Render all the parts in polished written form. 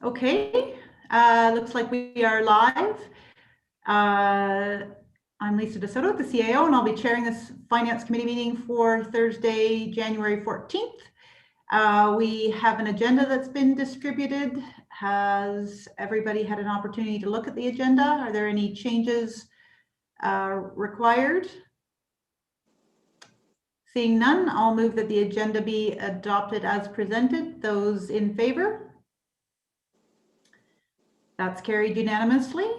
Okay, looks like we are live. I'm Lisa DeSoto, the CAO, and I'll be chairing this Finance Committee meeting for Thursday, January 14th. We have an agenda that's been distributed. Has everybody had an opportunity to look at the agenda? Are there any changes required? Seeing none, I'll move that the agenda be adopted as presented. Those in favor? That's carried unanimously.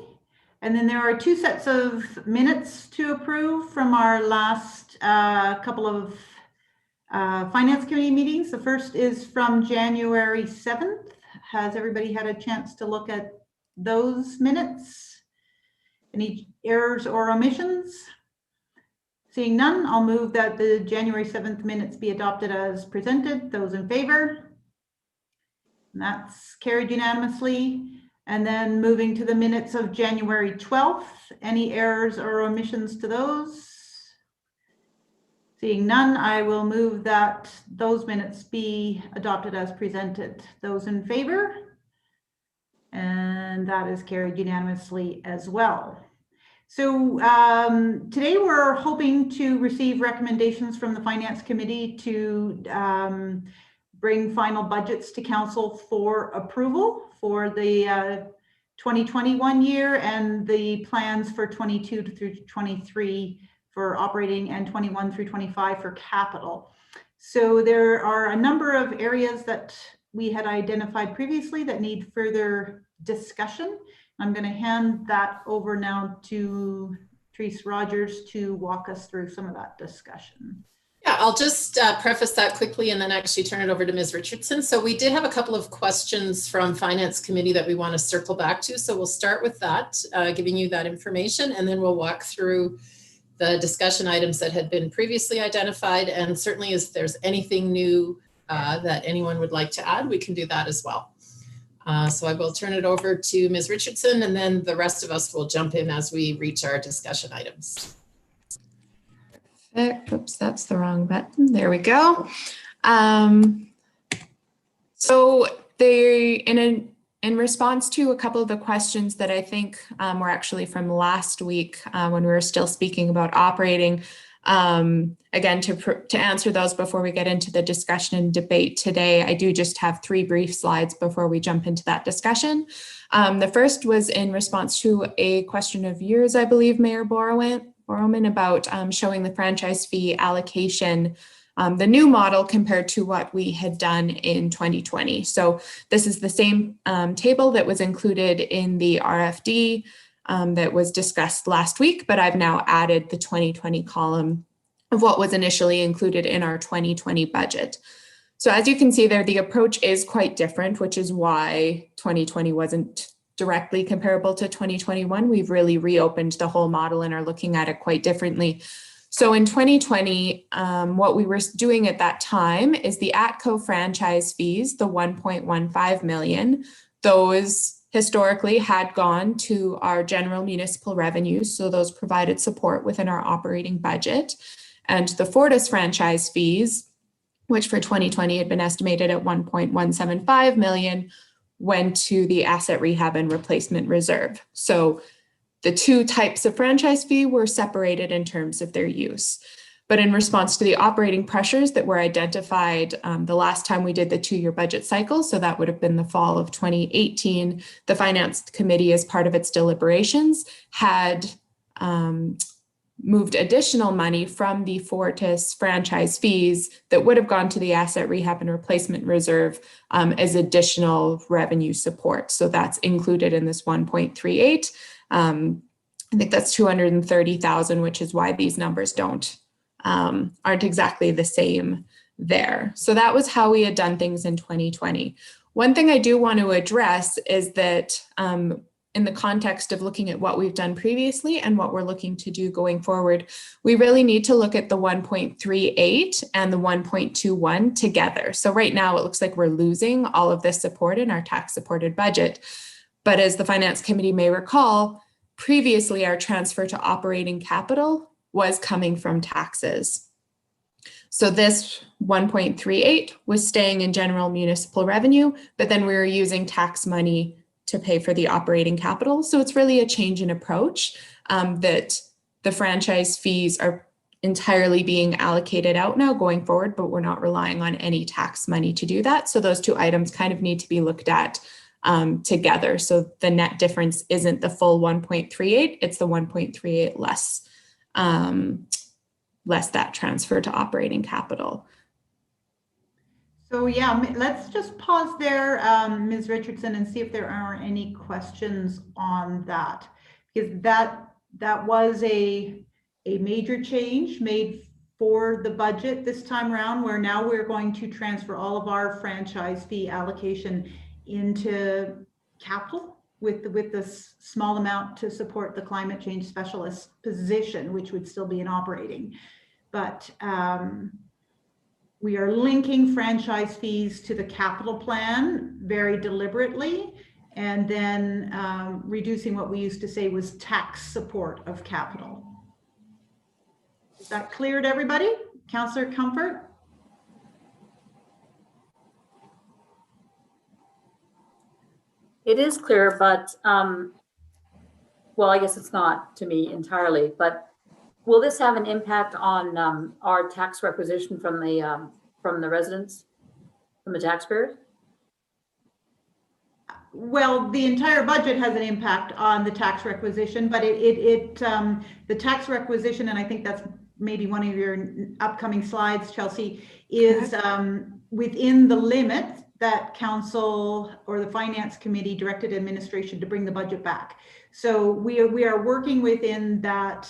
And then there are two sets of minutes to approve from our last couple of Finance Committee meetings. The first is from January 7th. Has everybody had a chance to look at those minutes? Any errors or omissions? Seeing none, I'll move that the January 7th minutes be adopted as presented. Those in favor? And that's carried unanimously. And then moving to the minutes of January 12th, any errors or omissions to those? Seeing none, I will move that those minutes be adopted as presented. Those in favor? And that is carried unanimously as well. So today we're hoping to receive recommendations from the Finance Committee to bring final budgets to Council for approval for the 2021 year and the plans for 22 through 23 for operating and 21 through 25 for capital. So there are a number of areas that we had identified previously that need further discussion. I'm going to hand that over now to Therese Rogers to walk us through some of that discussion. Yeah, I'll just preface that quickly and then actually turn it over to Ms. Richardson. So we did have a couple of questions from Finance Committee that we want to circle back to. So we'll start with that, giving you that information, and then we'll walk through the discussion items that had been previously identified. And certainly if there's anything new that anyone would like to add, we can do that as well. So I will turn it over to Ms. Richardson, and then the rest of us will jump in as we reach our discussion items. Oops, that's the wrong button. There we go. So in response to a couple of the questions that I think were actually from last week when we were still speaking about operating, again, to answer those before we get into the discussion and debate today, I do just have 3 brief slides before we jump into that discussion. The first was in response to a question of yours, I believe, Mayor Boroman, about showing the franchise fee allocation, the new model compared to what we had done in 2020. So this is the same table that was included in the RFD that was discussed last week, but I've now added the 2020 column of what was initially included in our 2020 budget. So as you can see there, the approach is quite different, which is why 2020 wasn't directly comparable to 2021. We've really reopened the whole model and are looking at it quite differently. So in 2020, what we were doing at that time is the ATCO franchise fees, the 1.15 million, those historically had gone to our general municipal revenues. So those provided support within our operating budget. And the Fortis franchise fees, which for 2020 had been estimated at 1.175 million, went to the asset rehab and replacement reserve. So the two types of franchise fee were separated in terms of their use. But in response to the operating pressures that were identified the last time we did the 2-year budget cycle, so that would have been the fall of 2018, the Finance Committee, as part of its deliberations, had moved additional money from the Fortis franchise fees that would have gone to the asset rehab and replacement reserve as additional revenue support. So that's included in this 1.38. I think that's 230,000, which is why these numbers aren't exactly the same there. So that was how we had done things in 2020. One thing I do want to address is that in the context of looking at what we've done previously and what we're looking to do going forward, we really need to look at the 1.38 and the 1.21 together. So right now it looks like we're losing all of this support in our tax supported budget. But as the Finance Committee may recall, previously our transfer to operating capital was coming from taxes. So this 1.38 was staying in general municipal revenue, but then we were using tax money to pay for the operating capital. So it's really a change in approach, that the franchise fees are entirely being allocated out now going forward, but we're not relying on any tax money to do that. So those two items kind of need to be looked at together. So the net difference isn't the full 1.38, it's the 1.38 less that transfer to operating capital. So yeah, let's just pause there, Ms. Richardson, and see if there are any questions on that, because that was a major change made for the budget this time around, where now we're going to transfer all of our franchise fee allocation into capital with the small amount to support the climate change specialist position, which would still be in operating. But we are linking franchise fees to the capital plan very deliberately, and then reducing what we used to say was tax support of capital. Is that clear to everybody? Councillor Comfort? It is clear, but, well, I guess it's not to me entirely, but will this have an impact on our tax requisition from the residents, from the taxpayers? Well, the entire budget has an impact on the tax requisition, but the tax requisition, and I think that's maybe one of your upcoming slides, Chelsea, is within the limit that council or the finance committee directed administration to bring the budget back. So we are working within that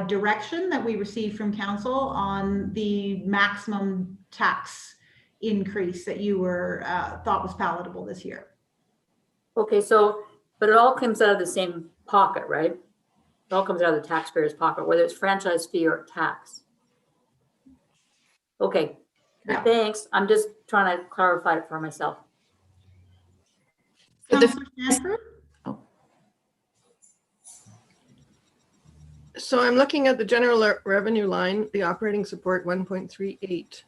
direction that we received from council on the maximum tax increase that you were thought was palatable this year. Okay, so, but it all comes out of the same pocket, right? It all comes out of the taxpayer's pocket, whether it's franchise fee or tax. Okay, Yeah. thanks. I'm just trying to clarify it for myself. Councillor Stanford? So I'm looking at the general revenue line, the operating support 1.38.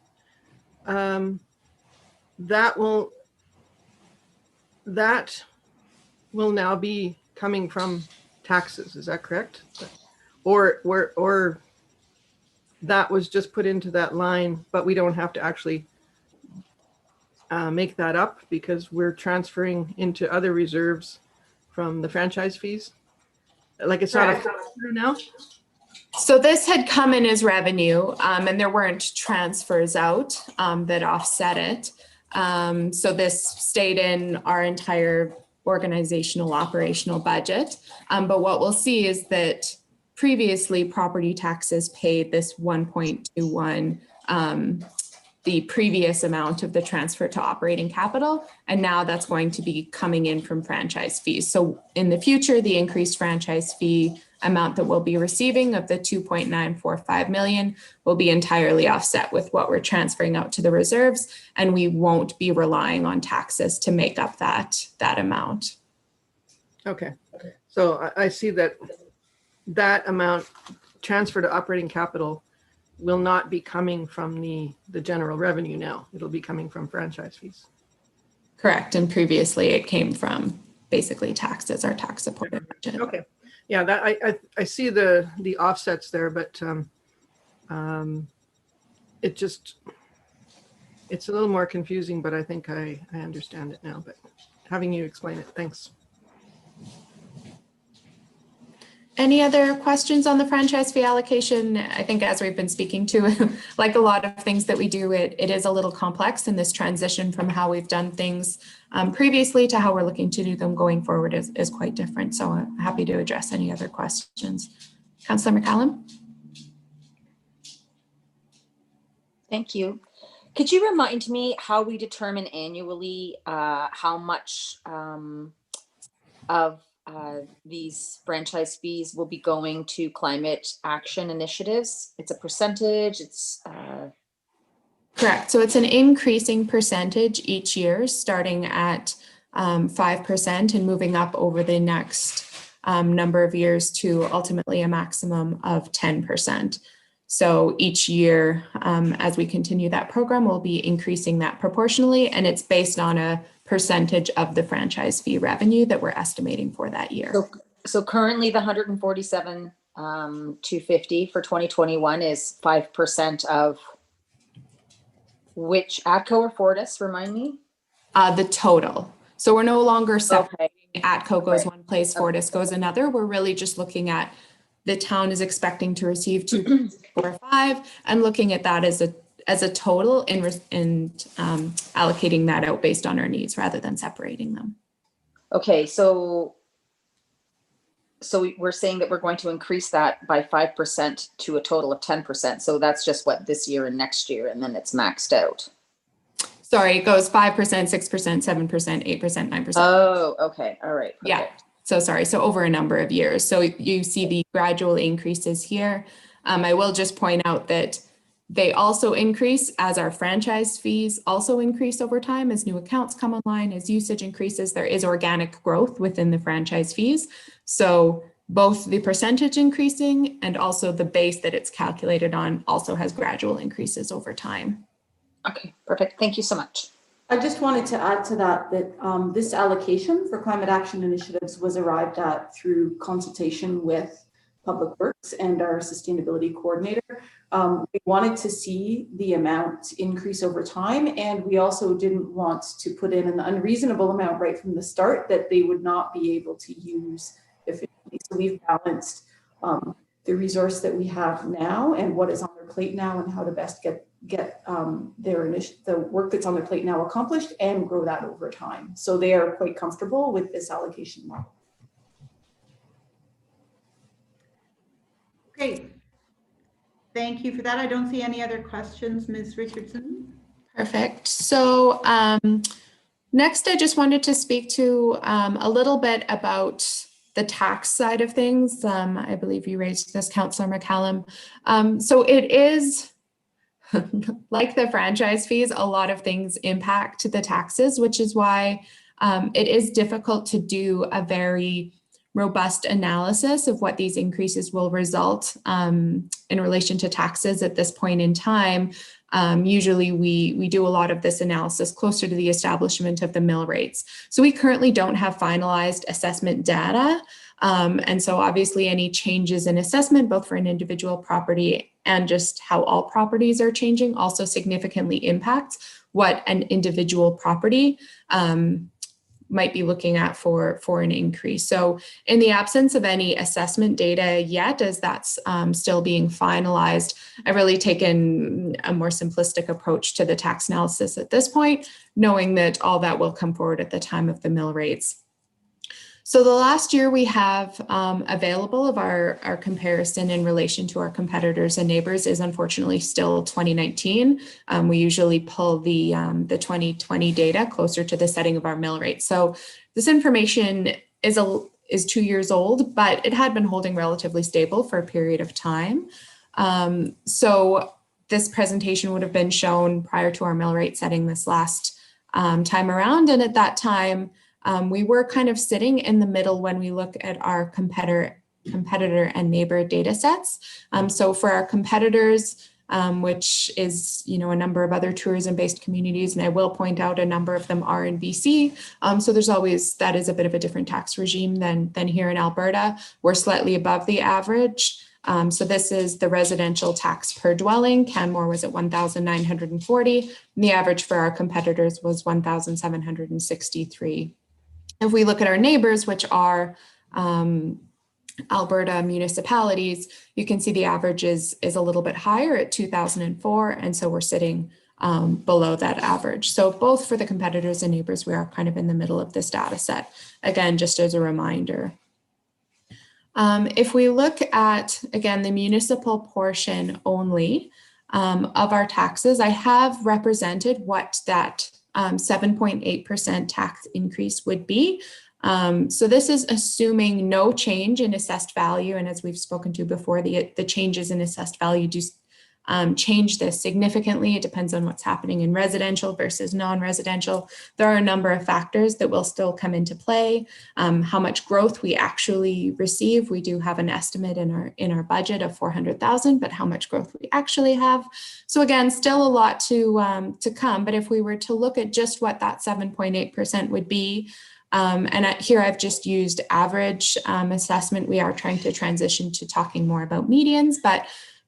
That will now be coming from taxes. Is that correct? Or that was just put into that line, but we don't have to actually make that up because we're transferring into other reserves from the franchise fees. Like it's not a now. So this had come in as revenue, and there weren't transfers out that offset it. So this stayed in our entire organizational operational budget. But what we'll see is that previously property taxes paid this 1.21, the previous amount of the transfer to operating capital, and now that's going to be coming in from franchise fees. So in the future, the increased franchise fee amount that we'll be receiving of the 2.945 million will be entirely offset with what we're transferring out to the reserves, and we won't be relying on taxes to make up that amount. Okay, so I see that amount transfer to operating capital will not be coming from the general revenue now. It'll be coming from franchise fees. Correct, and previously it came from basically taxes, our tax supported budget. Okay, yeah, that I see the offsets there, but it's a little more confusing, but I think I understand it now, but having you explain it, thanks. Any other questions on the franchise fee allocation? I think as we've been speaking to, like a lot of things that we do, it is a little complex, and this transition from how we've done things previously to how we're looking to do them going forward is quite different. So I'm happy to address any other questions. Councillor McCallum. Thank you. Could you remind me how we determine annually how much of these franchise fees will be going to climate action initiatives? It's a percentage, it's Correct. So it's an increasing percentage each year, starting at 5% and moving up over the next number of years to ultimately a maximum of 10%. So each year, as we continue that program, we'll be increasing that proportionally, and it's based on a percentage of the franchise fee revenue that we're estimating for that year. So currently the 147, 250 for 2021 is 5% of which ATCO or Fortis, remind me? The total. So we're no longer separating ATCO goes Right. one place, Fortis goes another. We're really just looking at the town is expecting to receive 2.45 and looking at that as a total and allocating that out based on our needs rather than separating them. Okay, so we're saying that we're going to increase that by 5% to a total of 10%. So that's just what this year and next year, and then it's maxed out. Sorry, it goes 5%, 6%, 7%, 8%, 9%. Oh, okay. All right. Perfect. Yeah. So sorry. So over a number of years. So you see the gradual increases here. I will just point out that they also increase as our franchise fees also increase over time as new accounts come online, as usage increases. There is organic growth within the franchise fees. So both the percentage increasing and also the base that it's calculated on also has gradual increases over time. Okay, perfect. Thank you so much. I just wanted to add to that this allocation for climate action initiatives was arrived at through consultation with Public Works and our sustainability coordinator. We wanted to see the amount increase over time, and we also didn't want to put in an unreasonable amount right from the start that they would not be able to use efficiently. So we've balanced the resource that we have now and what is on their plate now and how to best get the work that's on their plate now accomplished and grow that over time. So they are quite comfortable with this allocation model. Great. Thank you for that. I don't see any other questions, Ms. Richardson. Perfect. So next, I just wanted to speak to a little bit about the tax side of things. I believe you raised this, Councillor McCallum. So it is, like the franchise fees, a lot of things impact the taxes, which is why it is difficult to do a very robust analysis of what these increases will result in relation to taxes at this point in time. Usually we do a lot of this analysis closer to the establishment of the mill rates. So we currently don't have finalized assessment data. And so obviously any changes in assessment, both for an individual property and just how all properties are changing, also significantly impacts what an individual property might be looking at for an increase. So in the absence of any assessment data yet, as that's still being finalized, I've really taken a more simplistic approach to the tax analysis at this point, knowing that all that will come forward at the time of the mill rates. So the last year we have available of our comparison in relation to our competitors and neighbors is unfortunately still 2019. We usually pull the 2020 data closer to the setting of our mill rate. So this information is 2 years old, but it had been holding relatively stable for a period of time. So this presentation would have been shown prior to our mill rate setting this last time around. And at that time, we were kind of sitting in the middle when we look at our competitor and neighbor data sets. So for our competitors, which is, a number of other tourism-based communities, and I will point out a number of them are in BC. So that is a bit of a different tax regime than here in Alberta. We're slightly above the average. So this is the residential tax per dwelling. Canmore was at 1,940, and the average for our competitors was 1,763. If we look at our neighbors, which are Alberta municipalities, you can see the average is a little bit higher at 2004. And so we're sitting below that average. So both for the competitors and neighbors, we are kind of in the middle of this data set. Again, just as a reminder. If we look at, again, the municipal portion only of our taxes, I have represented what that 7.8% tax increase would be. So this is assuming no change in assessed value. And as we've spoken to before, the changes in assessed value do change this significantly. It depends on what's happening in residential versus non-residential. There are a number of factors that will still come into play. How much growth we actually receive. We do have an estimate in our budget of 400,000, but how much growth we actually have. So again, still a lot to come. But if we were to look at just what that 7.8% would be, here I've just used average assessment. We are trying to transition to talking more about medians, but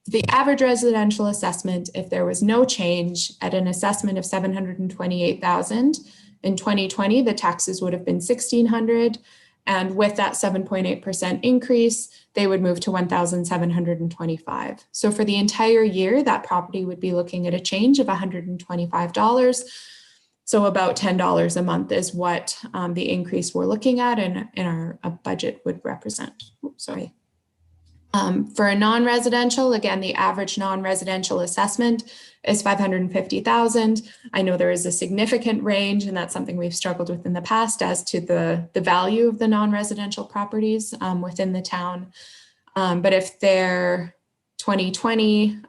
the average residential assessment, if there was no change at an assessment of 728,000 in 2020, the taxes would have been 1,600. And with that 7.8% increase, they would move to 1,725. So for the entire year, that property would be looking at a change of $125. So about $10 a month is what the increase we're looking at and our budget would represent. Oops, sorry. For a non-residential, again, the average non-residential assessment is 550,000. I know there is a significant range, and that's something we've struggled with in the past as to the value of the non-residential properties within the town. But if their 2020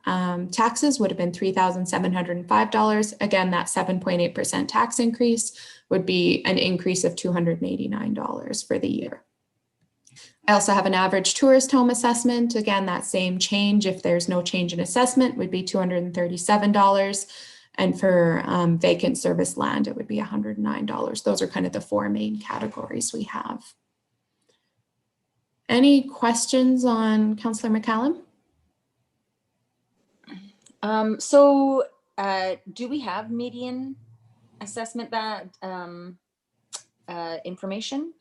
taxes would have been $3,705, again, that 7.8% tax increase would be an increase of $289 for the year. I also have an average tourist home assessment. Again, that same change, if there's no change in assessment, would be $237. And for vacant service land, it would be $109. Those are kind of the four main categories we have. Any questions on Councillor McCallum? Do we have median assessment that information?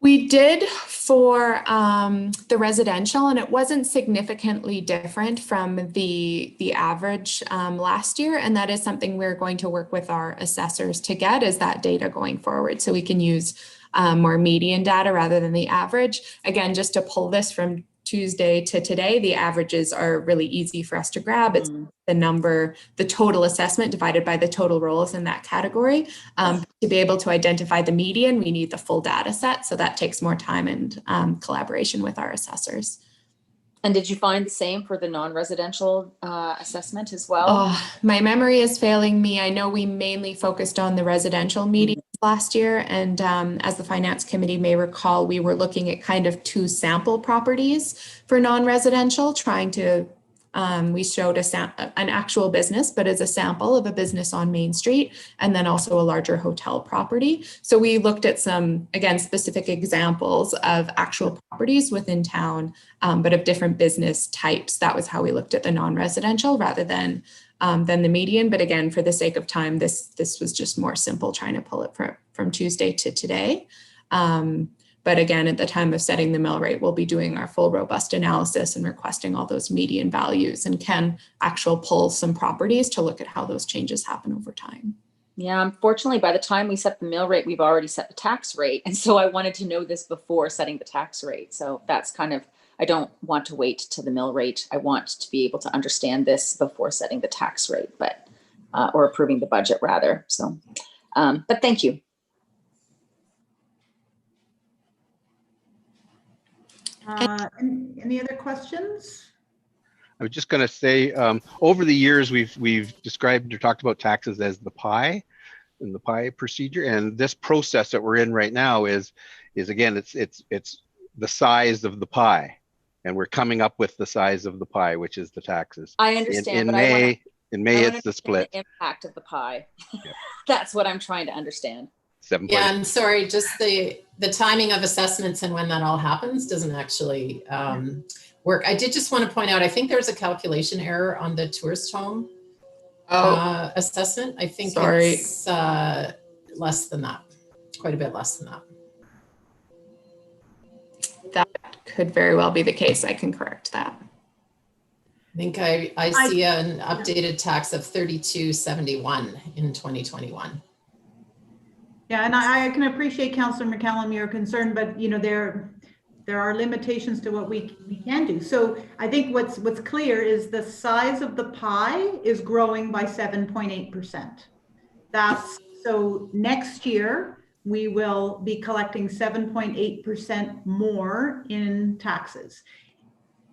We did for the residential, and it wasn't significantly different from the average last year. And that is something we're going to work with our assessors to get, is that data going forward. So we can use more median data rather than the average. Again, just to pull this from Tuesday to today, the averages are really easy for us to grab. It's the number, the total assessment divided by the total rolls in that category. To be able to identify the median, we need the full data set. So that takes more time and collaboration with our assessors. And did you find the same for the non-residential assessment as well? Oh, my memory is failing me. I know we mainly focused on the residential medians last year. And as the Finance Committee may recall, we were looking at kind of two sample properties for non-residential, trying to, we showed an actual business, but as a sample of a business on Main Street, and then also a larger hotel property. So we looked at some, again, specific examples of actual properties within town, but of different business types. That was how we looked at the non-residential rather than the median. But again, for the sake of time, this was just more simple, trying to pull it from Tuesday to today. But again, at the time of setting the mill rate, we'll be doing our full robust analysis and requesting all those median values, and can actually pull some properties to look at how those changes happen over time. Yeah, unfortunately, by the time we set the mill rate, we've already set the tax rate. And so I wanted to know this before setting the tax rate. So that's kind of, I don't want to wait to the mill rate. I want to be able to understand this before setting the tax rate, but or approving the budget rather. So, but thank you. Any other questions? I was just going to say, over the years, we've described or talked about taxes as the pie, and the pie procedure. And this process that we're in right now is again, it's the size of the pie, and we're coming up with the size of the pie, which is the taxes. I understand. In May, it's the split. The impact of the pie. Yeah. That's what I'm trying to understand. 7. Yeah, I'm sorry, just the timing of assessments and when that all happens doesn't actually work. I did just want to point out, I think there's a calculation error on the tourist home assessment. I think it's less than that, quite a bit less than that. That could very well be the case. I can correct that. I think I see an updated tax of $32.71 in 2021. Yeah, and I can appreciate Councillor McCallum, your concern, but you know, there are limitations to what we can do. So I think what's clear is the size of the pie is growing by 7.8%. That's so next year we will be collecting 7.8% more in taxes.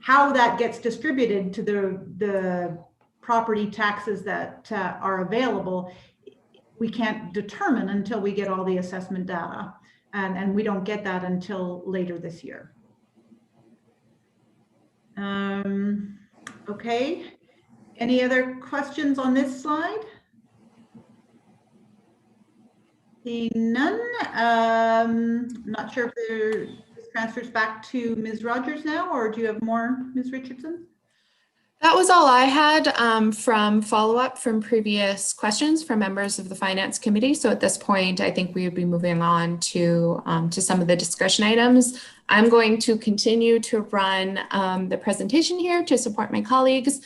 how that gets distributed to the property taxes that are available, we can't determine until we get all the assessment data. And we don't get that until later this year. Okay, any other questions on this slide? Seeing none, not sure if this transfers back to Ms. Rogers now, or do you have more, Ms. Richardson? That was all I had from follow-up from previous questions from members of the Finance Committee. So at this point, I think we would be moving on to some of the discussion items. I'm going to continue to run the presentation here to support my colleagues.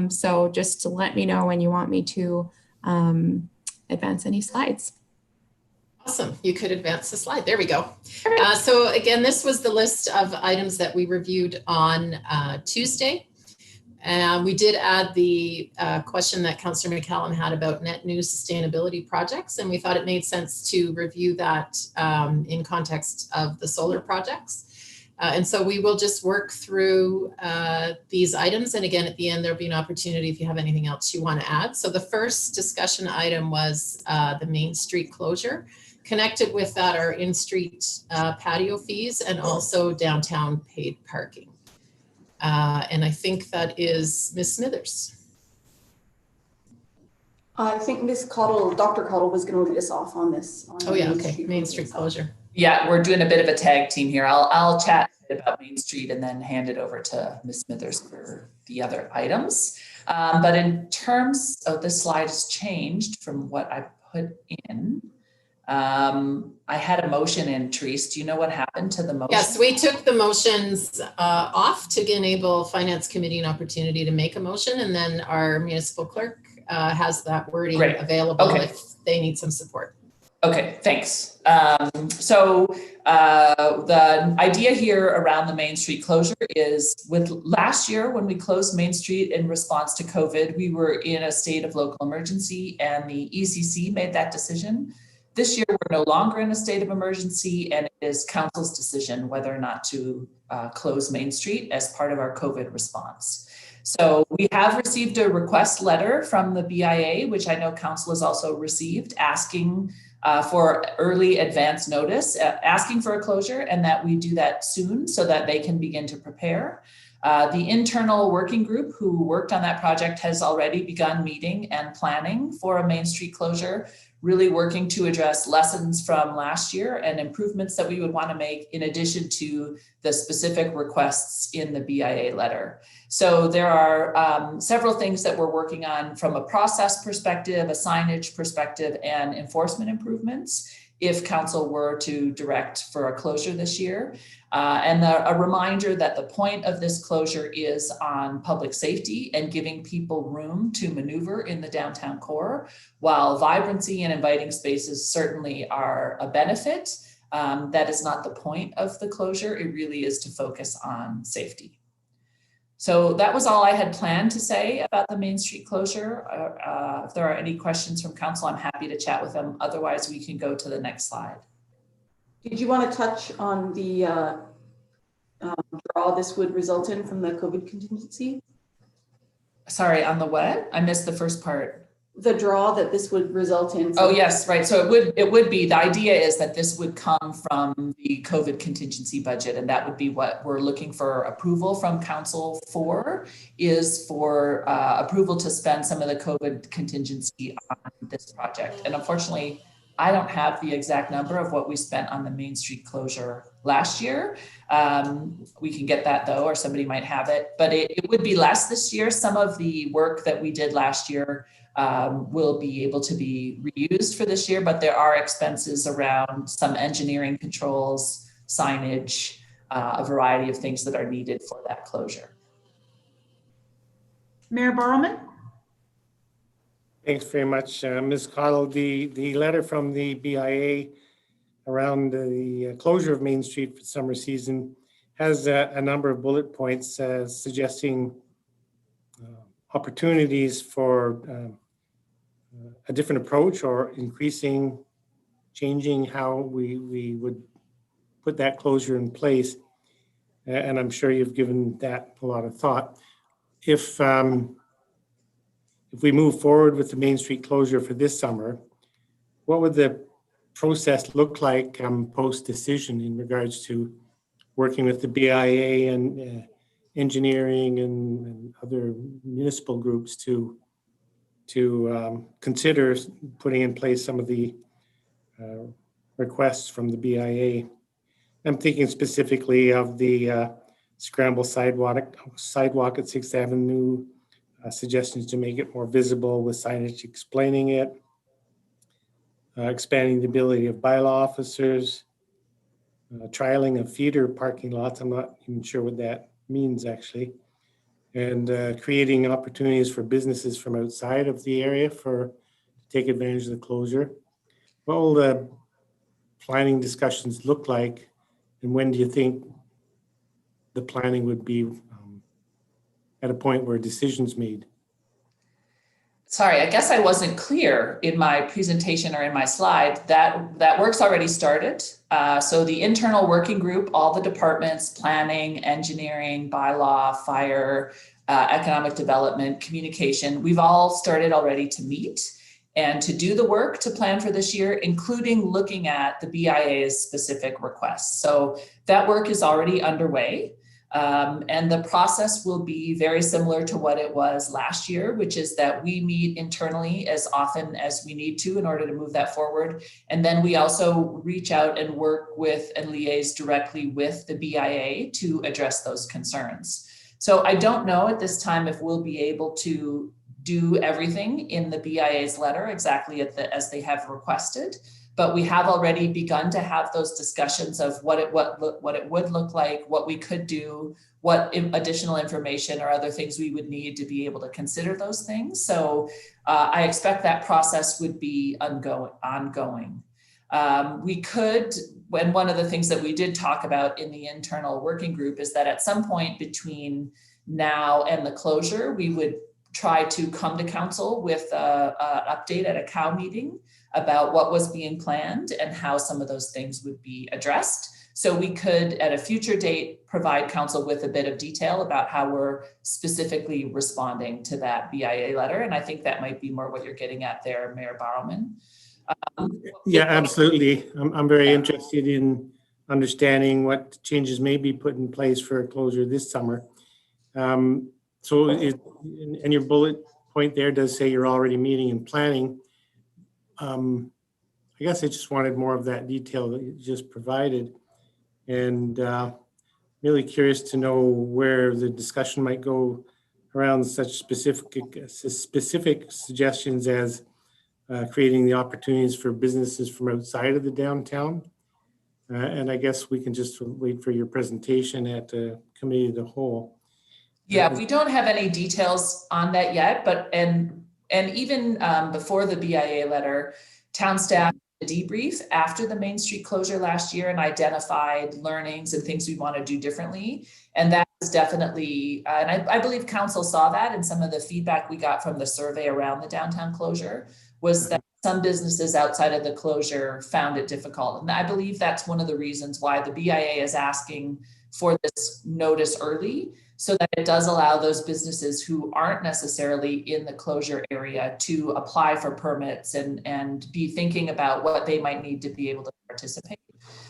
So just to let me know when you want me to advance any slides. Awesome. You could advance the slide. There we go. So again, this was the list of items that we reviewed on Tuesday. We did add the question that Councillor McCallum had about net new sustainability projects, and we thought it made sense to review that in context of the solar projects. And so we will just work through these items. And again, at the end, there'll be an opportunity if you have anything else you want to add. So the first discussion item was the Main Street closure. Connected with that are in-street patio fees and also downtown paid parking. And I think that is Ms. Smithers. I think Ms. Cottle, Dr. Cottle was going to lead us off on this. Oh yeah, okay, Main Street closure. Yeah, we're doing a bit of a tag team here. I'll chat about Main Street and then hand it over to Ms. Smithers for the other items. But in terms of this slide has changed from what I put in. I had a motion in, Therese. Do you know what happened to the motion? Yes, we took the motions off to enable Finance Committee an opportunity to make a motion, and then our municipal clerk has that wording available if they need some support. Okay, thanks. So the idea here around the Main Street closure is with last year when we closed Main Street in response to COVID, we were in a state of local emergency and the ECC made that decision. This year, we're no longer in a state of emergency, and it is council's decision whether or not to close Main Street as part of our COVID response. So we have received a request letter from the BIA, which I know council has also received, asking for early advance notice, asking for a closure, and that we do that soon so that they can begin to prepare. The internal working group who worked on that project has already begun meeting and planning for a Main Street closure, really working to address lessons from last year and improvements that we would want to make in addition to the specific requests in the BIA letter. So there are several things that we're working on from a process perspective, a signage perspective, and enforcement improvements if council were to direct for a closure this year. And a reminder that the point of this closure is on public safety and giving people room to maneuver in the downtown core. While vibrancy and inviting spaces certainly are a benefit, that is not the point of the closure. It really is to focus on safety. So that was all I had planned to say about the Main Street closure. If there are any questions from council, I'm happy to chat with them. Otherwise, we can go to the next slide. Did you want to touch on the draw this would result in from the COVID contingency? Sorry, on the what? I missed the first part. The draw that this would result in. Oh yes, right. So it would be, the idea is that this would come from the COVID contingency budget, and that would be what we're looking for approval from council for, is for approval to spend some of the COVID contingency on this project. And unfortunately, I don't have the exact number of what we spent on the Main Street closure last year. We can get that though, or somebody might have it, but it would be less this year. Some of the work that we did last year will be able to be reused for this year, but there are expenses around some engineering controls, signage, a variety of things that are needed for that closure. Mayor Barrowman? Thanks very much, Ms. Cottle. The letter from the BIA around the closure of Main Street for summer season has a number of bullet points suggesting opportunities for a different approach or changing how we would put that closure in place. and I'm sure you've given that a lot of thought. If we move forward with the Main Street closure for this summer, what would the process look like post-decision in regards to working with the BIA and engineering and other municipal groups to consider putting in place some of the requests from the BIA? I'm thinking specifically of the scramble sidewalk at 6th Avenue, suggestions to make it more visible with signage explaining it, expanding the ability of bylaw officers, trialing of feeder parking lots. I'm not even sure what that means actually. And creating opportunities for businesses from outside of the area to take advantage of the closure. What will the planning discussions look like? And when do you think the planning would be at a point where a decision's made? Sorry, I guess I wasn't clear in my presentation or in my slide. That work's already started. So the internal working group, all the departments, planning, engineering, bylaw, fire, economic development, communication, we've all started already to meet and to do the work to plan for this year, including looking at the BIA's specific requests. So that work is already underway. And the process will be very similar to what it was last year, which is that we meet internally as often as we need to in order to move that forward. And then we also reach out and work with and liaise directly with the BIA to address those concerns. So I don't know at this time if we'll be able to do everything in the BIA's letter exactly as they have requested. But we have already begun to have those discussions of what it would look like, what we could do, what additional information or other things we would need to be able to consider those things. So I expect that process would be ongoing. We could, and one of the things that we did talk about in the internal working group is that at some point between now and the closure, we would try to come to council with an update at a COW meeting about what was being planned and how some of those things would be addressed. So we could, at a future date, provide council with a bit of detail about how we're specifically responding to that BIA letter. And I think that might be more what you're getting at there, Mayor Barrowman. Yeah, absolutely. I'm very interested in understanding what changes may be put in place for a closure this summer. And your bullet point there does say you're already meeting and planning. I guess I just wanted more of that detail that you just provided, and really curious to know where the discussion might go around such specific suggestions as creating the opportunities for businesses from outside of the downtown. And I guess we can just wait for your presentation at the committee of the whole. Yeah, we don't have any details on that yet, but and even before the BIA letter, town staff did a debrief after the Main Street closure last year and identified learnings and things we want to do differently. And that was definitely, and I believe council saw that, and some of the feedback we got from the survey around the downtown closure was that some businesses outside of the closure found it difficult. And I believe that's one of the reasons why the BIA is asking for this notice early, so that it does allow those businesses who aren't necessarily in the closure area to apply for permits and be thinking about what they might need to be able to participate.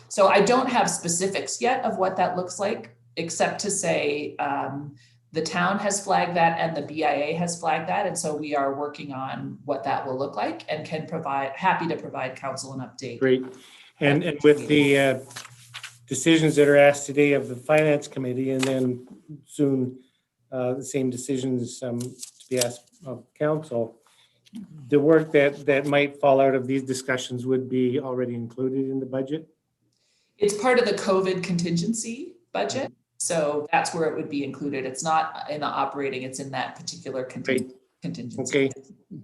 So I don't have specifics yet of what that looks like, except to say the town has flagged that and the BIA has flagged that. And so we are working on what that will look like and can happy to provide council an update. Great. And with the decisions that are asked today of the finance committee, and then soon the same decisions to be asked of council, the work that might fall out of these discussions would be already included in the budget? It's part of the COVID contingency budget. So that's where it would be included. It's not in the operating, it's in that particular contingency. Okay,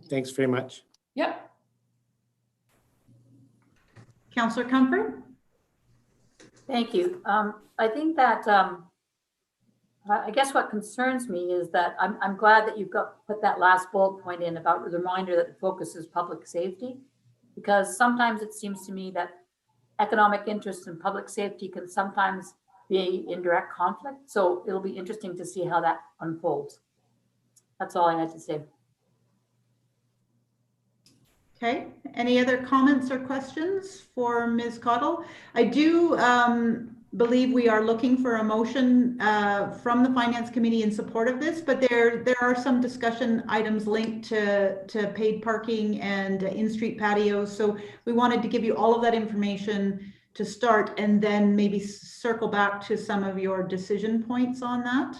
thanks very much. Yep. Councillor Comfort? Thank you. I think that I guess what concerns me is that I'm glad that you've put that last bullet point in about the reminder that the focus is public safety, because sometimes it seems to me that economic interest in public safety can sometimes be indirect conflict. So it'll be interesting to see how that unfolds. That's all I had to say. Okay, any other comments or questions for Ms. Cottle? I do believe we are looking for a motion from the Finance Committee in support of this, but there are some discussion items linked to paid parking and in-street patios. So we wanted to give you all of that information to start and then maybe circle back to some of your decision points on that.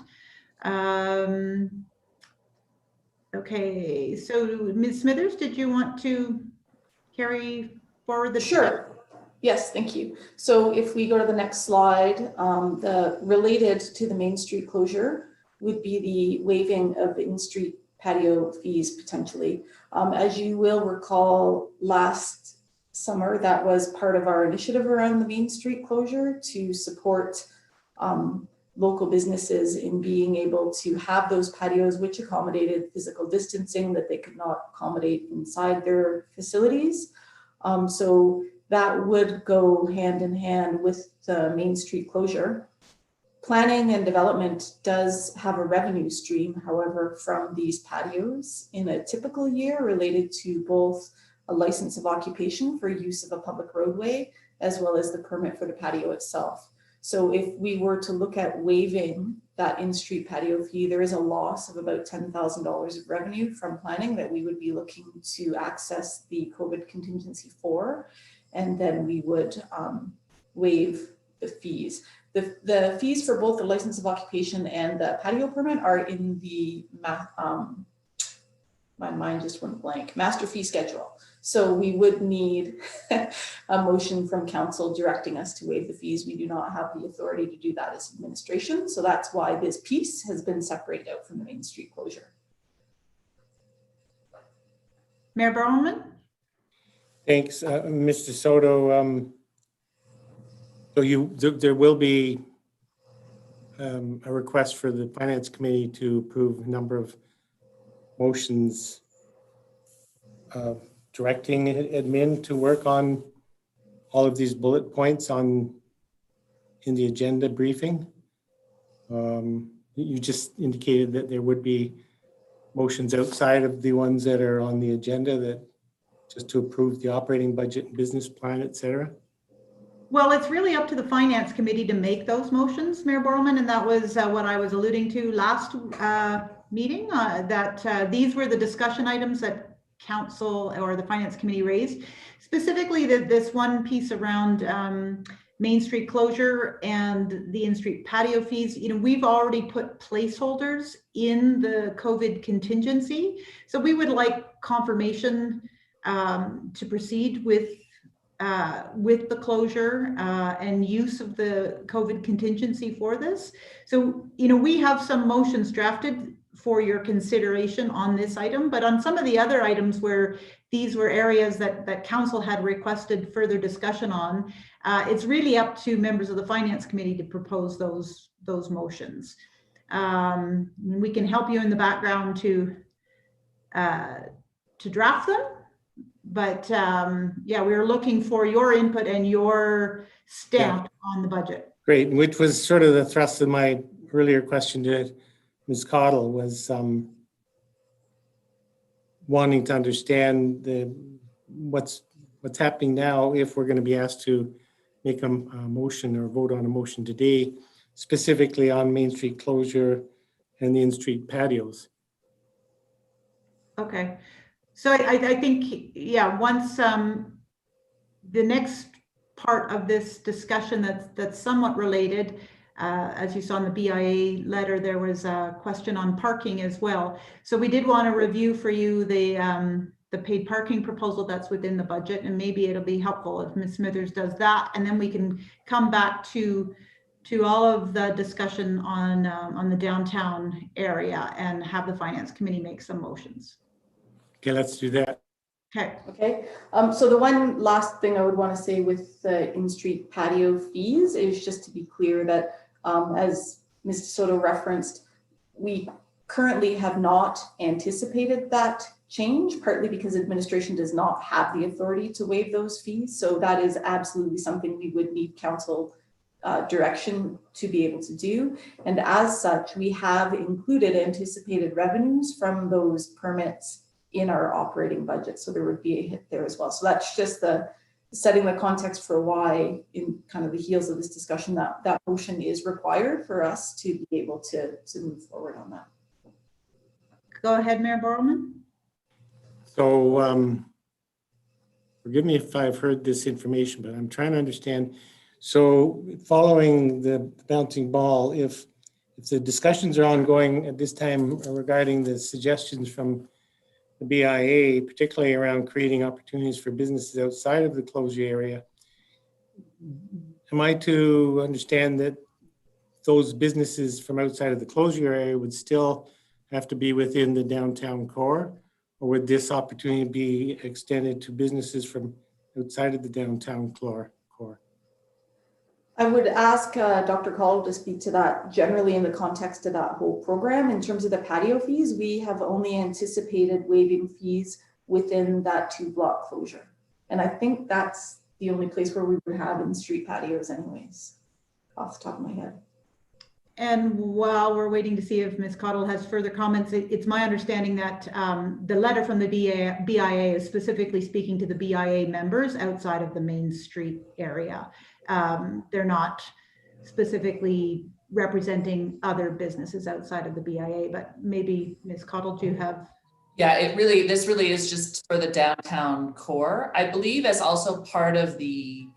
Okay, so Ms. Smithers, did you want to carry forward the discussion? Sure. Yes, thank you. So if we go to the next slide, the related to the Main Street closure would be the waiving of in-street patio fees potentially. As you will recall, last summer, that was part of our initiative around the Main Street closure to support local businesses in being able to have those patios which accommodated physical distancing that they could not accommodate inside their facilities. So that would go hand in hand with the Main Street closure. Planning and development does have a revenue stream, however, from these patios in a typical year related to both a license of occupation for use of a public roadway, as well as the permit for the patio itself. So if we were to look at waiving that in-street patio fee, there is a loss of about $10,000 of revenue from planning that we would be looking to access the COVID contingency for, and then we would waive the fees. The fees for both the license of occupation and the patio permit are in the, my mind just went blank, master fee schedule. So we would need a motion from council directing us to waive the fees. We do not have the authority to do that as administration. So that's why this piece has been separated out from the Main Street closure. Mayor Berman? Thanks, Mr. Soto. So there will be a request for the Finance Committee to approve a number of motions directing admin to work on all of these bullet points in the agenda briefing. You just indicated that there would be motions outside of the ones that are on the agenda, that just to approve the operating budget and business plan, et cetera. Well, it's really up to the Finance Committee to make those motions, Mayor Borman, and that was what I was alluding to last meeting, that these were the discussion items that Council or the Finance Committee raised. Specifically, this one piece around Main Street closure and the in-street patio fees. You know, we've already put placeholders in the COVID contingency, so we would like confirmation to proceed with the closure and use of the COVID contingency for this. So, you know, we have some motions drafted for your consideration on this item, but on some of the other items where these were areas that council had requested further discussion on, it's really up to members of the Finance Committee to propose those motions. We can help you in the background to draft them. But yeah, we were looking for your input and your stamp on the budget. Great, which was sort of the thrust of my earlier question to Ms. Cottle, was wanting to understand what's happening now if we're going to be asked to make a motion or vote on a motion today, specifically on Main Street closure and the in-street patios. Okay. So I think, yeah, once the next part of this discussion that's somewhat related, as you saw in the BIA letter, there was a question on parking as well. So we did want to review for you the paid parking proposal that's within the budget, and maybe it'll be helpful if Ms. Smithers does that, and then we can come back to all of the discussion on the downtown area and have the Finance Committee make some motions. Okay, let's do that. Okay. Okay, so the one last thing I would want to say with the in-street patio fees is just to be clear that as Mr. Soto referenced, we currently have not anticipated that change, partly because administration does not have the authority to waive those fees. So that is absolutely something we would need council direction to be able to do. And as such, we have included anticipated revenues from those permits in our operating budget. So there would be a hit there as well. So that's just the setting the context for why, in kind of the heels of this discussion, that motion is required for us to be able to move forward on that. Go ahead, Mayor Borelman. So forgive me if I've heard this information, but I'm trying to understand. So following the bouncing ball, if the discussions are ongoing at this time regarding the suggestions from the BIA, particularly around creating opportunities for businesses outside of the closure area, am I to understand that those businesses from outside of the closure area would still have to be within the downtown core? Or would this opportunity be extended to businesses from outside of the downtown core? I would ask Dr. Call to speak to that generally in the context of that whole program. In terms of the patio fees, we have only anticipated waiving fees within that 2-block closure. And I think that's the only place where we would have in-street patios anyways, off the top of my head. And while we're waiting to see if Ms. Cottle has further comments, it's my understanding that the letter from the BIA is specifically speaking to the BIA members outside of the Main Street area. They're not specifically representing other businesses outside of the BIA, but maybe Ms. Cottle, do you have? Yeah, this really is just for the downtown core. I believe as also part of the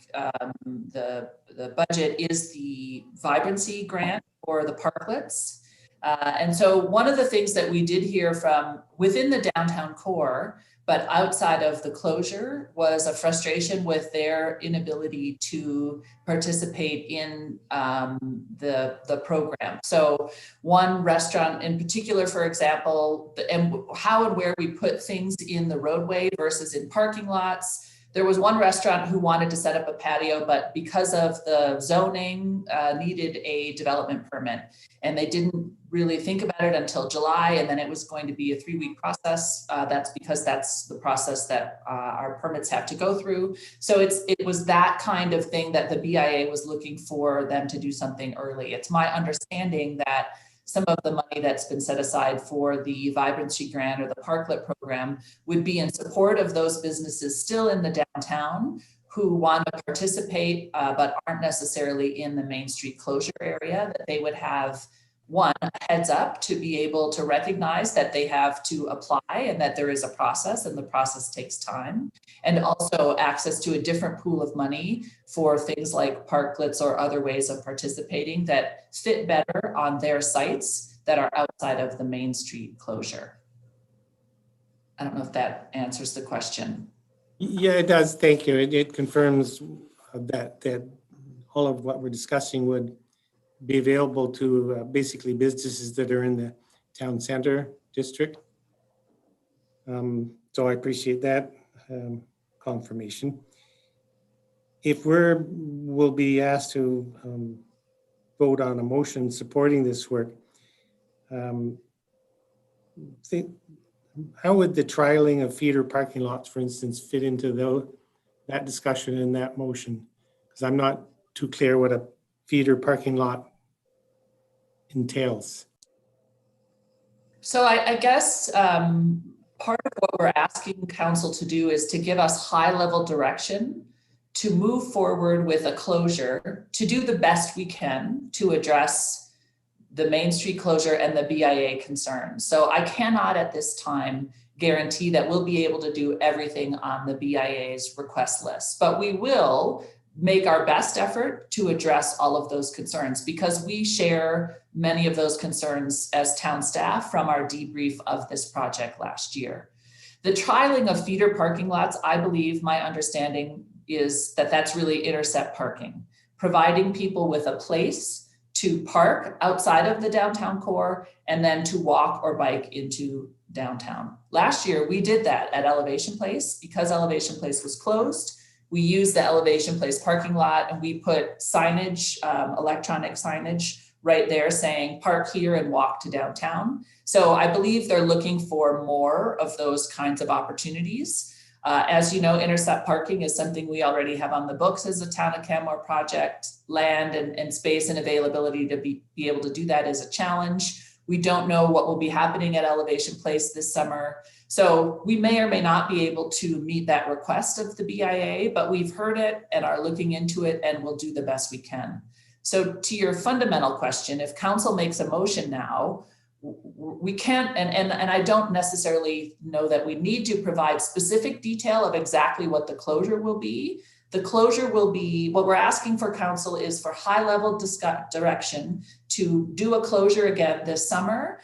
budget is the vibrancy grant for the parklets. And so one of the things that we did hear from within the downtown core, but outside of the closure, was a frustration with their inability to participate in the program. So one restaurant in particular, for example, and how and where we put things in the roadway versus in parking lots. There was one restaurant who wanted to set up a patio, but because of the zoning, needed a development permit. And they didn't really think about it until July, and then it was going to be a 3-week process. That's because that's the process that our permits have to go through. So it was that kind of thing that the BIA was looking for them to do something early. It's my understanding that some of the money that's been set aside for the vibrancy grant or the parklet program would be in support of those businesses still in the downtown who want to participate, but aren't necessarily in the Main Street closure area, that they would have one, a heads up to be able to recognize that they have to apply and that there is a process and the process takes time, and also access to a different pool of money for things like parklets or other ways of participating that fit better on their sites that are outside of the Main Street closure. I don't know if that answers the question. Yeah, it does. Thank you. It confirms that all of what we're discussing would be available to basically businesses that are in the town center district. So I appreciate that confirmation. If we'll be asked to vote on a motion supporting this work, how would the trialing of feeder parking lots, for instance, fit into that discussion in that motion? Because I'm not too clear what a feeder parking lot entails. So I guess part of what we're asking council to do is to give us high-level direction to move forward with a closure, to do the best we can to address the Main Street closure and the BIA concerns. So I cannot at this time guarantee that we'll be able to do everything on the BIA's request list, but we will make our best effort to address all of those concerns because we share many of those concerns as town staff from our debrief of this project last year. The trialing of feeder parking lots, I believe my understanding is that that's really intercept parking, providing people with a place to park outside of the downtown core and then to walk or bike into downtown. Last year, we did that at Elevation Place because Elevation Place was closed. We used the Elevation Place parking lot and we put signage, electronic signage right there saying park here and walk to downtown. So I believe they're looking for more of those kinds of opportunities. As you know, intercept parking is something we already have on the books as a Town of Canmore project. Land and space and availability to be able to do that is a challenge. We don't know what will be happening at Elevation Place this summer. So we may or may not be able to meet that request of the BIA, but we've heard it and are looking into it and we'll do the best we can. So to your fundamental question, if council makes a motion now, we can't, and I don't necessarily know that we need to provide specific detail of exactly what the closure will be. The closure will be, what we're asking for council is for high level direction to do a closure again this summer,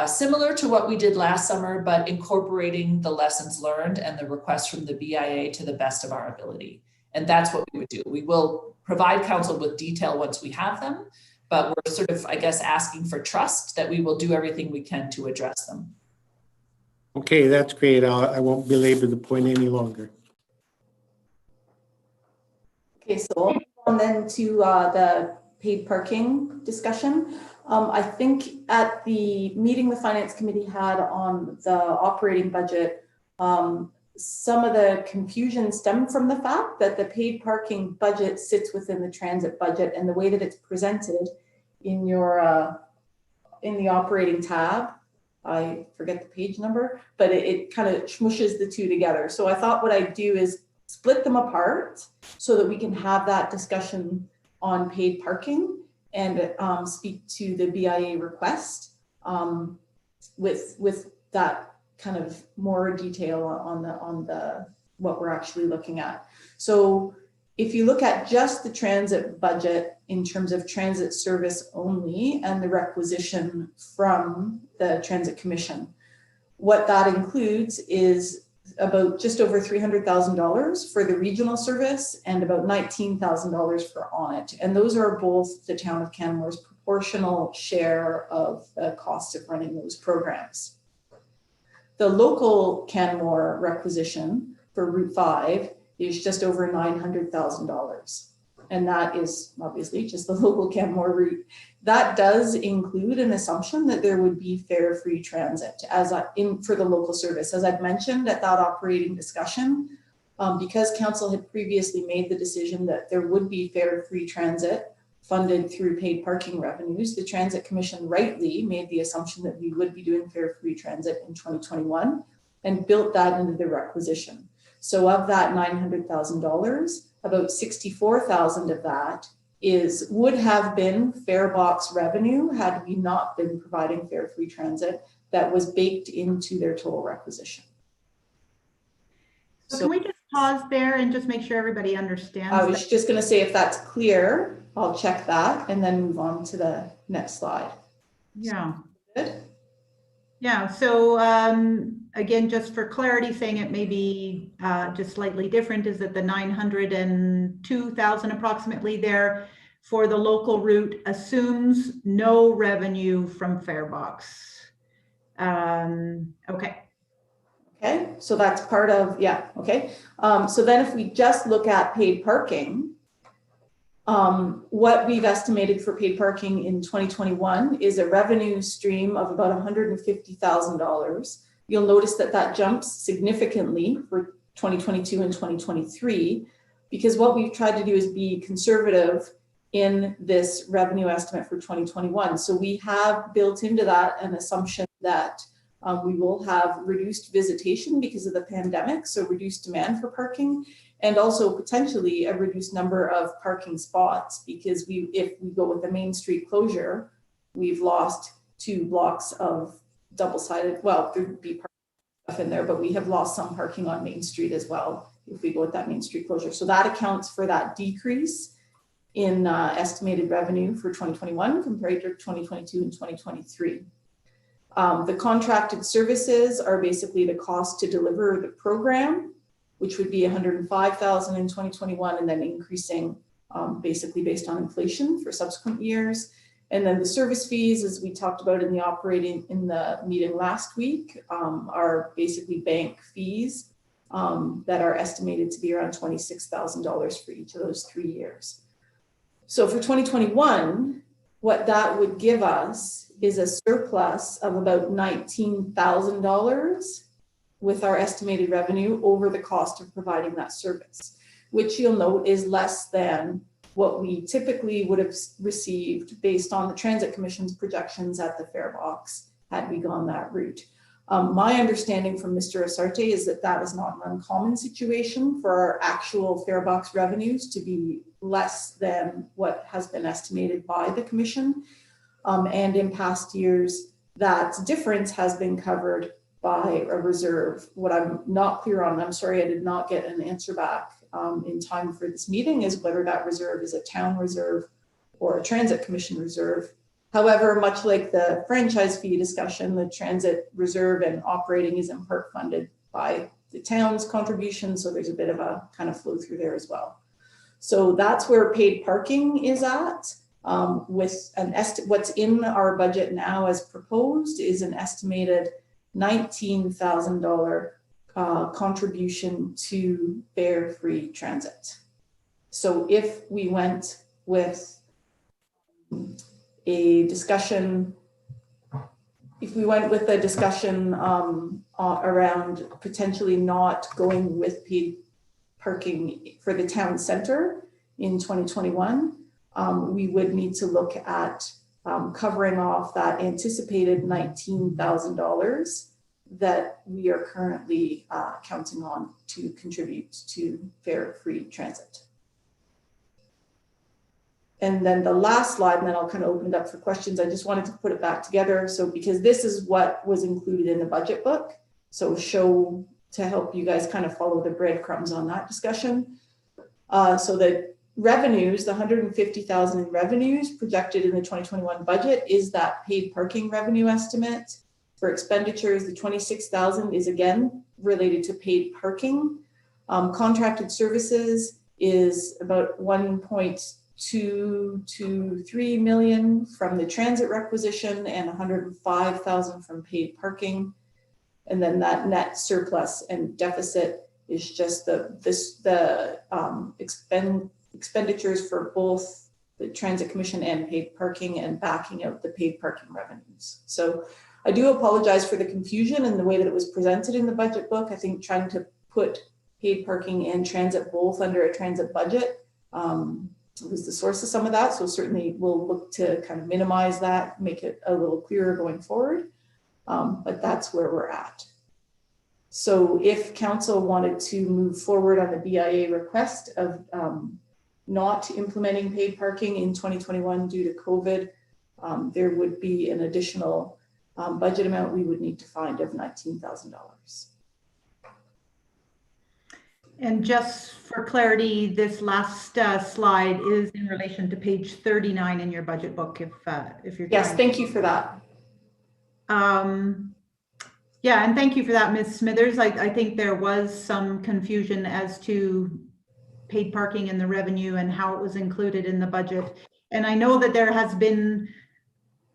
similar to what we did last summer, but incorporating the lessons learned and the request from the BIA to the best of our ability. And that's what we would do. We will provide council with detail once we have them, but we're sort of, I guess, asking for trust that we will do everything we can to address them. Okay, that's great. I won't belabor the point any longer. Okay, so we'll move on then to the paid parking discussion. I think at the meeting the Finance Committee had on the operating budget, some of the confusion stemmed from the fact that the paid parking budget sits within the transit budget, and the way that it's presented in your in the operating tab, I forget the page number, but it kind of smooshes the two together. So I thought what I'd do is split them apart so that we can have that discussion on paid parking and speak to the BIA request with that kind of more detail on the what we're actually looking at. So if you look at just the transit budget in terms of transit service only and the requisition from the Transit Commission, what that includes is about just over $300,000 for the regional service and about $19,000 for Onit. And those are both the Town of Canmore's proportional share of the cost of running those programs. The local Canmore requisition for Route 5 is just over $900,000. And that is obviously just the local Canmore route. That does include an assumption that there would be fare-free transit for the local service. As I've mentioned at that operating discussion, because council had previously made the decision that there would be fare-free transit funded through paid parking revenues, the Transit Commission rightly made the assumption that we would be doing fare-free transit in 2021 and built that into the requisition. So of that $900,000, about $64,000 of that would have been fare box revenue had we not been providing fare-free transit that was baked into their total requisition. So can we just pause there and just make sure everybody understands? I was just going to say, if that's clear, I'll check that and then move on to the next slide. Yeah. Good. Yeah, so again, just for clarity, saying it may be just slightly different, is that the 902,000 approximately there for the local route assumes no revenue from farebox. Okay. Okay, so that's part of, yeah, okay. So then if we just look at paid parking, what we've estimated for paid parking in 2021 is a revenue stream of about $150,000. You'll notice that that jumps significantly for 2022 and 2023, because what we've tried to do is be conservative in this revenue estimate for 2021. So we have built into that an assumption that we will have reduced visitation because of the pandemic, so reduced demand for parking, and also potentially a reduced number of parking spots, because if we go with the Main Street closure, we've lost 2 blocks of double-sided, well, there'd be parking stuff in there, but we have lost some parking on Main Street as well if we go with that Main Street closure. So that accounts for that decrease in estimated revenue for 2021 compared to 2022 and 2023. The contracted services are basically the cost to deliver the program, which would be $105,000 in 2021 and then increasing basically based on inflation for subsequent years. And then the service fees, as we talked about in the meeting last week, are basically bank fees that are estimated to be around $26,000 for each of those 3 years. So for 2021, what that would give us is a surplus of about $19,000 with our estimated revenue over the cost of providing that service, which you'll note is less than what we typically would have received based on the Transit Commission's projections at the fare box had we gone that route. My understanding from Mr. Asarte is that that is not an uncommon situation for our actual fare box revenues to be less than what has been estimated by the Commission. And in past years, that difference has been covered by a reserve. What I'm not clear on, I'm sorry I did not get an answer back in time for this meeting, is whether that reserve is a town reserve or a Transit Commission reserve. However, much like the franchise fee discussion, the transit reserve and operating is in part funded by the town's contribution. So there's a bit of a kind of flow through there as well. So that's where paid parking is at. With an what's in our budget now as proposed is an estimated $19,000 contribution to fare-free transit. So if we went with a discussion around potentially not going with paid parking for the town center in 2021, we would need to look at covering off that anticipated $19,000 that we are currently counting on to contribute to fare-free transit. And then the last slide, and then I'll kind of open it up for questions. I just wanted to put it back together. So because this is what was included in the budget book, so show to help you guys kind of follow the breadcrumbs on that discussion. So the revenues, the $150,000 in revenues projected in the 2021 budget is that paid parking revenue estimate. For expenditures, the $26,000 is again related to paid parking. Contracted services is about $1.223 million from the transit requisition and $105,000 from paid parking. And then that net surplus and deficit is just the expenditures for both the Transit Commission and paid parking and backing out the paid parking revenues. So I do apologize for the confusion and the way that it was presented in the budget book. I think trying to put paid parking and transit both under a transit budget was the source of some of that. So certainly we'll look to kind of minimize that, make it a little clearer going forward. But that's where we're at. So if council wanted to move forward on the BIA request of not implementing paid parking in 2021 due to COVID, there would be an additional budget amount we would need to find of $19,000. And just for clarity, this last slide is in relation to page 39 in your budget book. If you're yes, thank you for that. Yeah, and thank you for that, Ms. Smithers. I think there was some confusion as to paid parking and the revenue and how it was included in the budget. And I know that there has been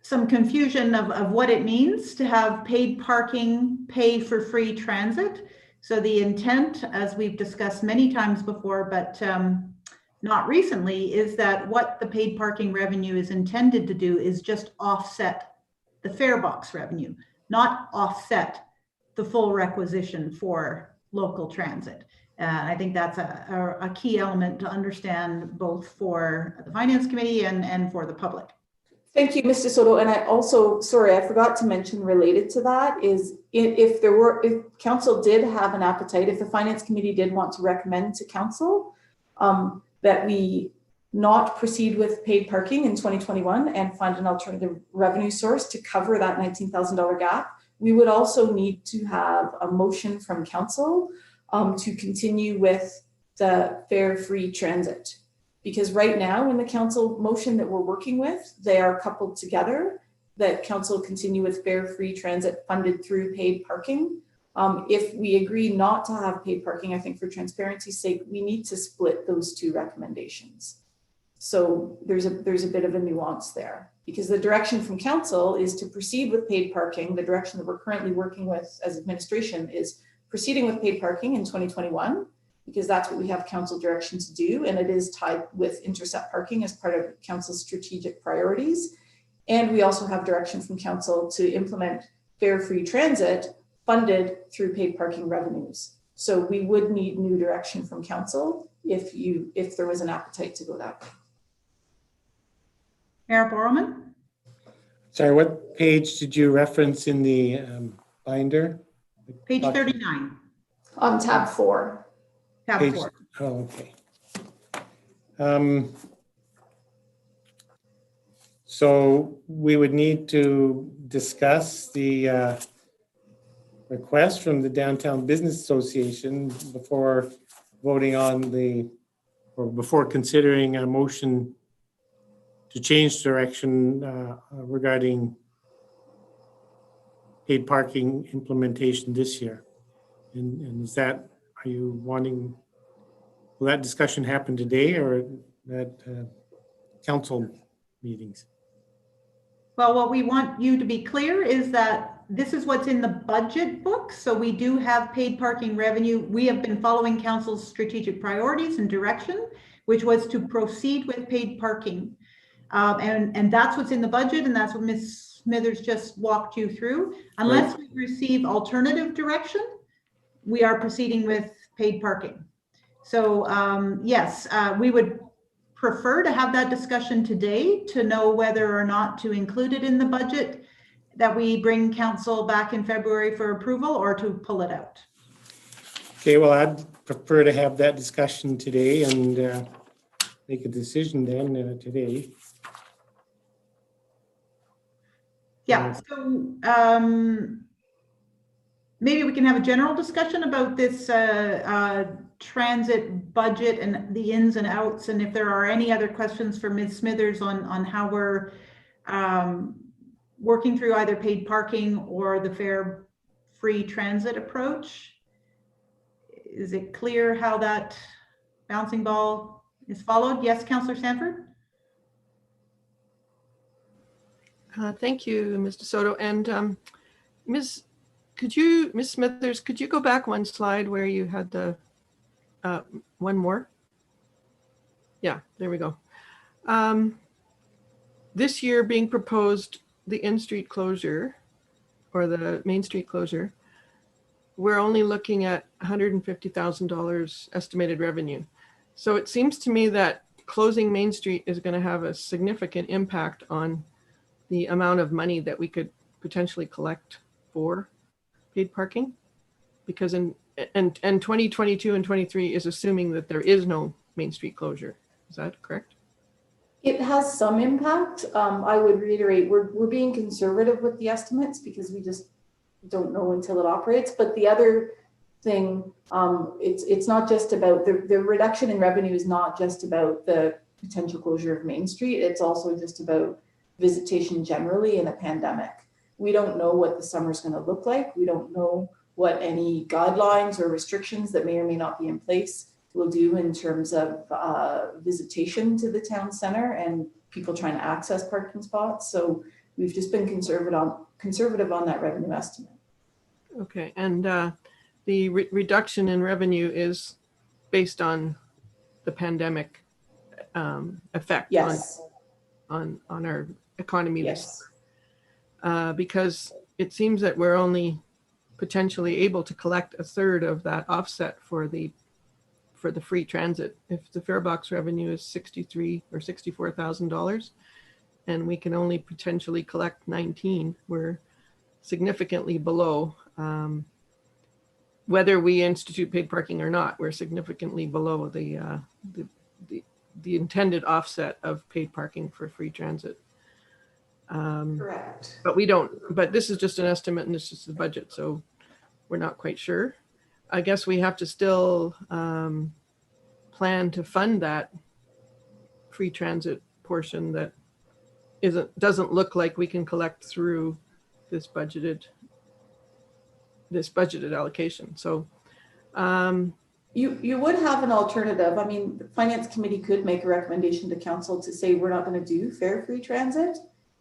some confusion of what it means to have paid parking pay for free transit. So the intent, as we've discussed many times before, but not recently, is that what the paid parking revenue is intended to do is just offset the fare box revenue, not offset the full requisition for local transit. I think that's a key element to understand both for the Finance Committee and for the public. Thank you, Mr. Soto. And I also, sorry, I forgot to mention related to that is if council did have an appetite, if the Finance Committee did want to recommend to council that we not proceed with paid parking in 2021 and find an alternative revenue source to cover that $19,000 gap, we would also need to have a motion from council to continue with the fare-free transit. Because right now in the council motion that we're working with, they are coupled together, that council continue with fare-free transit funded through paid parking. If we agree not to have paid parking, I think for transparency's sake, we need to split those two recommendations. So there's a bit of a nuance there, because the direction from council is to proceed with paid parking. The direction that we're currently working with as administration is proceeding with paid parking in 2021, because that's what we have council direction to do. And it is tied with intercept parking as part of council's strategic priorities. And we also have direction from council to implement fare-free transit funded through paid parking revenues. So we would need new direction from council if there was an appetite to go that way. Mayor Borman? Sorry, what page did you reference in the binder? Page 39, On tab 4. tab Page- 4. Oh, okay. So we would need to discuss the request from the Downtown Business Association before voting on or before considering a motion to change direction regarding paid parking implementation this year. And is that, are you wanting, will that discussion happen today or at council meetings? Well, what we want you to be clear is that this is what's in the budget book. So we do have paid parking revenue. We have been following council's strategic priorities and direction, which was to proceed with paid parking. And that's what's in the budget, and that's what Ms. Smithers just walked you through. Unless we receive alternative direction, we are proceeding with paid parking. So yes, we would prefer to have that discussion today to know whether or not to include it in the budget that we bring council back in February for approval, or to pull it out. Okay, well, I'd prefer to have that discussion today and make a decision then today. Yeah, so maybe we can have a general discussion about this transit budget and the ins and outs, and if there are any other questions for Ms. Smithers on how we're working through either paid parking or the fare-free transit approach. Is it clear how that bouncing ball is followed? Yes, Councillor Sanford? Thank you, Mr. Soto. And Ms. Smithers, could you go back one slide where you had the one more? Yeah, there we go. This year being proposed, the in-street closure or the Main Street closure, we're only looking at $150,000 estimated revenue. So it seems to me that closing Main Street is going to have a significant impact on the amount of money that we could potentially collect for paid parking, because in 2022 and 23 is assuming that there is no Main Street closure. Is that correct? It has some impact. I would reiterate, we're being conservative with the estimates because we just don't know until it operates. But the other thing, it's not just about the reduction in revenue is not just about the potential closure of Main Street. It's also just about visitation generally in a pandemic. We don't know what the summer's going to look like. We don't know what any guidelines or restrictions that may or may not be in place will do in terms of visitation to the town center and people trying to access parking spots. So we've just been conservative on that revenue estimate. Okay, and the reduction in revenue is based on the pandemic effect Yes. on our economy. Yes. Because it seems that we're only potentially able to collect a third of that offset for the free transit. If the fare box revenue is $63,000 or $64,000 and we can only potentially collect 19, we're significantly below, whether we institute paid parking or not, we're significantly below the intended offset of paid parking for free transit. Correct. But this is just an estimate and this is the budget, so we're not quite sure. I guess we have to still plan to fund that free transit portion that doesn't look like we can collect through this budgeted allocation. So you would have an alternative. I mean, the finance committee could make a recommendation to council to say we're not going to do fare-free transit,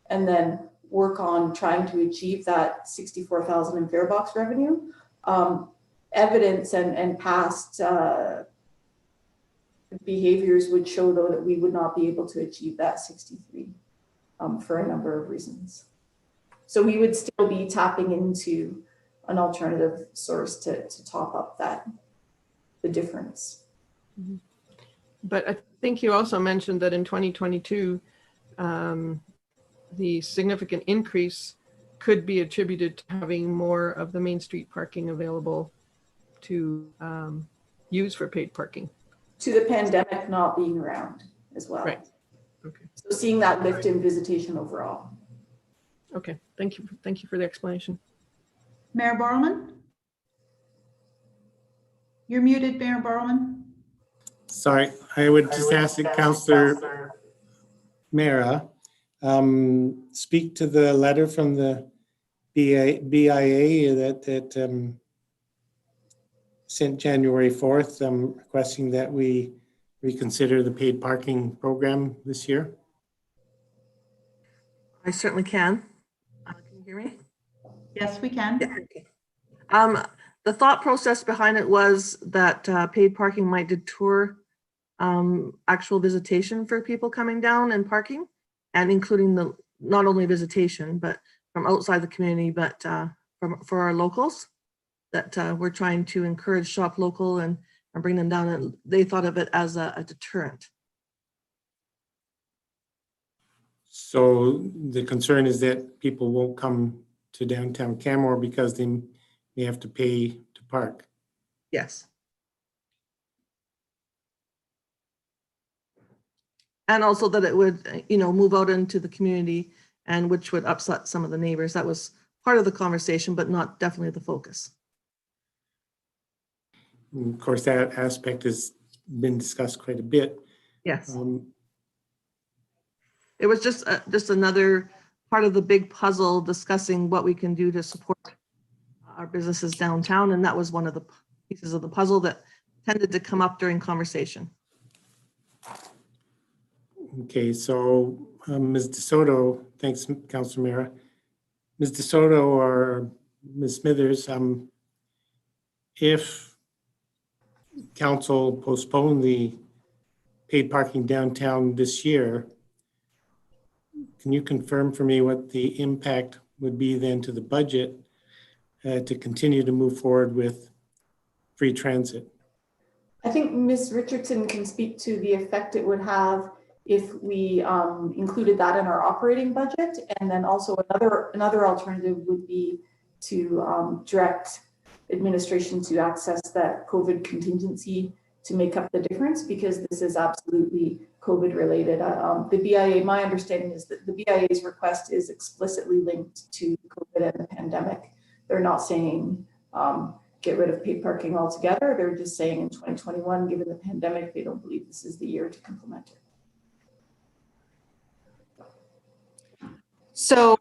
and then work on trying to achieve that 64,000 in fare box revenue. Evidence and past behaviors would show, though, that we would not be able to achieve that 63 for a number of reasons. So we would still be tapping into an alternative source to top up the difference. But I think you also mentioned that in 2022, the significant increase could be attributed to having more of the Main Street parking available to use for paid parking. To the pandemic not being around as well. Right. Okay. So seeing that lift in visitation overall. Okay. Thank you. Thank you for the explanation. Mayor Borelman? You're muted, Mayor Borelman. Sorry, I would just ask that Councillor Mara speak to the letter from the BIA that sent January 4th requesting that we reconsider the paid parking program this year. I certainly can. Can you hear me? Yes, we can. Yeah, okay. The thought process behind it was that paid parking might deter actual visitation for people coming down and parking, and including the not only visitation, but from outside the community, but for our locals, that we're trying to encourage shop local and bring them down. And they thought of it as a deterrent. So the concern is that people won't come to downtown Canmore because they may have to pay to park. Yes. And also that it would, move out into the community, and which would upset some of the neighbors. That was part of the conversation, but not definitely the focus. And of course, that aspect has been discussed quite a bit. Yes. It was just another part of the big puzzle discussing what we can do to support our businesses downtown. And that was one of the pieces of the puzzle that tended to come up during conversation. Okay, so Ms. DeSoto, thanks, Councilor Mara. Ms. DeSoto or Ms. Smithers, if council postponed the paid parking downtown this year, can you confirm for me what the impact would be then to the budget to continue to move forward with free transit? I think Ms. Richardson can speak to the effect it would have if we included that in our operating budget. And then also another alternative would be to direct administration to access that COVID contingency to make up the difference, because this is absolutely COVID related. The BIA, my understanding is that the BIA's request is explicitly linked to COVID and the pandemic. They're not saying get rid of paid parking altogether. They're just saying in 2021, given the pandemic, they don't believe this is the year to implement it. So,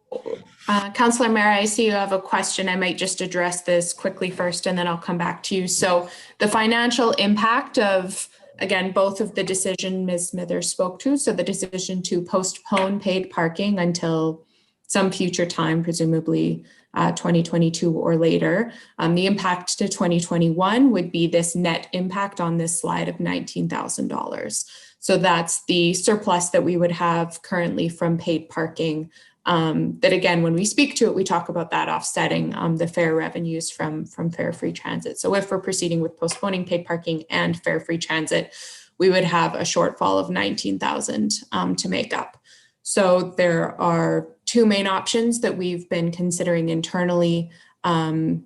Councillor Mara, I see you have a question. I might just address this quickly first, and then I'll come back to you. So the financial impact of, again, both of the decision Ms. Smithers spoke to, so the decision to postpone paid parking until some future time, presumably 2022 or later. The impact to 2021 would be this net impact on this slide of $19,000. So that's the surplus that we would have currently from paid parking. That again, when we speak to it, we talk about that offsetting the fare revenues from fare free transit. So if we're proceeding with postponing paid parking and fare free transit, we would have a shortfall of $19,000 to make up. So there are two main options that we've been considering internally, again,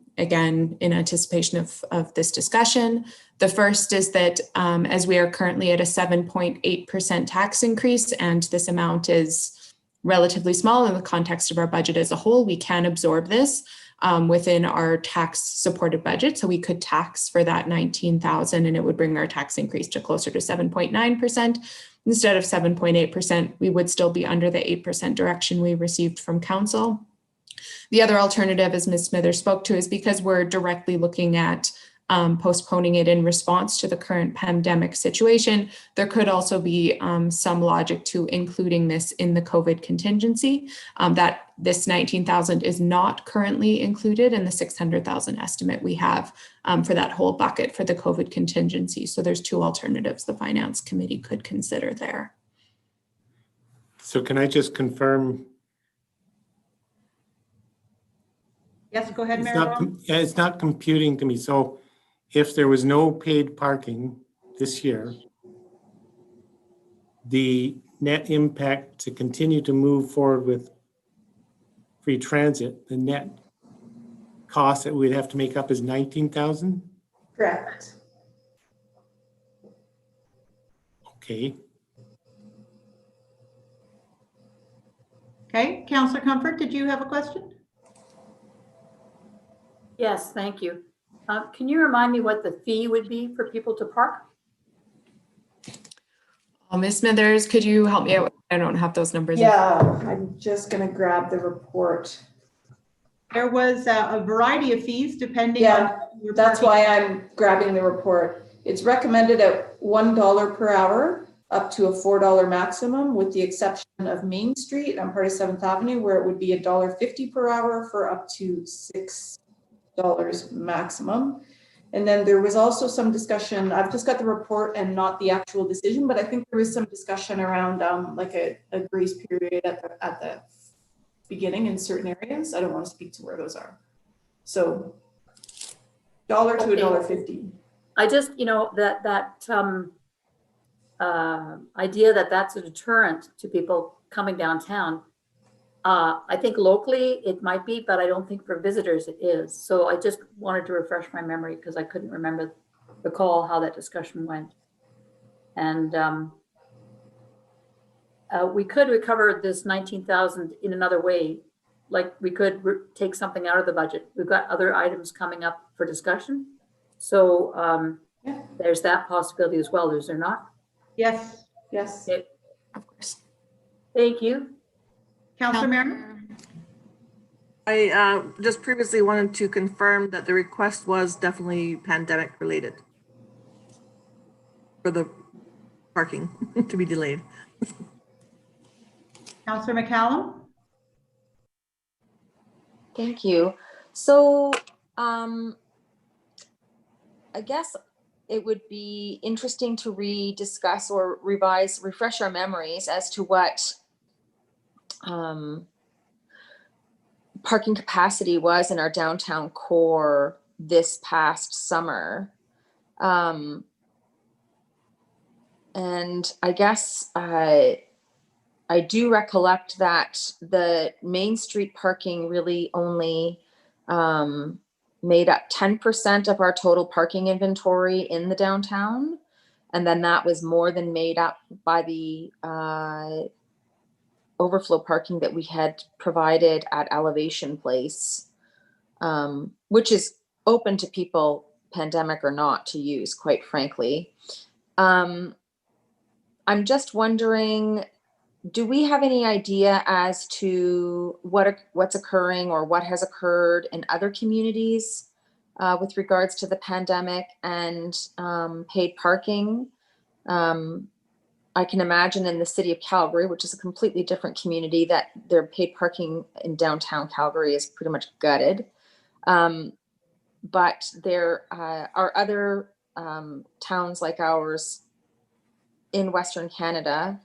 in anticipation of this discussion. The first is that as we are currently at a 7.8% tax increase, and this amount is relatively small in the context of our budget as a whole, we can absorb this within our tax supported budget. So we could tax for that $19,000 and it would bring our tax increase to closer to 7.9%. Instead of 7.8%, we would still be under the 8% direction we received from council. The other alternative, as Ms. Smithers spoke to, is because we're directly looking at postponing it in response to the current pandemic situation. There could also be some logic to including this in the COVID contingency, that this $19,000 is not currently included in the $600,000 estimate we have for that whole bucket for the COVID contingency. So there's two alternatives the Finance Committee could consider there. So can I just confirm? Yes, go ahead, It's Mayor not, Laurel. yeah, it's not computing to me. So if there was no paid parking this year, the net impact to continue to move forward with free transit, the net cost that we'd have to make up is 19,000. Correct. Okay. Okay, Councillor Comfort, did you have a question? Yes, thank you. Can you remind me what the fee would be for people to park? Ms. Smithers, could you help me out? I don't have those numbers. Yeah, I'm just gonna grab the report. There was a variety of fees depending Yeah, on. your That's parking. why I'm grabbing the report. It's recommended at $1 per hour, up to a $4 maximum, with the exception of Main Street on part of 7th Avenue, where it would be $1.50 per hour for up to $6 maximum. And then there was also some discussion, I've just got the report and not the actual decision, but I think there was some discussion around like a grace period at the beginning in certain areas. I don't want to speak to where those are. So $1 to $1.50. I just, that idea that that's a deterrent to people coming downtown. I think locally it might be, but I don't think for visitors it is. So I just wanted to refresh my memory because I couldn't recall how that discussion went. And we could recover this 19,000 in another way. Like we could take something out of the budget. We've got other items coming up for discussion. So there's that possibility as well, is there not? Yes, Yes. Okay. Of course. Thank you. Councillor Merriman? I just previously wanted to confirm that the request was definitely pandemic related for the parking to be delayed. Councillor McCallum? Thank you. So I guess it would be interesting to rediscuss or refresh our memories as to what parking capacity was in our downtown core this past summer. And I guess I do recollect that the Main Street parking really only made up 10% of our total parking inventory in the downtown. And then that was more than made up by the overflow parking that we had provided at Elevation Place, which is open to people, pandemic or not, to use, quite frankly. I'm just wondering, do we have any idea as to what's occurring or what has occurred in other communities with regards to the pandemic and paid parking? I can imagine in the city of Calgary, which is a completely different community, that their paid parking in downtown Calgary is pretty much gutted. But there are other towns like ours in Western Canada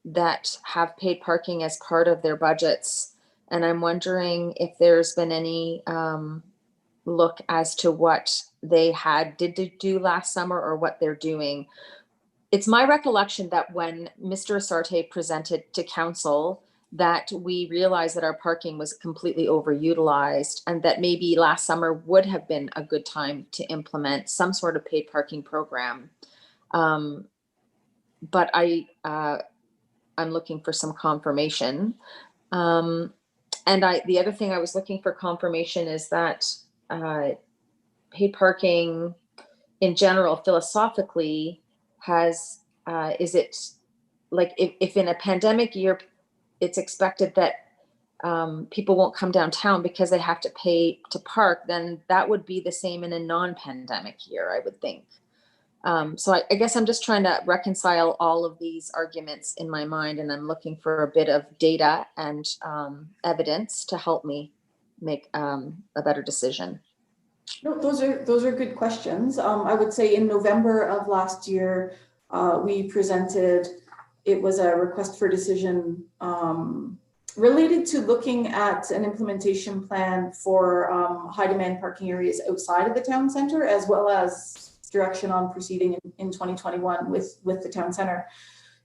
that have paid parking as part of their budgets. And I'm wondering if there's been any look as to what they did do last summer or what they're doing. It's my recollection that when Mr. Asarte presented to council, that we realized that our parking was completely overutilized and that maybe last summer would have been a good time to implement some sort of paid parking program. But I'm looking for some confirmation. And the other thing I was looking for confirmation is that paid parking in general, philosophically, is it like if in a pandemic year, it's expected that people won't come downtown because they have to pay to park, then that would be the same in a non-pandemic year, I would think. So I guess I'm just trying to reconcile all of these arguments in my mind, and I'm looking for a bit of data and evidence to help me make a better decision. No, those are good questions. I would say in November of last year, we presented, it was a request for decision related to looking at an implementation plan for high demand parking areas outside of the town center, as well as direction on proceeding in 2021 with the town center.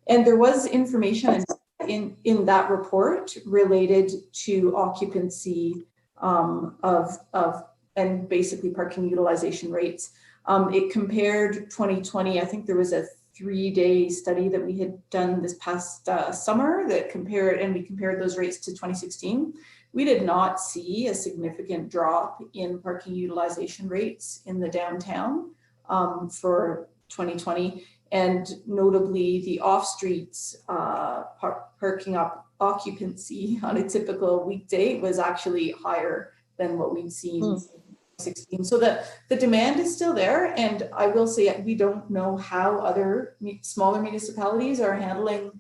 And there was information in that report related to occupancy of and basically parking utilization rates. It compared 2020, I think there was a 3-day study that we had done this past summer that we compared those rates to 2016. We did not see a significant drop in parking utilization rates in the downtown for 2020. And notably, the off-streets parking occupancy on a typical weekday was actually higher than what we've seen in 2016. So the demand is still there. And I will say we don't know how other smaller municipalities are handling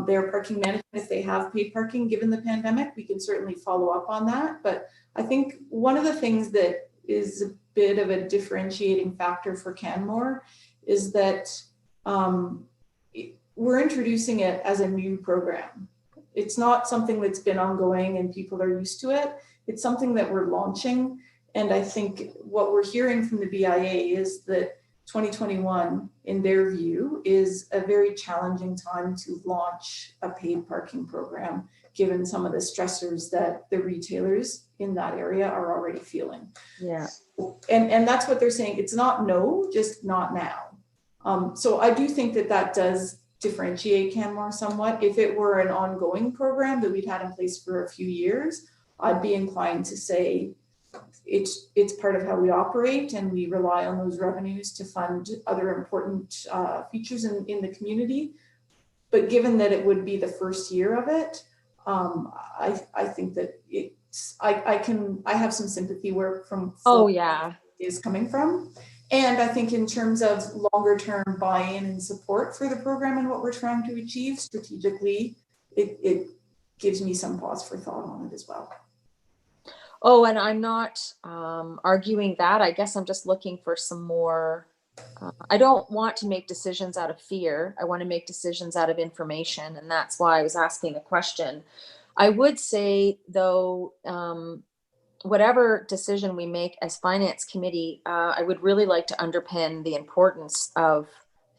their parking management if they have paid parking given the pandemic. We can certainly follow up on that. But I think one of the things that is a bit of a differentiating factor for Canmore is that we're introducing it as a new program. It's not something that's been ongoing and people are used to it. It's something that we're launching. And I think what we're hearing from the BIA is that 2021, in their view, is a very challenging time to launch a paid parking program, given some of the stressors that the retailers in that area are already feeling. Yeah. And that's what they're saying. It's not no, just not now. So I do think that does differentiate Canmore somewhat. If it were an ongoing program that we'd had in place for a few years, I'd be inclined to say it's part of how we operate, and we rely on those revenues to fund other important features in the community. But given that it would be the first year of it, I think that I have some sympathy where is coming from. And I think in terms of longer term buy-in and support for the program and what we're trying to achieve strategically, it gives me some pause for thought on it as well. Oh, and I'm not arguing that. I guess I'm just looking for some more. I don't want to make decisions out of fear. I want to make decisions out of information. And that's why I was asking the question. I would say, though, whatever decision we make as finance committee, I would really like to underpin the importance of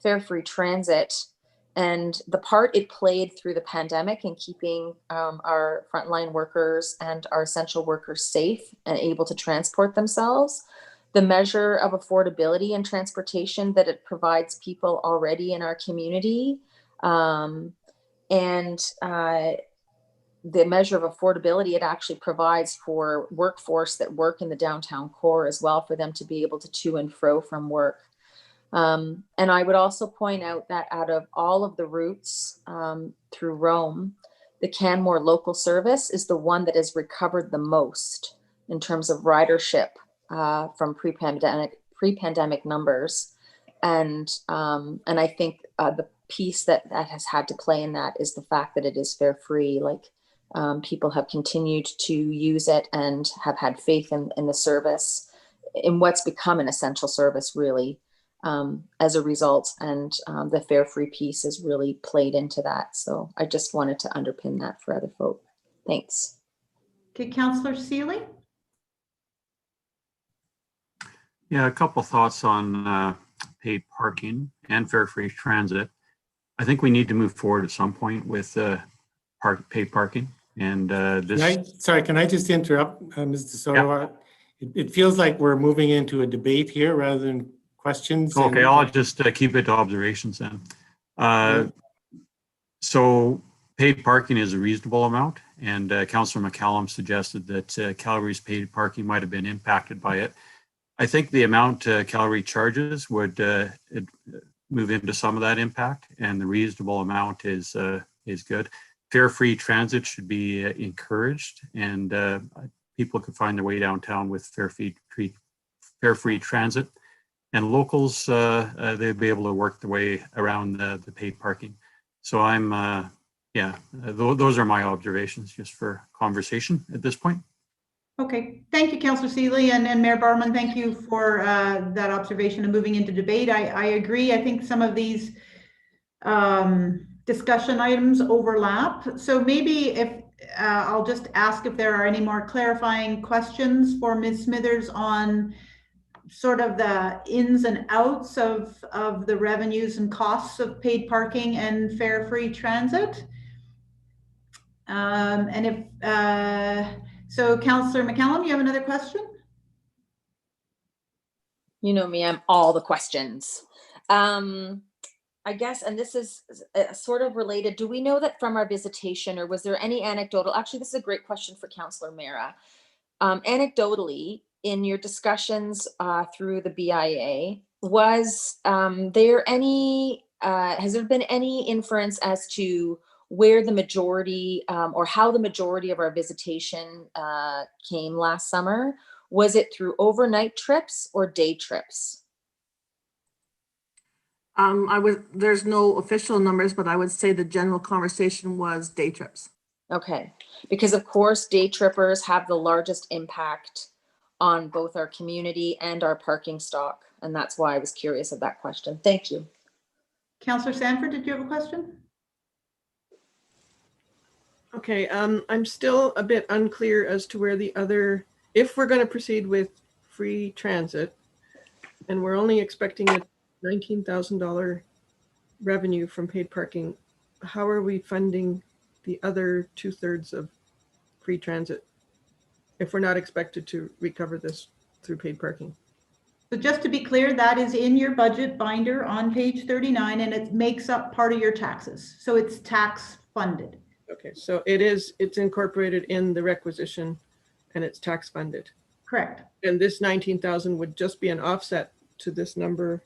fare free transit and the part it played through the pandemic in keeping our frontline workers and our essential workers safe and able to transport themselves. The measure of affordability and transportation that it provides people already in our community, and the measure of affordability it actually provides for workforce that work in the downtown core as well, for them to be able to and fro from work. And I would also point out that out of all of the routes through Rome, the Canmore local service is the one that has recovered the most in terms of ridership from pre-pandemic numbers. And I think the piece that has had to play in that is the fact that it is fare free. Like people have continued to use it and have had faith in the service, in what's become an essential service, really. As a result, and the fare free piece has really played into that. So I just wanted to underpin that for other folk. Thanks. Okay, Councillor Seeley. Yeah, a couple thoughts on paid parking and fare free transit. I think we need to move forward at some point with paid parking. And Can I just interrupt, Mr. Soto? Yeah. It feels like we're moving into a debate here rather than questions. Okay, I'll just keep it to observations then. So paid parking is a reasonable amount, and Councillor McCallum suggested that Calgary's paid parking might have been impacted by it. I think the amount Calgary charges would move into some of that impact, and the reasonable amount is good. Fare-free transit should be encouraged, and people could find their way downtown with fare-free transit. And locals, they'd be able to work their way around the paid parking. So those are my observations just for conversation at this point. Okay, thank you, Councillor Seeley, and Mayor Barman, thank you for that observation and moving into debate. I agree. I think some of these discussion items overlap. So maybe I'll just ask if there are any more clarifying questions for Ms. Smithers on sort of the ins and outs of the revenues and costs of paid parking and fare-free transit. And if, so Councillor McCallum, you have another question? You know me, I'm all the questions. I guess, and this is sort of related. Do we know that from our visitation, or was there any anecdotal? Actually, this is a great question for Councillor Mera. Anecdotally, in your discussions through the BIA, was there any? Has there been any inference as to where the majority or how the majority of our visitation came last summer? Was it through overnight trips or day trips? There's no official numbers, but I would say the general conversation was day trips. Okay, because of course, day trippers have the largest impact on both our community and our parking stock. And that's why I was curious of that question. Thank you. Councillor Sanford, did you have a question? Okay, I'm still a bit unclear as to where the other, if we're going to proceed with free transit, and we're only expecting a $19,000 revenue from paid parking, how are we funding the other 2/3 of free transit if we're not expected to recover this through paid parking? So just to be clear, that is in your budget binder on page 39, and it makes up part of your taxes. So it's tax funded. Okay, so it's incorporated in the requisition and it's tax funded. Correct. And this 19,000 would just be an offset to this number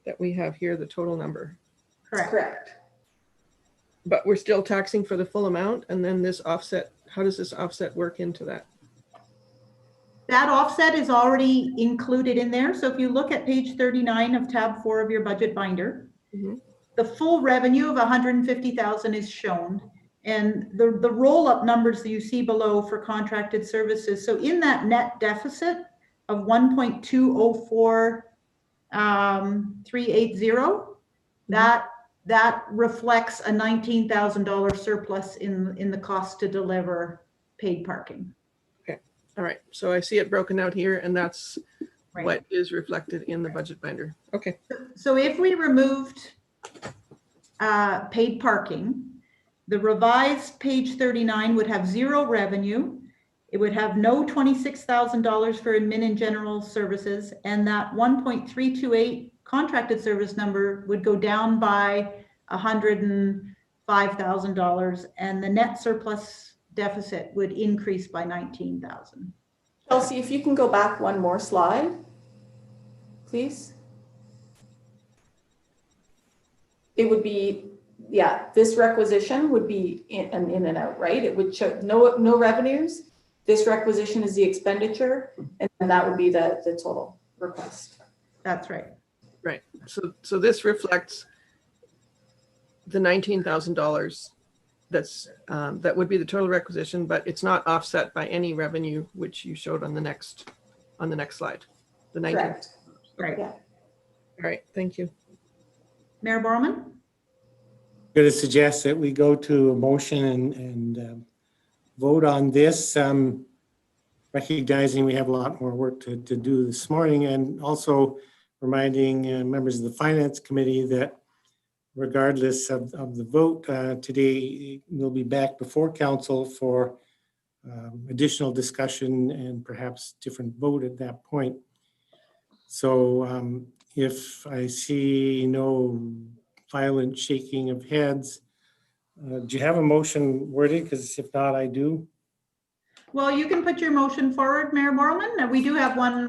that we have here, the total number. Correct. Correct. But we're still taxing for the full amount, and then this offset, how does this offset work into that? That offset is already included in there. So if you look at page 39 of tab 4 of your budget binder, the full revenue of 150,000 is shown. And the roll-up numbers that you see below for contracted services. So in that net deficit of 1.204380, that reflects a $19,000 surplus in the cost to deliver paid parking. Okay, all right. So I see it broken out here, and that's Right. what is reflected in the budget binder. Okay. So if we removed paid parking, the revised page 39 would have 0 revenue. It would have no $26,000 for admin and general services, and that 1.328 contracted service number would go down by $105,000, and the net surplus deficit would increase by 19,000. Chelsea, if you can go back one more slide, please. It would be, yeah, this requisition would be in and out, right? It would show no revenues. This requisition is the expenditure, and that would be the total request. That's right. Right. So this reflects the $19,000. That would be the total requisition, but it's not offset by any revenue, which you showed on the next slide. The 19. Correct. Right. Yeah. All right. Thank you. Mayor Borman? Going to suggest that we go to a motion and vote on this, recognizing we have a lot more work to do this morning, and also reminding members of the Finance Committee that regardless of the vote today, we'll be back before council for additional discussion and perhaps different vote at that point. So if I see no violent shaking of heads, do you have a motion worded? Because if not, I do. Well, you can put your motion forward, Mayor Borman. We do have one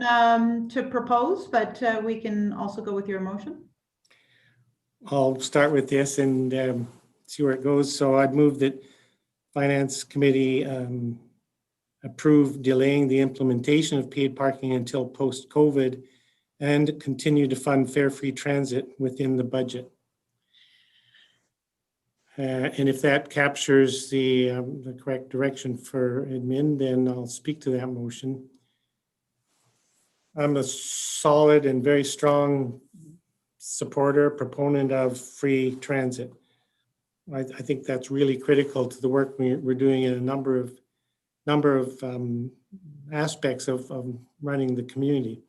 to propose, but we can also go with your motion. I'll start with this and see where it goes. So I'd move that Finance Committee approve delaying the implementation of paid parking until post-COVID and continue to fund fare-free transit within the budget. And if that captures the correct direction for admin, then I'll speak to that motion. I'm a solid and very strong supporter, proponent of free transit. I think that's really critical to the work we're doing in a number of aspects of running the community.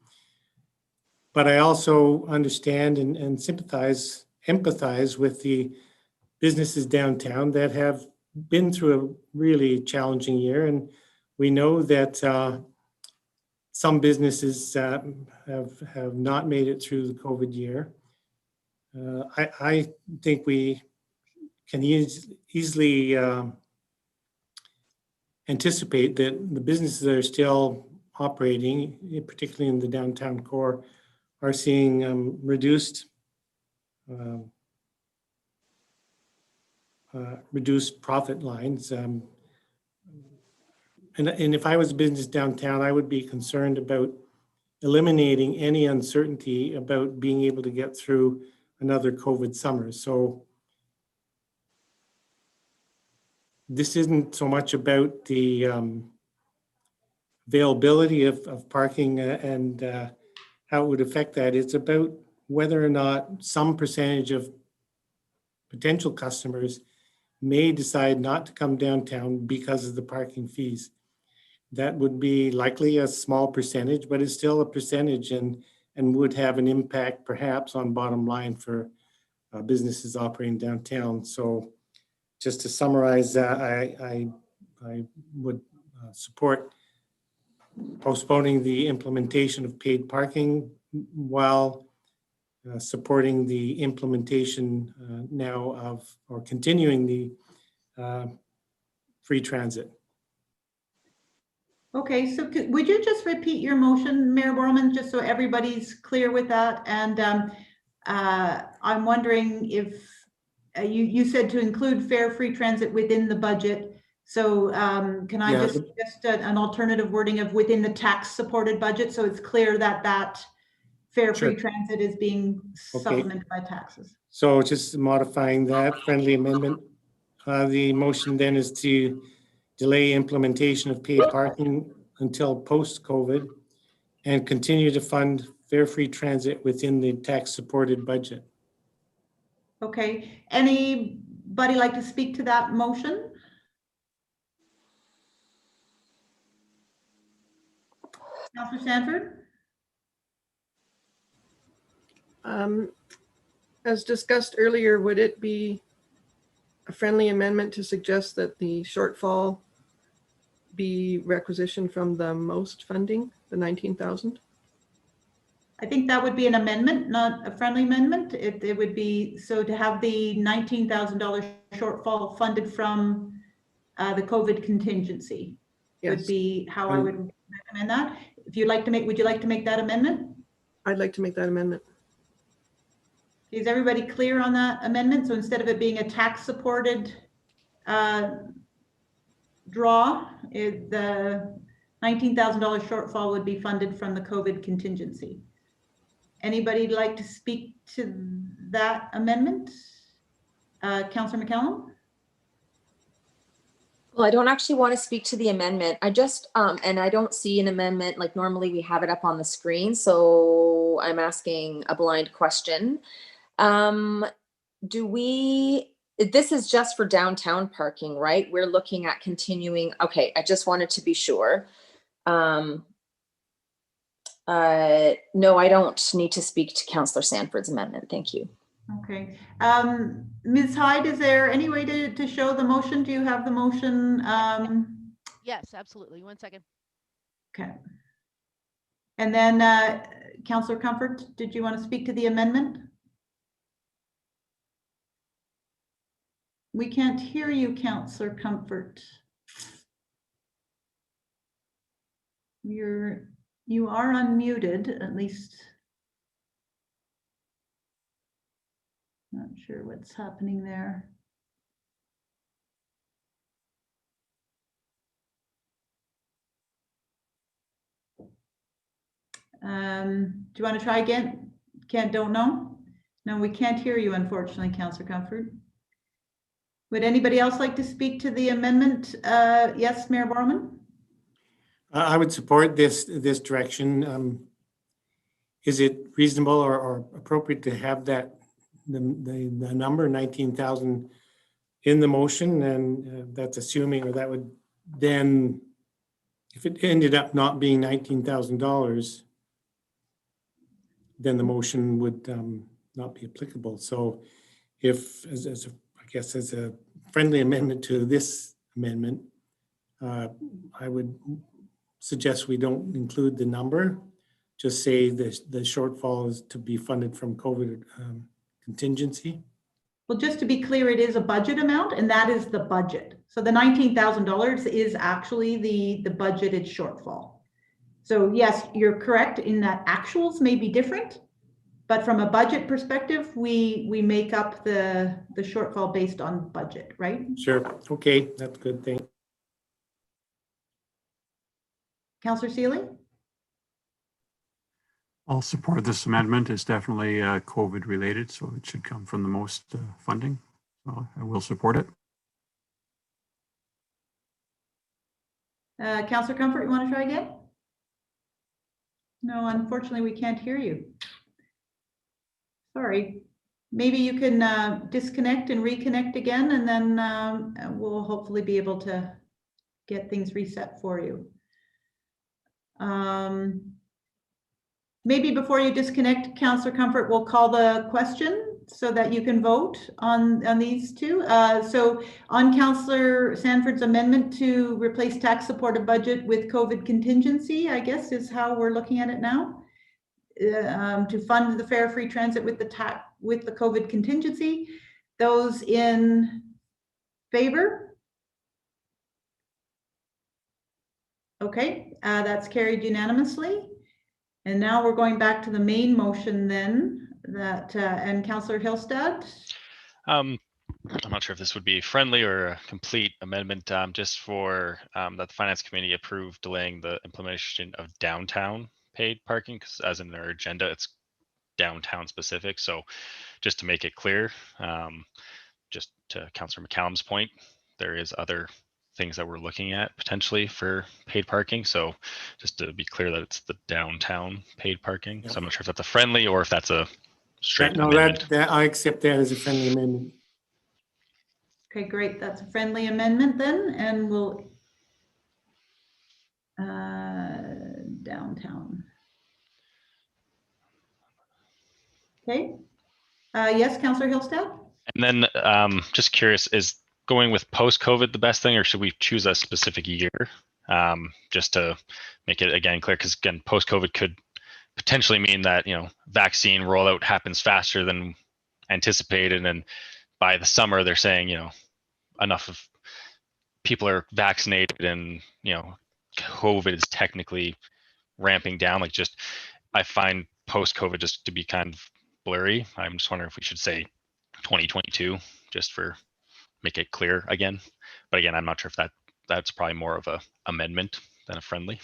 But I also understand and empathize with the businesses downtown that have been through a really challenging year. And we know that some businesses have not made it through the COVID year. I think we can easily anticipate that the businesses that are still operating, particularly in the downtown core, are seeing reduced profit lines. And if I was a business downtown, I would be concerned about eliminating any uncertainty about being able to get through another COVID summer. So this isn't so much about the availability of parking and how it would affect that. It's about whether or not some percentage of potential customers may decide not to come downtown because of the parking fees. That would be likely a small percentage, but it's still a percentage and would have an impact perhaps on bottom line for businesses operating downtown. So just to summarize, I would support postponing the implementation of paid parking while supporting the implementation now of, or continuing the free transit. Okay, so would you just repeat your motion, Mayor Borman, just so everybody's clear with that? And I'm wondering if you said to include fare free transit within the budget. So can I just an alternative wording of within the tax supported budget, so it's clear that that fare free transit is being supplemented by taxes? So just modifying that friendly amendment. The motion then is to delay implementation of paid parking until post-COVID and continue to fund fare-free transit within the tax-supported budget. Okay, anybody like to speak to that motion? Councillor Sanford? As discussed earlier, would it be a friendly amendment to suggest that the shortfall be requisitioned from the most funding, the 19,000? I think that would be an amendment, not a friendly amendment. It would be, so to have the $19,000 shortfall funded from the COVID contingency would be how I would recommend that. If you'd like to make, would you like to make that amendment? I'd like to make that amendment. Is everybody clear on that amendment? So instead of it being a tax supported draw, the $19,000 shortfall would be funded from the COVID contingency. Anybody like to speak to that amendment? Councillor McCallum? Well, I don't actually want to speak to the amendment. I just, and I don't see an amendment, like normally we have it up on the screen. So I'm asking a blind question. This is just for downtown parking, right? We're looking at continuing. Okay, I just wanted to be sure. No, I don't need to speak to Councillor Sanford's amendment. Thank you. Okay. Ms. Hyde, is there any way to show the motion? Do you have the motion? Yes, absolutely. 1 second. Okay. And then Councillor Comfort, did you want to speak to the amendment? We can't hear you, Councillor Comfort. You are unmuted, at least. Not sure what's happening there. Do you want to try again? Don't know? No, we can't hear you, unfortunately, Councillor Comfort. Would anybody else like to speak to the amendment? Yes, Mayor Borman? I would support this direction. Is it reasonable or appropriate to have that the number 19,000 in the motion, and that's assuming, or that would then, if it ended up not being $19,000, then the motion would not be applicable. So if, I guess as a friendly amendment to this amendment, I would suggest we don't include the number. Just say the shortfall is to be funded from COVID contingency. Well, just to be clear, it is a budget amount, and that is the budget. So the $19,000 is actually the budgeted shortfall. So yes, you're correct in that actuals may be different, but from a budget perspective, we make up the shortfall based on budget, right? Sure. Okay, that's a good thing. Councillor Seeley? I'll support this amendment. It's definitely COVID related, so it should come from the most funding. So I will support it. Councillor Comfort, you want to try again? No, unfortunately, we can't hear you. Sorry. Maybe you can disconnect and reconnect again, and then we'll hopefully be able to get things reset for you. Maybe before you disconnect, Councillor Comfort, we'll call the question so that you can vote on these two. So on Councillor Sanford's amendment to replace tax supported budget with COVID contingency, I guess is how we're looking at it now. To fund the fare free transit with the COVID contingency. Those in favor? Okay, that's carried unanimously. And now we're going back to the main motion then, that and Councillor Hillstad. I'm not sure if this would be friendly or a complete amendment, just for that the Finance Committee approved delaying the implementation of downtown paid parking, because as in their agenda, it's downtown specific. So just to make it clear, just to Councillor McCallum's point, there is other things that we're looking at potentially for paid parking. So just to be clear that it's the downtown paid parking. Yep. So I'm not sure if that's a friendly or if that's a straight No, amendment. that I accept that as a friendly amendment. Okay, great. That's a friendly amendment then, and we'll downtown. Okay. Yes, Councillor Hillstad? And then just curious, is going with post-COVID the best thing, or should we choose a specific year just to make it again clear? Because again, post-COVID could potentially mean that, you know, vaccine rollout happens faster than anticipated, and by the summer they're saying, you know, enough of people are vaccinated and, you know, COVID is technically ramping down. Like, just I find post-COVID just to be kind of blurry. I'm just wondering if we should say 2022 just for make it clear again. But again, I'm not sure if that's probably more of a amendment than a friendly.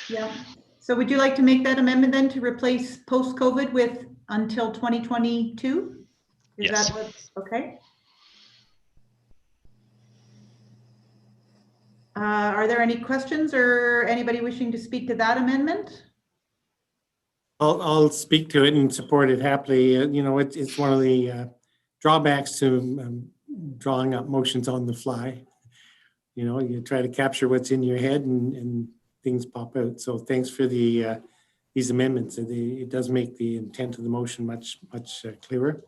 Yeah. So would you like to make that amendment then to replace post-COVID with until 2022? Is Yes. that what, okay. Are there any questions or anybody wishing to speak to that amendment? I'll speak to it and support it happily. You know, it's one of the drawbacks to drawing up motions on the fly. You know, you try to capture what's in your head and things pop out. So thanks for these amendments. It does make the intent of the motion much clearer.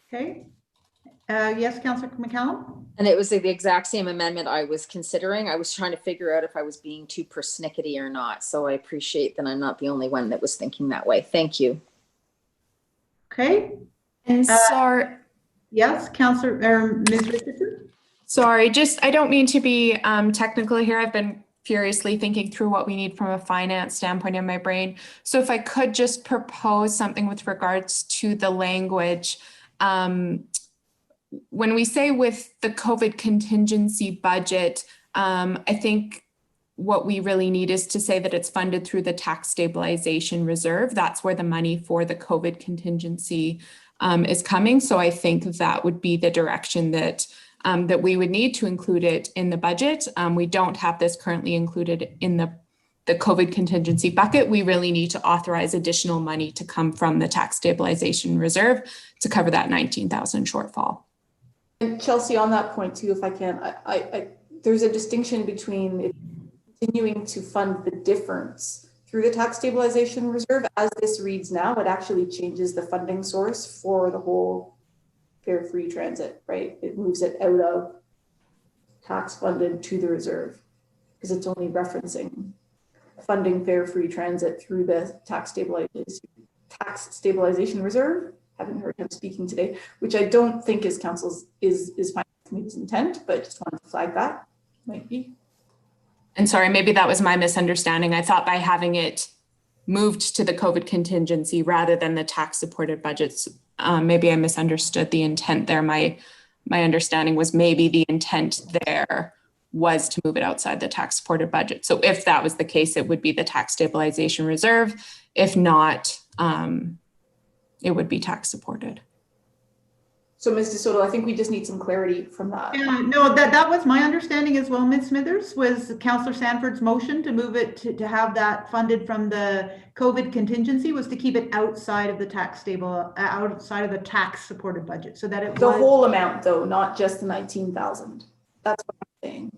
Okay. Yes, Councillor McCallum? And it was the exact same amendment I was considering. I was trying to figure out if I was being too persnickety or not. So I appreciate that I'm not the only one that was thinking that way. Thank you. Okay. And sorry. Yes, Councillor or Ms. Richardson? Sorry, just I don't mean to be technical here. I've been furiously thinking through what we need from a finance standpoint in my brain. So if I could just propose something with regards to the language. When we say with the COVID contingency budget, I think what we really need is to say that it's funded through the tax stabilization reserve. That's where the money for the COVID contingency is coming. So I think that would be the direction that that we would need to include it in the budget. We don't have this currently included in the COVID contingency bucket. We really need to authorize additional money to come from the tax stabilization reserve to cover that 19,000 shortfall. And Chelsea, on that point too, if I can, there's a distinction between continuing to fund the difference through the tax stabilization reserve. As this reads now, it actually changes the funding source for the whole fare free transit, right? It moves it out of tax funded to the reserve because it's only referencing funding fare free transit through the tax stabilization reserve. Haven't heard him speaking today, which I don't think is council's is finance committee's intent, but just wanted to flag that might be. And sorry, maybe that was my misunderstanding. I thought by having it moved to the COVID contingency rather than the tax supported budgets, maybe I misunderstood the intent there. My understanding was maybe the intent there was to move it outside the tax supported budget. So if that was the case, it would be the tax stabilization reserve. If not, it would be tax supported. So Ms. DeSoto, I think we just need some clarity from that. Yeah, no, that was my understanding as well, Ms. Smithers, was Councillor Sanford's motion to move it to have that funded from the COVID contingency was to keep it outside of the outside of the tax supported budget, so that it the whole amount though, not just the 19,000. That's what I'm saying.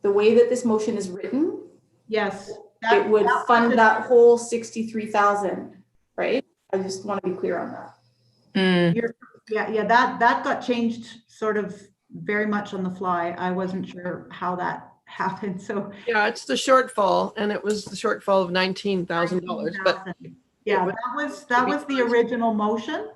The way that this motion is written, yes, it would fund that whole 63,000, right? I just want to be clear on that. Yeah, that got changed sort of very much on the fly. I wasn't sure how that happened. So yeah, it's the shortfall, and it was the shortfall of $19,000. But yeah, that was the original motion.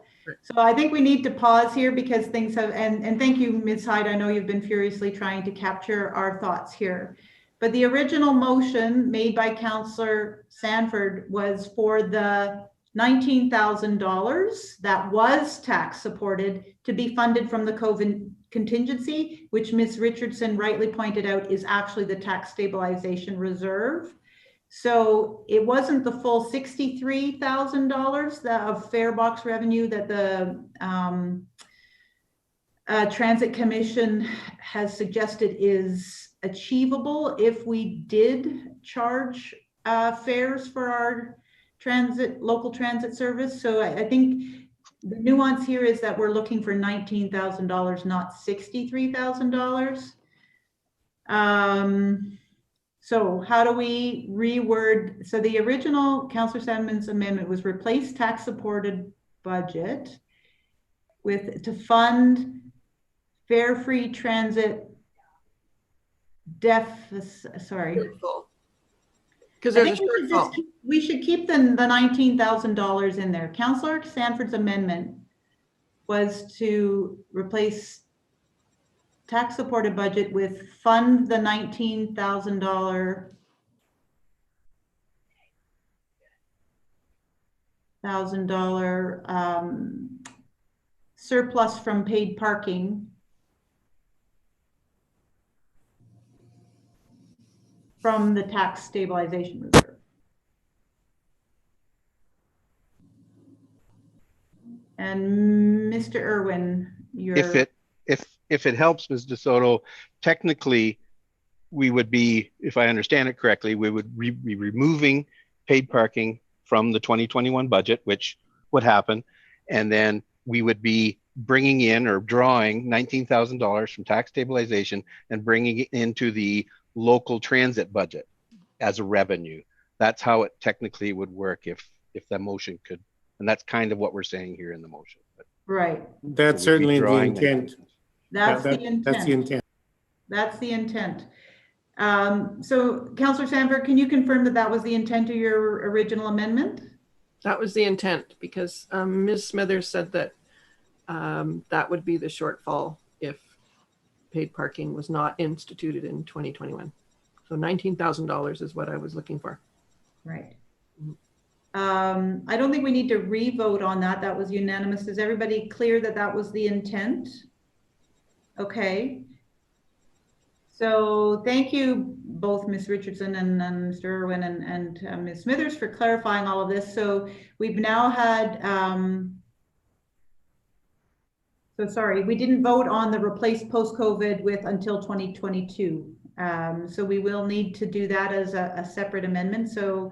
So I think we need to pause here because things have, and thank you, Ms. Hyde. I know you've been furiously trying to capture our thoughts here. But the original motion made by Councillor Sanford was for the $19,000 that was tax supported to be funded from the COVID contingency, which Ms. Richardson rightly pointed out is actually the tax stabilization reserve. So it wasn't the full $63,000 of fare box revenue that the Transit Commission has suggested is achievable if we did charge fares for our local transit service. So I think the nuance here is that we're looking for $19,000, not $63,000. So how do we reword? So the original Councillor Sandman's amendment was replace tax supported budget with to fund fare free transit deficit. Sorry. Because there's a shortfall. We should keep the $19,000 in there. Councillor Sanford's amendment was to replace tax supported budget with fund the $19,000 surplus from paid parking from the tax stabilization reserve. And Mr. Irwin, if it helps, Ms. DeSoto, technically we would be, if I understand it correctly, we would be removing paid parking from the 2021 budget, which would happen, and then we would be bringing in or drawing $19,000 from tax stabilization and bringing it into the local transit budget as a revenue. That's how it technically would work if the motion could, and that's kind of what we're saying here in the motion. Right. That's certainly the intent. That's the intent. That's the intent. That's the intent. So Councillor Sanford, can you confirm that that was the intent of your original amendment? That was the intent because Ms. Smithers said that that would be the shortfall if paid parking was not instituted in 2021. So $19,000 is what I was looking for. Right. I don't think we need to re-vote on that. That was unanimous. Is everybody clear that that was the intent? Okay. So thank you both Ms. Richardson and Mr. Irwin and Ms. Smithers for clarifying all of this. So we've now had, so sorry, we didn't vote on the replace post-COVID with until 2022. So we will need to do that as a separate amendment. So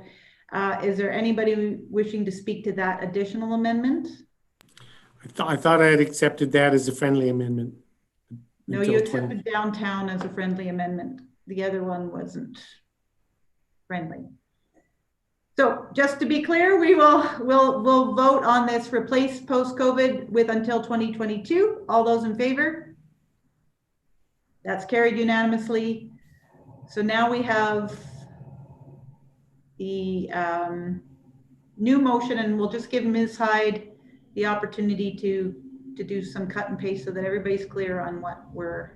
is there anybody wishing to speak to that additional amendment? I thought I had accepted that as a friendly amendment. No, until you 20 accepted downtown as a friendly amendment. The other one wasn't friendly. So just to be clear, we'll vote on this replace post-COVID with until 2022. All those in favor? That's carried unanimously. So now we have the new motion, and we'll just give Ms. Hyde the opportunity to do some cut and paste so that everybody's clear on what we're.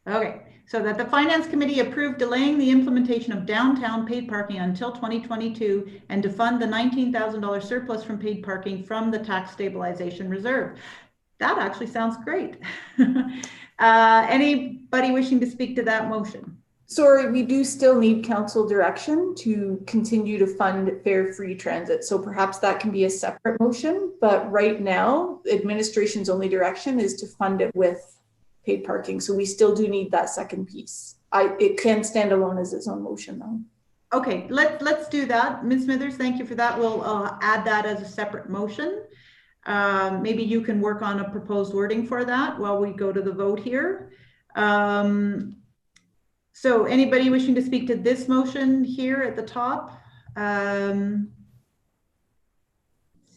Okay, so that the Finance Committee approved delaying the implementation of downtown paid parking until 2022 and to fund the $19,000 surplus from paid parking from the tax stabilization reserve. That actually sounds great. Anybody wishing to speak to that motion? Sorry, we do still need council direction to continue to fund fare-free transit. So perhaps that can be a separate motion, but right now, administration's only direction is to fund it with paid parking. So we still do need that second piece. It can stand alone as its own motion though. Okay, let's do that. Ms. Smithers, thank you for that. We'll add that as a separate motion. Maybe you can work on a proposed wording for that while we go to the vote here. So anybody wishing to speak to this motion here at the top?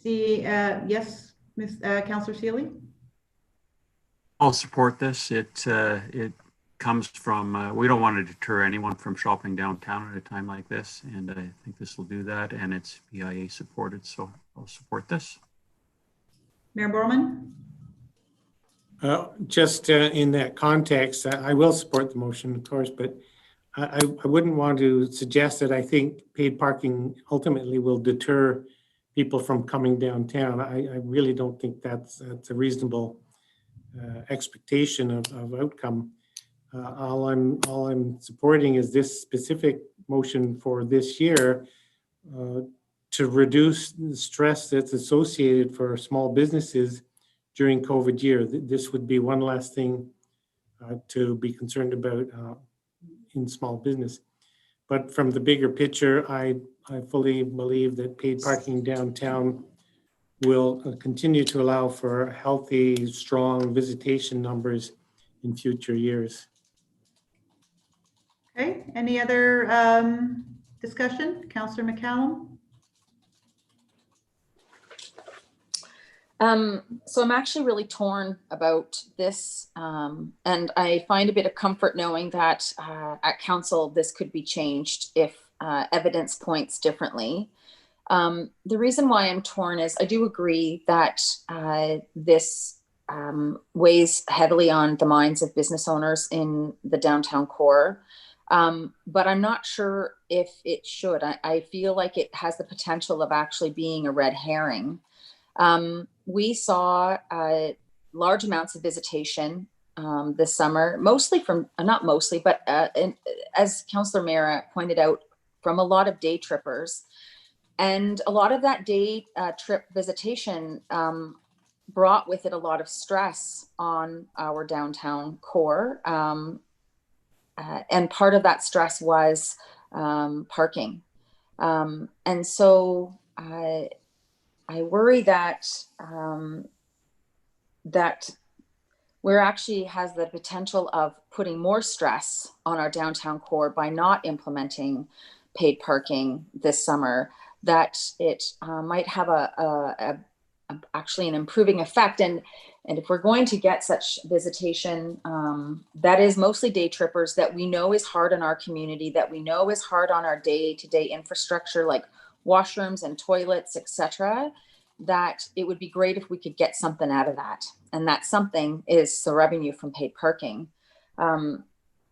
Yes, Councillor Seeley? I'll support this. It comes from, we don't want to deter anyone from shopping downtown at a time like this. And I think this will do that. And it's BIA supported, so I'll support this. Mayor Borman? Just in that context, I will support the motion, of course, but I wouldn't want to suggest that I think paid parking ultimately will deter people from coming downtown. I really don't think that's a reasonable expectation of outcome. All I'm supporting is this specific motion for this year to reduce the stress that's associated for small businesses during COVID year. This would be one last thing to be concerned about in small business. But from the bigger picture, I fully believe that paid parking downtown will continue to allow for healthy, strong visitation numbers in future years. Okay, any other discussion? Councillor McCallum? So I'm actually really torn about this, and I find a bit of comfort knowing that at council this could be changed if evidence points differently. The reason why I'm torn is I do agree that this weighs heavily on the minds of business owners in the downtown core, but I'm not sure if it should. I feel like it has the potential of actually being a red herring. We saw large amounts of visitation this summer, mostly from, not mostly, but as Councillor Mera pointed out, from a lot of day trippers. And a lot of that day trip visitation brought with it a lot of stress on our downtown core. And part of that stress was parking. And so I worry that that we're actually has the potential of putting more stress on our downtown core by not implementing paid parking this summer, that it might have actually an improving effect. And if we're going to get such visitation, that is mostly day trippers that we know is hard on our community, that we know is hard on our day-to-day infrastructure like washrooms and toilets, etc., that it would be great if we could get something out of that. And that something is the revenue from paid parking.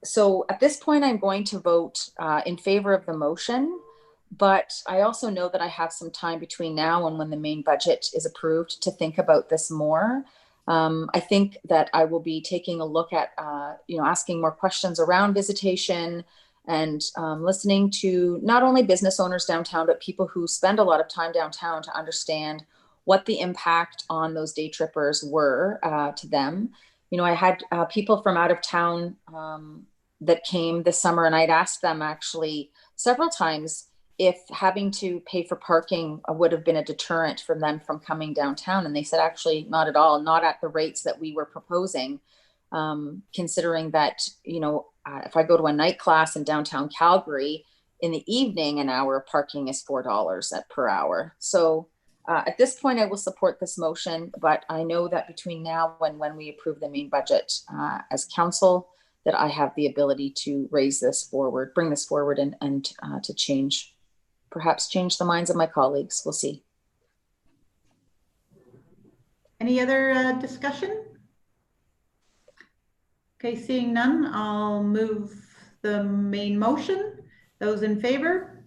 So at this point, I'm going to vote in favor of the motion, But I also know that I have some time between now and when the main budget is approved to think about this more. I think that I will be taking a look at, asking more questions around visitation and listening to not only business owners downtown, but people who spend a lot of time downtown to understand what the impact on those day trippers were to them. I had people from out of town that came this summer, and I'd asked them actually several times if having to pay for parking would have been a deterrent for them from coming downtown. And they said, actually, not at all, not at the rates that we were proposing, considering that, if I go to a night class in downtown Calgary in the evening, an hour of parking is $4 per hour. So at this point, I will support this motion, but I know that between now and when we approve the main budget as council, that I have the ability to bring this forward and to perhaps change the minds of my colleagues. We'll see. Any other discussion? Okay, seeing none, I'll move the main motion. Those in favor?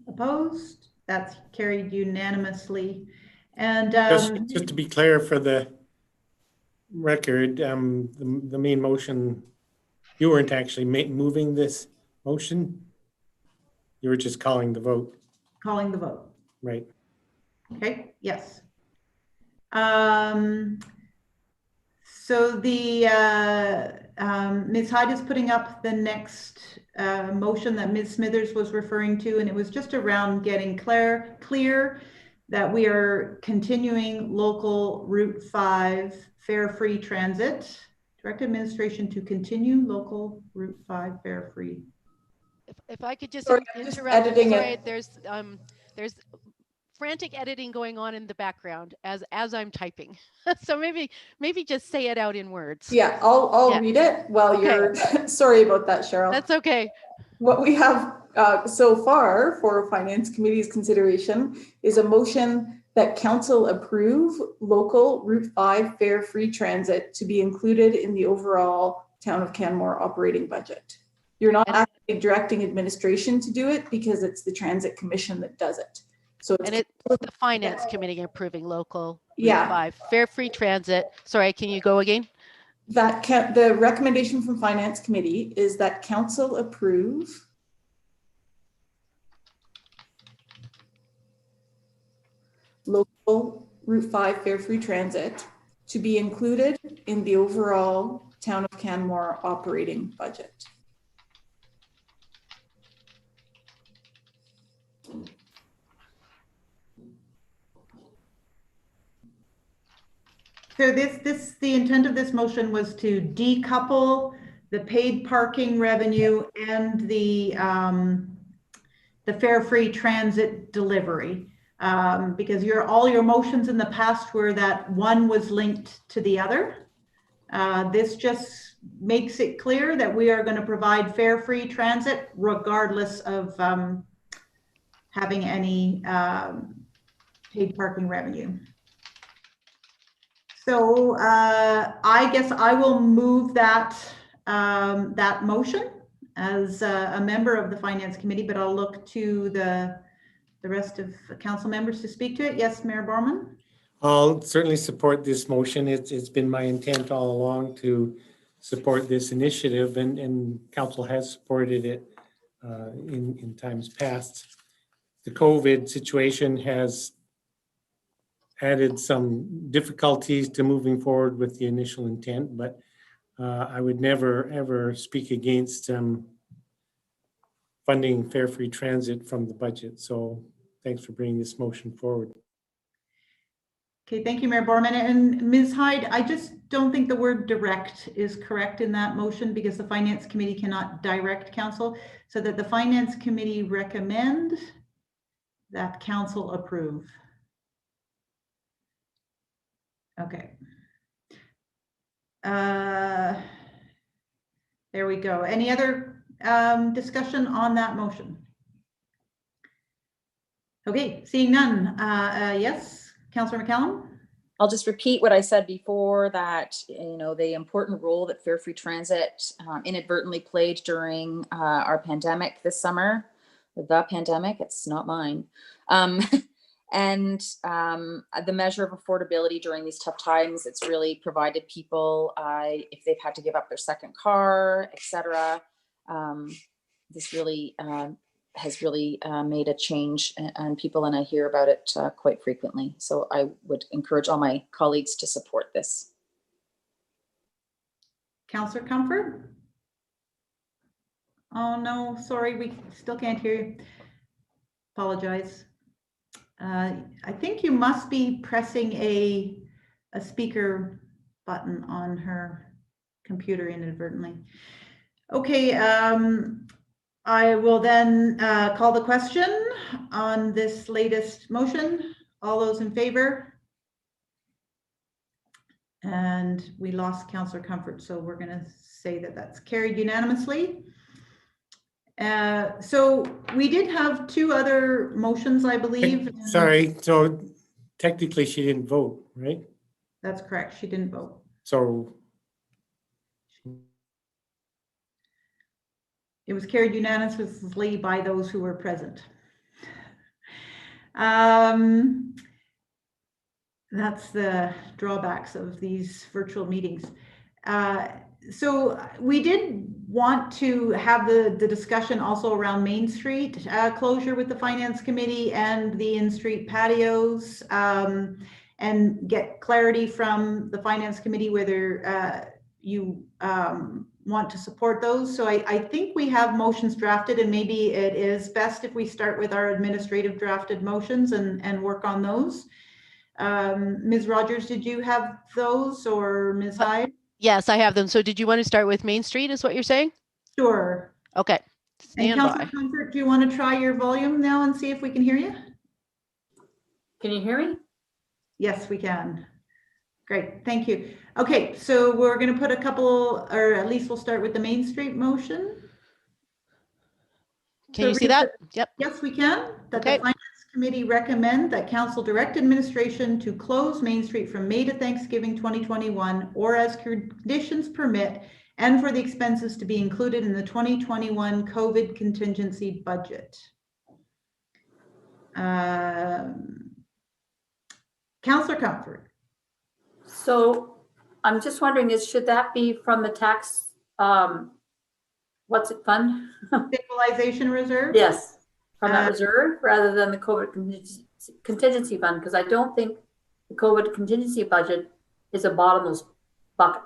Opposed? That's carried unanimously. And just to be clear for the record, the main motion, you weren't actually moving this motion. You were just calling the vote. Calling the vote. Right. Okay, yes. So the Ms. Hyde is putting up the next motion that Ms. Smithers was referring to, and it was just around getting clear that we are continuing local Route 5 fare-free transit. Direct administration to continue local Route 5 fare-free. If I could just Sorry, interrupt. just editing Sorry, it. there's frantic editing going on in the background as I'm typing. So maybe just say it out in words. Yeah, I'll read it while you're, sorry about that, Cheryl. That's okay. What we have so far for Finance Committee's consideration is a motion that council approve local Route 5 fare-free transit to be included in the overall Town of Canmore operating budget. You're not actually directing administration to do it because it's the Transit Commission that does it. So it's the Finance Committee approving local Route 5 fare-free transit. Sorry, can you go again? The recommendation from Finance Committee is that council approve local Route 5 fare-free transit to be included in the overall Town of Canmore operating budget. So the intent of this motion was to decouple the paid parking revenue and the fare-free transit delivery, because all your motions in the past were that one was linked to the other. This just makes it clear that we are going to provide fare-free transit regardless of having any paid parking revenue. So I guess I will move that motion as a member of the Finance Committee, but I'll look to the rest of the council members to speak to it. Yes, Mayor Borman? I'll certainly support this motion. It's been my intent all along to support this initiative, and council has supported it in times past. The COVID situation has added some difficulties to moving forward with the initial intent, but I would never, ever speak against funding fare-free transit from the budget. So thanks for bringing this motion forward. Okay, thank you, Mayor Borman. And Ms. Hyde, I just don't think the word direct is correct in that motion because the Finance Committee cannot direct council, so that the Finance Committee recommend that council approve. Okay. There we go. Any other discussion on that motion? Okay, seeing none. Yes, Councillor McCallum? I'll just repeat what I said before, that, you know, the important role that Fare Free Transit inadvertently played during our pandemic this summer. The pandemic, it's not mine. And the measure of affordability during these tough times, it's really provided people, if they've had to give up their second car, etc. This really has really made a change on people, and I hear about it quite frequently. So I would encourage all my colleagues to support this. Councillor Comfort? Oh no, sorry, we still can't hear you. Apologize. I think you must be pressing a speaker button on her computer inadvertently. Okay, I will then call the question on this latest motion. All those in favor? And we lost Councillor Comfort, so we're going to say that that's carried unanimously. So we did have two other motions, I believe. Sorry, so technically she didn't vote, right? That's correct. She didn't vote. So it was carried unanimously by those who were present. That's the drawbacks of these virtual meetings. So we did want to have the discussion also around Main Street closure with the Finance Committee and the in-street patios, and get clarity from the Finance Committee whether you want to support those. So I think we have motions drafted, and maybe it is best if we start with our administrative drafted motions and work on those. Ms. Rogers, did you have those, or Ms. Hyde? Yes, I have them. So did you want to start with Main Street is what you're saying? Sure. Okay. And Stand Councillor by. Comfort, do you want to try your volume now and see if we can hear you? Can you hear me? Yes, we can. Great, thank you. Okay, so we're going to put a couple, or at least we'll start with the Main Street motion. Can you see that? Yep. Yes, we can. That Okay. the Finance Committee recommend that Council direct administration to close Main Street from May to Thanksgiving 2021, or as conditions permit, and for the expenses to be included in the 2021 COVID contingency budget. Councillor Comfort. So I'm just wondering, should that be from the tax, what's it fund? Stabilization reserve? Yes, from that reserve rather than the COVID contingency fund, because I don't think the COVID contingency budget is a bottomless bucket.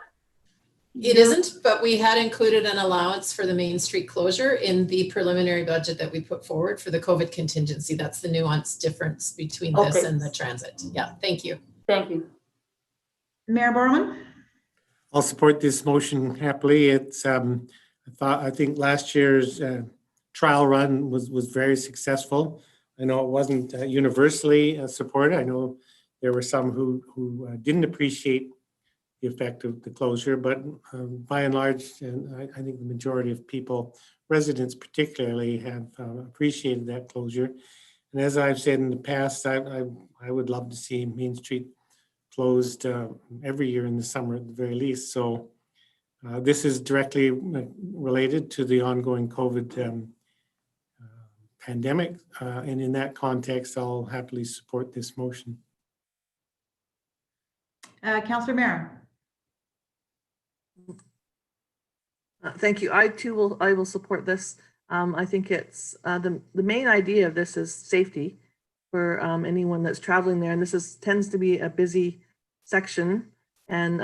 It isn't, but we had included an allowance for the Main Street closure in the preliminary budget that we put forward for the COVID contingency. That's the nuanced difference between this and the transit. Yeah, thank you. Thank you. Mayor Borman? I'll support this motion happily. It's I think last year's trial run was very successful. I know it wasn't universally supported. I know there were some who didn't appreciate the effect of the closure, but by and large, and I think the majority of people, residents particularly, have appreciated that closure. And as I've said in the past, I would love to see Main Street closed every year in the summer at the very least. So this is directly related to the ongoing COVID pandemic. And in that context, I'll happily support this motion. Councillor Mara. Thank you. I too will support this. I think it's the main idea of this is safety for anyone that's traveling there, and this tends to be a busy section. And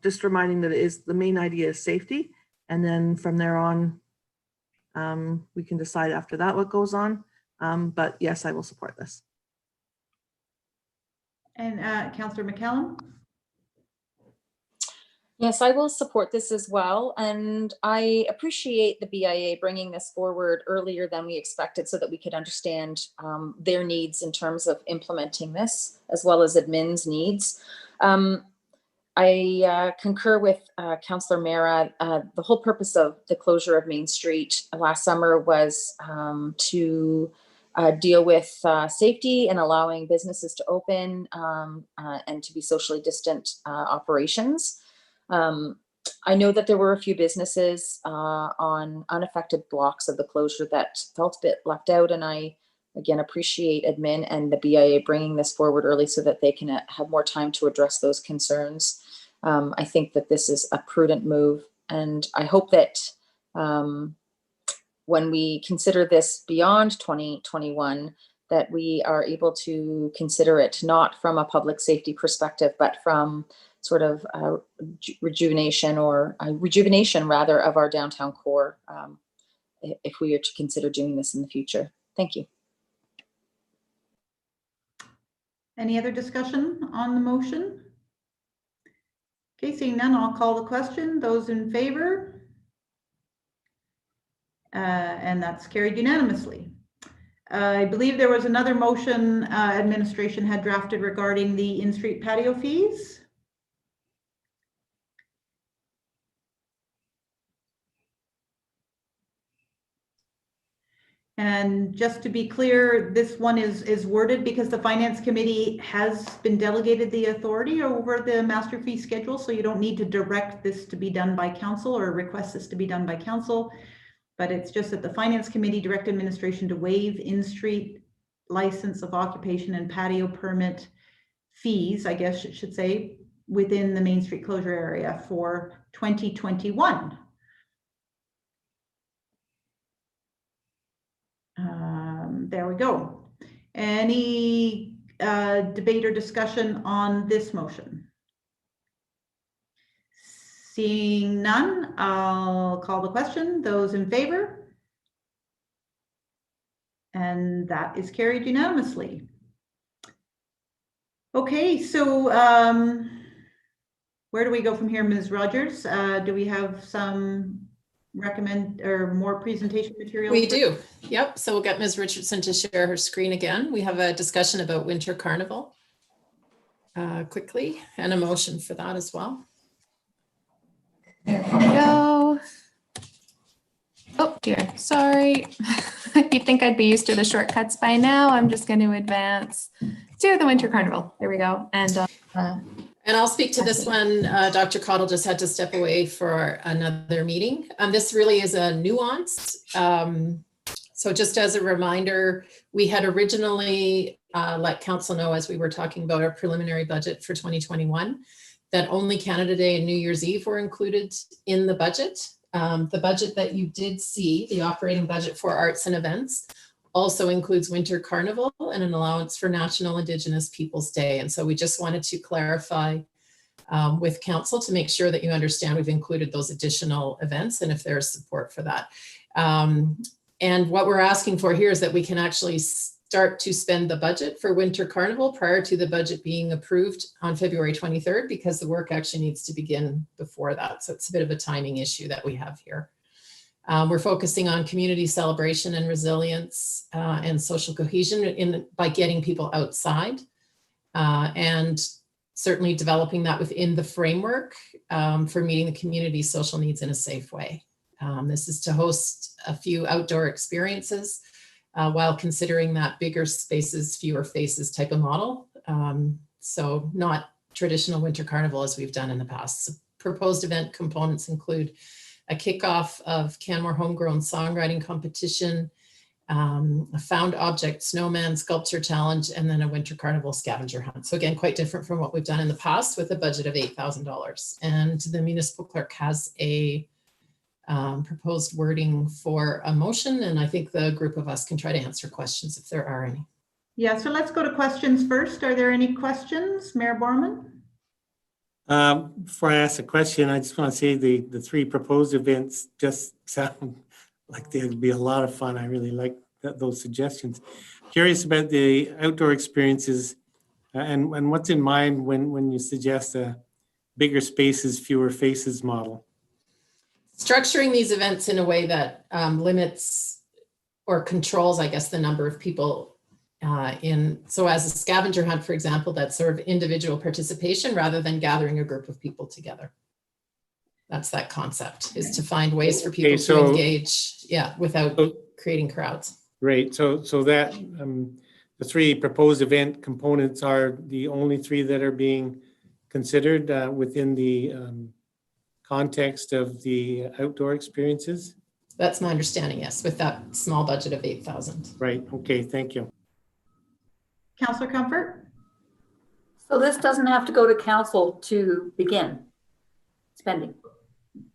just reminding that the main idea is safety, and then from there on, we can decide after that what goes on. But yes, I will support this. And Councillor McCallum. Yes, I will support this as well. And I appreciate the BIA bringing this forward earlier than we expected so that we could understand their needs in terms of implementing this, as well as admin's needs. I concur with Councillor Mara. The whole purpose of the closure of Main Street last summer was to deal with safety and allowing businesses to open and to be socially distant operations. I know that there were a few businesses on unaffected blocks of the closure that felt a bit left out, and I again appreciate admin and the BIA bringing this forward early so that they can have more time to address those concerns. I think that this is a prudent move, and I hope that when we consider this beyond 2021, that we are able to consider it not from a public safety perspective, but from sort of rejuvenation rather of our downtown core, if we are to consider doing this in the future. Thank you. Any other discussion on the motion? Okay, seeing none, I'll call the question. Those in favor? And that's carried unanimously. I believe there was another motion administration had drafted regarding the in-street patio fees. And just to be clear, this one is worded because the Finance Committee has been delegated the authority over the master fee schedule, so you don't need to direct this to be done by council or request this to be done by council. But it's just that the Finance Committee direct administration to waive in-street license of occupation and patio permit fees, I guess it should say, within the Main Street closure area for 2021. There we go. Any debate or discussion on this motion? Seeing none, I'll call the question. Those in favor? And that is carried unanimously. Okay, so where do we go from here, Ms. Rogers? Do we have some more presentation material? We do. Yep. So we'll get Ms. Richardson to share her screen again. We have a discussion about Winter Carnival quickly, and a motion for that as well. There we go. Oh dear, sorry. You'd think I'd be used to the shortcuts by now. I'm just going to advance to the Winter Carnival. There we go. And I'll speak to this one. Dr. Cottle just had to step away for another meeting. This really is a nuance. So just as a reminder, we had originally let council know as we were talking about our preliminary budget for 2021, that only Canada Day and New Year's Eve were included in the budget. The budget that you did see, the operating budget for arts and events, also includes Winter Carnival and an allowance for National Indigenous Peoples Day. And so we just wanted to clarify with council to make sure that you understand we've included those additional events and if there's support for that. And what we're asking for here is that we can actually start to spend the budget for Winter Carnival prior to the budget being approved on February 23rd, because the work actually needs to begin before that. So it's a bit of a timing issue that we have here. We're focusing on community celebration and resilience and social cohesion by getting people outside and certainly developing that within the framework for meeting the community's social needs in a safe way. This is to host a few outdoor experiences while considering that bigger spaces, fewer faces type of model. So not traditional Winter Carnival as we've done in the past. So proposed event components include a kickoff of Canmore Homegrown Songwriting Competition, a found object snowman sculpture challenge, and then a Winter Carnival scavenger hunt. So again, quite different from what we've done in the past with a budget of $8,000. And the municipal clerk has a proposed wording for a motion, and I think the group of us can try to answer questions if there are any. Yeah, so let's go to questions first. Are there any questions, Mayor Borman? Before I ask a question, I just want to say the three proposed events just sound like they'd be a lot of fun. I really like those suggestions. Curious about the outdoor experiences and what's in mind when you suggest a bigger spaces, fewer faces model. Structuring these events in a way that limits or controls, I guess, the number of people so as a scavenger hunt, for example, that's sort of individual participation rather than gathering a group of people together. That's that concept, is to find ways for people to engage, without creating crowds. Great. So that the three proposed event components are the only three that are being considered within the context of the outdoor experiences? That's my understanding, yes, with that small budget of 8,000. Right. Okay. Thank you. Councillor Comfort? So this doesn't have to go to council to begin spending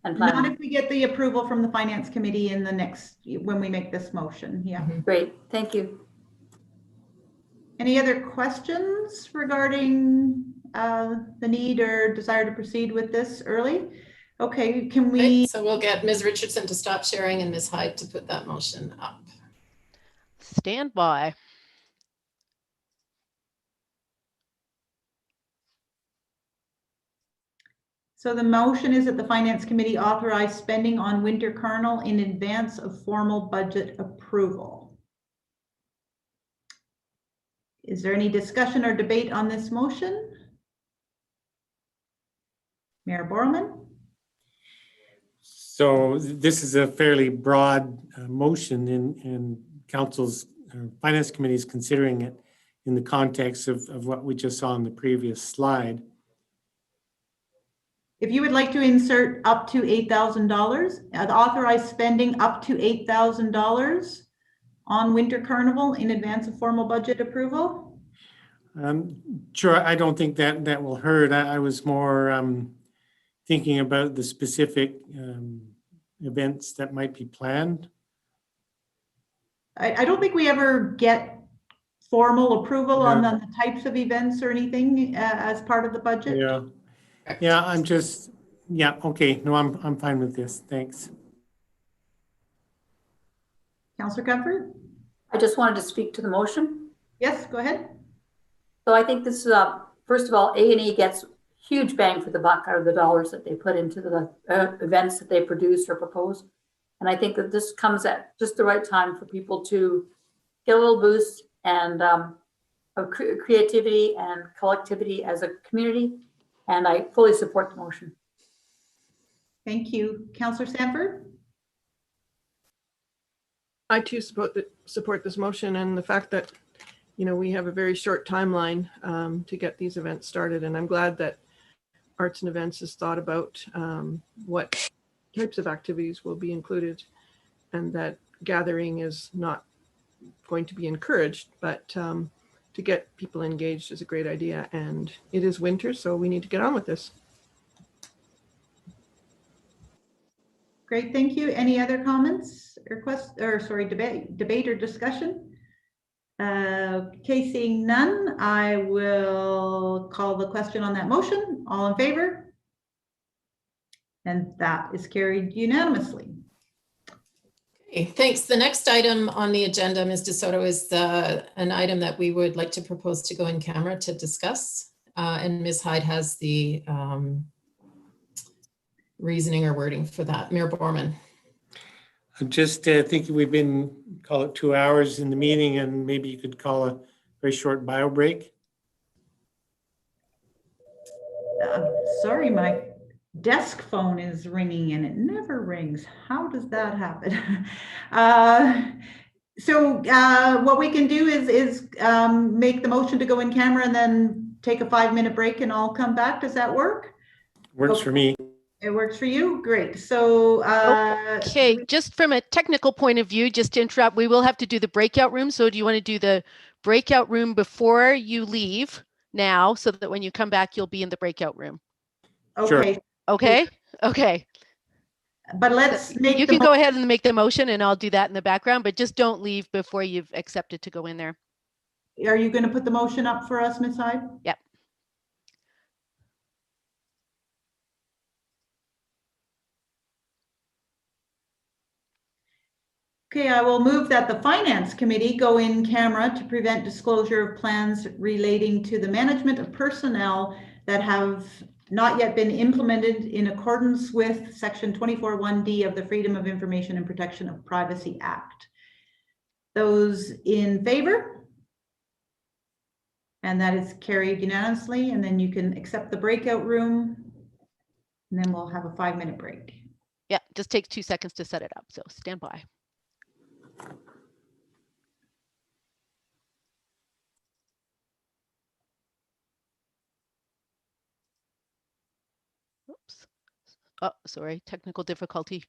and Not planning. if we get the approval from the finance committee in the next, when we make this motion, yeah. Great, thank you. Any other questions regarding the need or desire to proceed with this early? Okay, can we? Okay, so we'll get Ms. Richardson to stop sharing and Ms. Hyde to put that motion up. Stand by. So the motion is that the finance committee authorize spending on winter carnival in advance of formal budget approval. Is there any discussion or debate on this motion? Mayor Borman? So this is a fairly broad motion and council's finance committee is considering it in the context of what we just saw on the previous slide. If you would like to insert up to $8,000, authorize spending up to $8,000 on winter carnival in advance of formal budget approval? Sure, I don't think that will hurt. I was more thinking about the specific events that might be planned. I don't think we ever get formal approval on the types of events or anything as part of the budget. Yeah, I'm just, yeah, okay. No, I'm fine with this. Thanks. Councillor Comfort? I just wanted to speak to the motion. Yes, go ahead. So I think this is, first of all, A&E gets huge bang for the buck out of the dollars that they put into the events that they produce or propose. And I think that this comes at just the right time for people to get a little boost and of creativity and collectivity as a community. And I fully support the motion. Thank you. Councillor Sanford? I too support this motion and the fact that, you know, we have a very short timeline to get these events started. And I'm glad that Arts and Events has thought about what types of activities will be included and that gathering is not going to be encouraged, but to get people engaged is a great idea. And it is winter, so we need to get on with this. Great, thank you. Any other comments or debate or discussion? Okay, seeing none, I will call the question on that motion. All in favor? And that is carried unanimously. Okay, thanks. The next item on the agenda, Ms. DeSoto, is an item that we would like to propose to go in camera to discuss. And Ms. Hyde has the reasoning or wording for that. Mayor Borman. I'm just thinking we've been, call it 2 hours in the meeting, and maybe you could call a very short bio break. Sorry, my desk phone is ringing and it never rings. How does that happen? So what we can do is make the motion to go in camera and then take a 5-minute break and I'll come back. Does that work? Works for me. It works for you? Great. So okay, just from a technical point of view, just to interrupt, we will have to do the breakout room. So do you want to do the breakout room before you leave now so that when you come back, you'll be in the breakout room? okay. Sure. Okay. Okay. But let's make you can go ahead and make the motion and I'll do that in the background, but just don't leave before you've accepted to go in there. Are you going to put the motion up for us, Ms. Hyde? Yep. Okay, I will move that the Finance Committee go in camera to prevent disclosure of plans relating to the management of personnel that have not yet been implemented in accordance with Section 24(1)D of the Freedom of Information and Protection of Privacy Act. Those in favor? And that is carried unanimously. And then you can accept the breakout room. And then we'll have a 5-minute break. Yeah, just takes 2 seconds to set it up. So stand by. Oops. Oh, sorry, technical difficulty.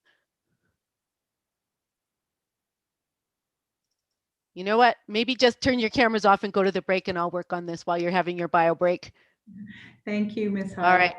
You know what? Maybe just turn your cameras off and go to the break, and I'll work on this while you're having your bio break. Thank you, Ms. All Hall. right.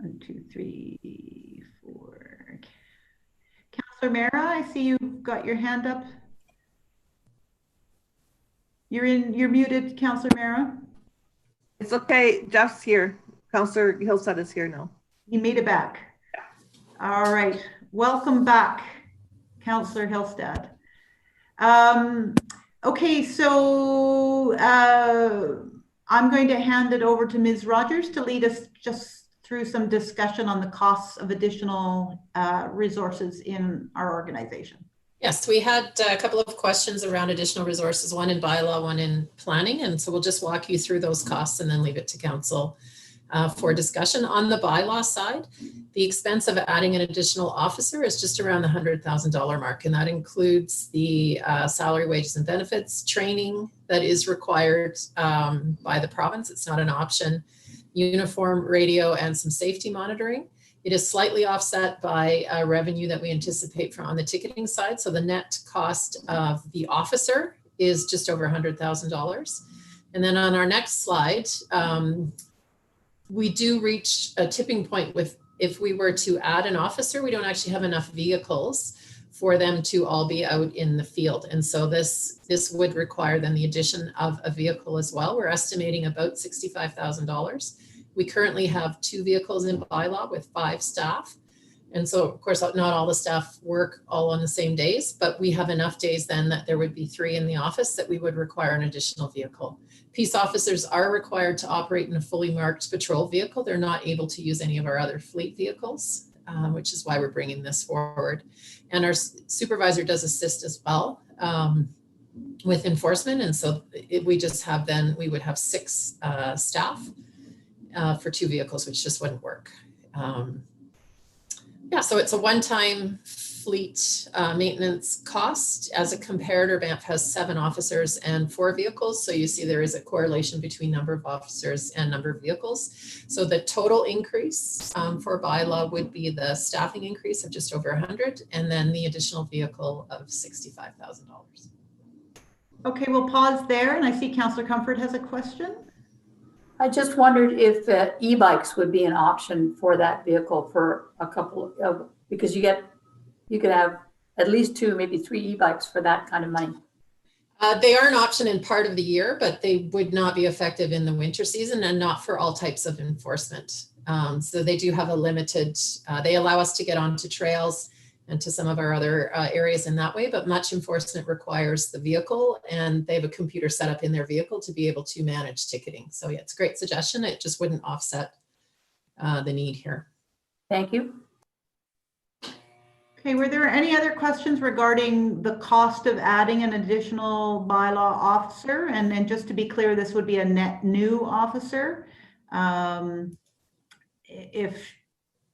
1, 2, 3, 4. Councillor Mara, I see you've got your hand up. You're muted, Councillor Mara. It's okay, Jeff's here. Councillor Hillstead is here now. You made it back. All right, welcome back, Councillor Hillstead. Okay, so I'm going to hand it over to Ms. Rogers to lead us just through some discussion on the costs of additional resources in our organization. Yes, we had a couple of questions around additional resources, one in bylaw, one in planning. And so we'll just walk you through those costs and then leave it to council for discussion. On the bylaw side, the expense of adding an additional officer is just around the $100,000 mark. And that includes the salary, wages, and benefits, training that is required by the province. It's not an option, uniform, radio, and some safety monitoring. It is slightly offset by revenue that we anticipate from on the ticketing side. So the net cost of the officer is just over $100,000. And then on our next slide, we do reach a tipping point with, if we were to add an officer, we don't actually have enough vehicles for them to all be out in the field. And so this would require then the addition of a vehicle as well. We're estimating about $65,000. We currently have 2 vehicles in bylaw with 5 staff. And so of course, not all the staff work all on the same days, but we have enough days then that there would be 3 in the office that we would require an additional vehicle. Peace officers are required to operate in a fully marked patrol vehicle. They're not able to use any of our other fleet vehicles, which is why we're bringing this forward. And our supervisor does assist as well with enforcement. And so we just have then, we would have 6 staff for 2 vehicles, which just wouldn't work. Yeah, so it's a one-time fleet maintenance cost. As a comparator, Banff has 7 officers and 4 vehicles. So you see there is a correlation between number of officers and number of vehicles. So the total increase for bylaw would be the staffing increase of just over 100, and then the additional vehicle of $65,000. Okay, we'll pause there. And I see Councillor Comfort has a question. I just wondered if e-bikes would be an option for that vehicle for a couple of, because you could have at least 2, maybe 3 e-bikes for that kind of money. They are an option in part of the year, but they would not be effective in the winter season and not for all types of enforcement. So they do have a limited, they allow us to get onto trails and to some of our other areas in that way, but much enforcement requires the vehicle, and they have a computer set up in their vehicle to be able to manage ticketing. So yeah, it's a great suggestion. It just wouldn't offset the need here. Thank you. Okay, were there any other questions regarding the cost of adding an additional bylaw officer? And then just to be clear, this would be a net new officer.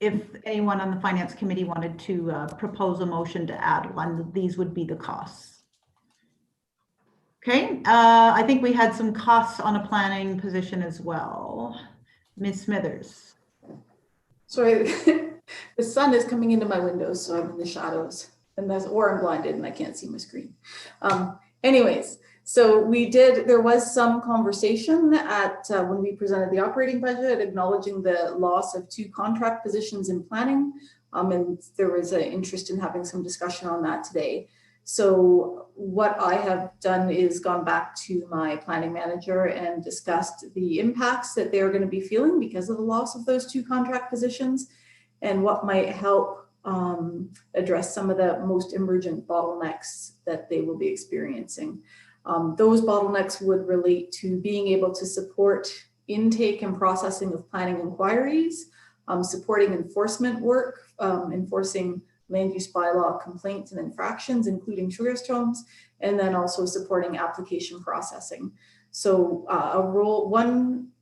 If anyone on the Finance Committee wanted to propose a motion to add one, these would be the costs. Okay, I think we had some costs on a planning position as well. Ms. Smithers. Sorry, the sun is coming into my windows, so I'm in the shadows, and or I'm blinded and I can't see my screen. Anyways, so there was some conversation at when we presented the operating budget, acknowledging the loss of 2 contract positions in planning, and there was an interest in having some discussion on that today. So what I have done is gone back to my planning manager and discussed the impacts that they're going to be feeling because of the loss of those 2 contract positions, and what might help address some of the most emergent bottlenecks that they will be experiencing. Those bottlenecks would relate to being able to support intake and processing of planning inquiries, supporting enforcement work, enforcing land use bylaw complaints and infractions, including trigger storms, and then also supporting application processing. So one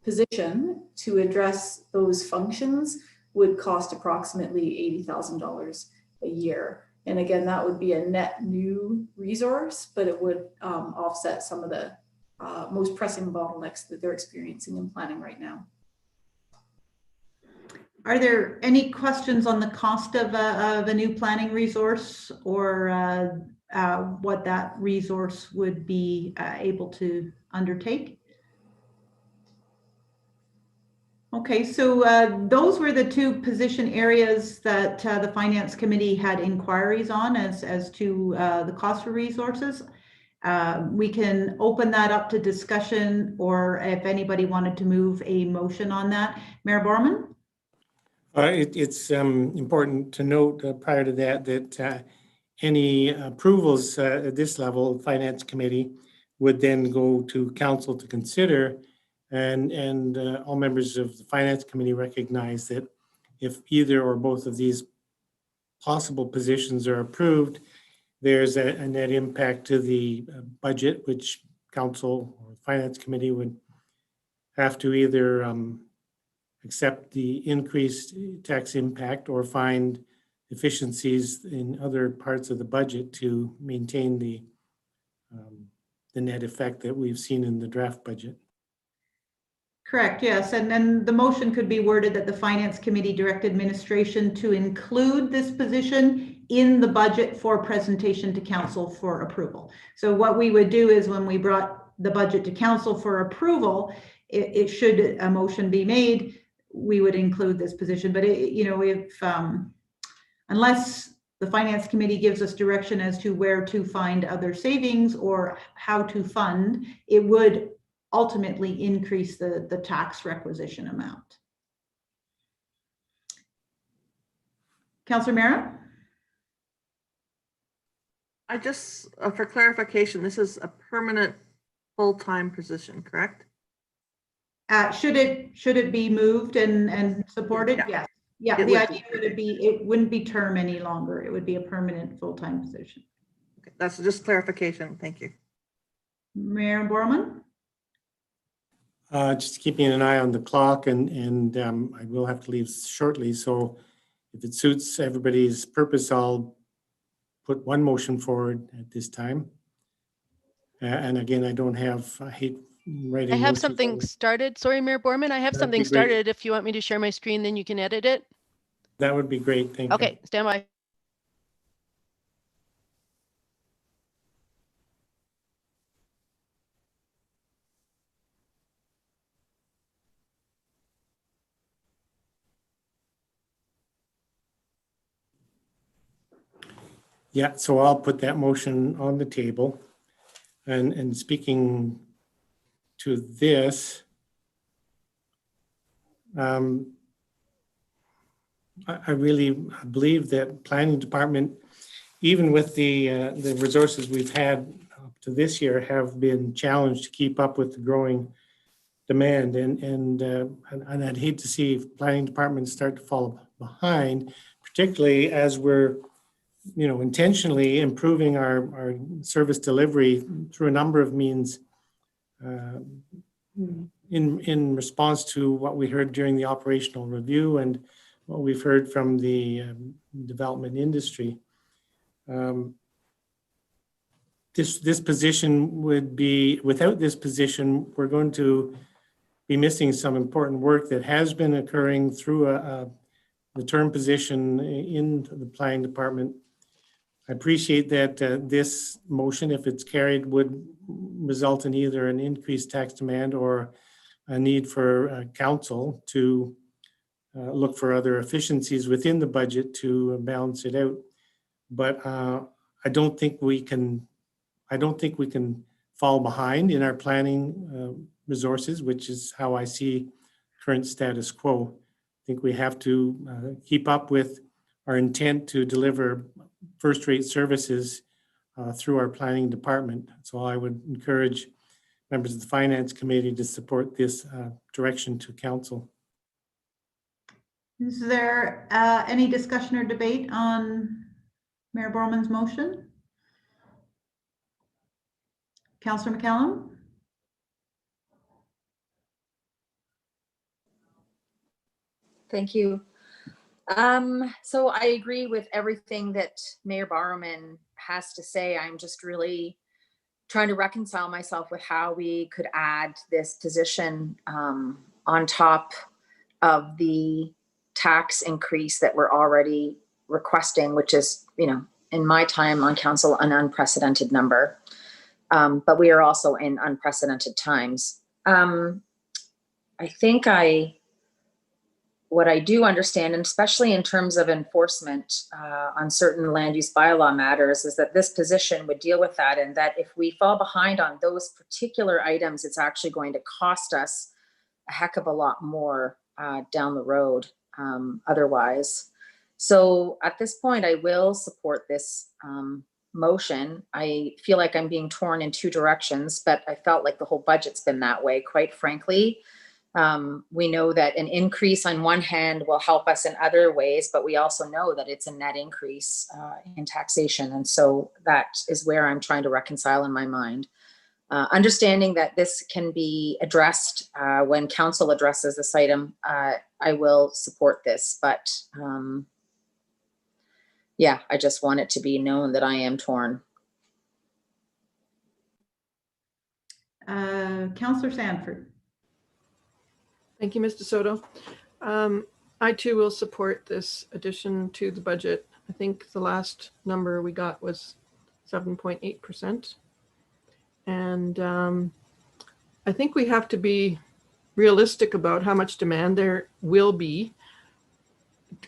position to address those functions would cost approximately $80,000 a year. And again, that would be a net new resource, but it would offset some of the most pressing bottlenecks that they're experiencing in planning right now. Are there any questions on the cost of a new planning resource, or what that resource would be able to undertake? Okay, so those were the two position areas that the Finance Committee had inquiries on as to the cost for resources. We can open that up to discussion, or if anybody wanted to move a motion on that. Mayor Borman? It's important to note prior to that any approvals at this level, Finance Committee, would then go to council to consider. And all members of the Finance Committee recognize that if either or both of these possible positions are approved, there's a net impact to the budget, which council or Finance Committee would have to either accept the increased tax impact or find efficiencies in other parts of the budget to maintain the net effect that we've seen in the draft budget. Correct, yes. And then the motion could be worded that the Finance Committee direct administration to include this position in the budget for presentation to council for approval. So what we would do is when we brought the budget to council for approval, it should a motion be made, we would include this position. But if unless the Finance Committee gives us direction as to where to find other savings or how to fund, it would ultimately increase the tax requisition amount. Councillor Mara? I just, for clarification, this is a permanent full-time position, correct? Should it be moved and supported? Yeah. Yes. Yeah, It the would idea would be, it wouldn't be term any longer. It would be a permanent full-time position. Okay, that's just clarification. Thank you. Mayor Borman? Just keeping an eye on the clock and I will have to leave shortly. So if it suits everybody's purpose, I'll put one motion forward at this time. And again, I hate writing. I have motions something over. started. Sorry, Mayor Borman, I have That'd something be great. started. If you want me to share my screen, then you can edit it. That would be great. Thank you. Okay, stand by. Yeah, so I'll put that motion on the table. And speaking to this, I really believe that planning department, even with the resources we've had up to this year, have been challenged to keep up with the growing demand. And I'd hate to see planning departments start to fall behind, particularly as we're intentionally improving our service delivery through a number of means in response to what we heard during the operational review and what we've heard from the development industry. This position would be, without this position, we're going to be missing some important work that has been occurring through the term position in the planning department. I appreciate that this motion, if it's carried, would result in either an increased tax demand or a need for council to look for other efficiencies within the budget to balance it out. But I don't think we can fall behind in our planning resources, which is how I see current status quo. I think we have to keep up with our intent to deliver first-rate services through our planning department. So I would encourage members of the Finance Committee to support this direction to council. Is there any discussion or debate on Mayor Borman's motion? Councillor McCallum? Thank you. So I agree with everything that Mayor Borman has to say. I'm just really trying to reconcile myself with how we could add this position on top of the tax increase that we're already requesting, which is, in my time on council, an unprecedented number. But we are also in unprecedented times. I think I what I do understand, and especially in terms of enforcement on certain land use bylaw matters, is that this position would deal with that, and that if we fall behind on those particular items, it's actually going to cost us a heck of a lot more down the road otherwise. So at this point, I will support this motion. I feel like I'm being torn in two directions, but I felt like the whole budget's been that way, quite frankly. We know that an increase on one hand will help us in other ways, but we also know that it's a net increase in taxation. And so that is where I'm trying to reconcile in my mind. Understanding that this can be addressed when council addresses this item, I will support this, but yeah, I just want it to be known that I am torn. Councillor Sanford. Thank you, Mr. Soto. I too will support this addition to the budget. I think the last number we got was 7.8%. And I think we have to be realistic about how much demand there will be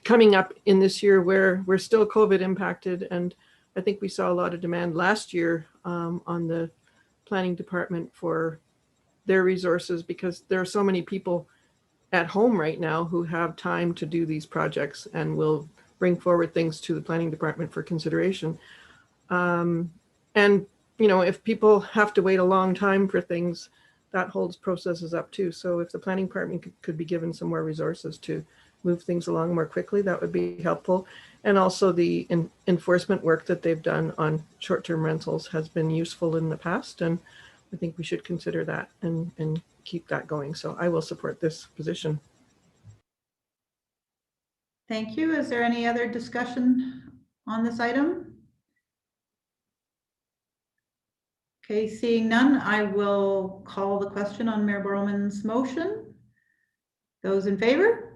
coming up in this year where we're still COVID impacted. And I think we saw a lot of demand last year on the planning department for their resources, because there are so many people at home right now who have time to do these projects and will bring forward things to the planning department for consideration. And, you know, if people have to wait a long time for things, that holds processes up too. So if the planning department could be given some more resources to move things along more quickly, that would be helpful. And also the enforcement work that they've done on short-term rentals has been useful in the past. And I think we should consider that and keep that going. So I will support this position. Thank you. Is there any other discussion on this item? Okay, seeing none, I will call the question on Mayor Borman's motion. Those in favor?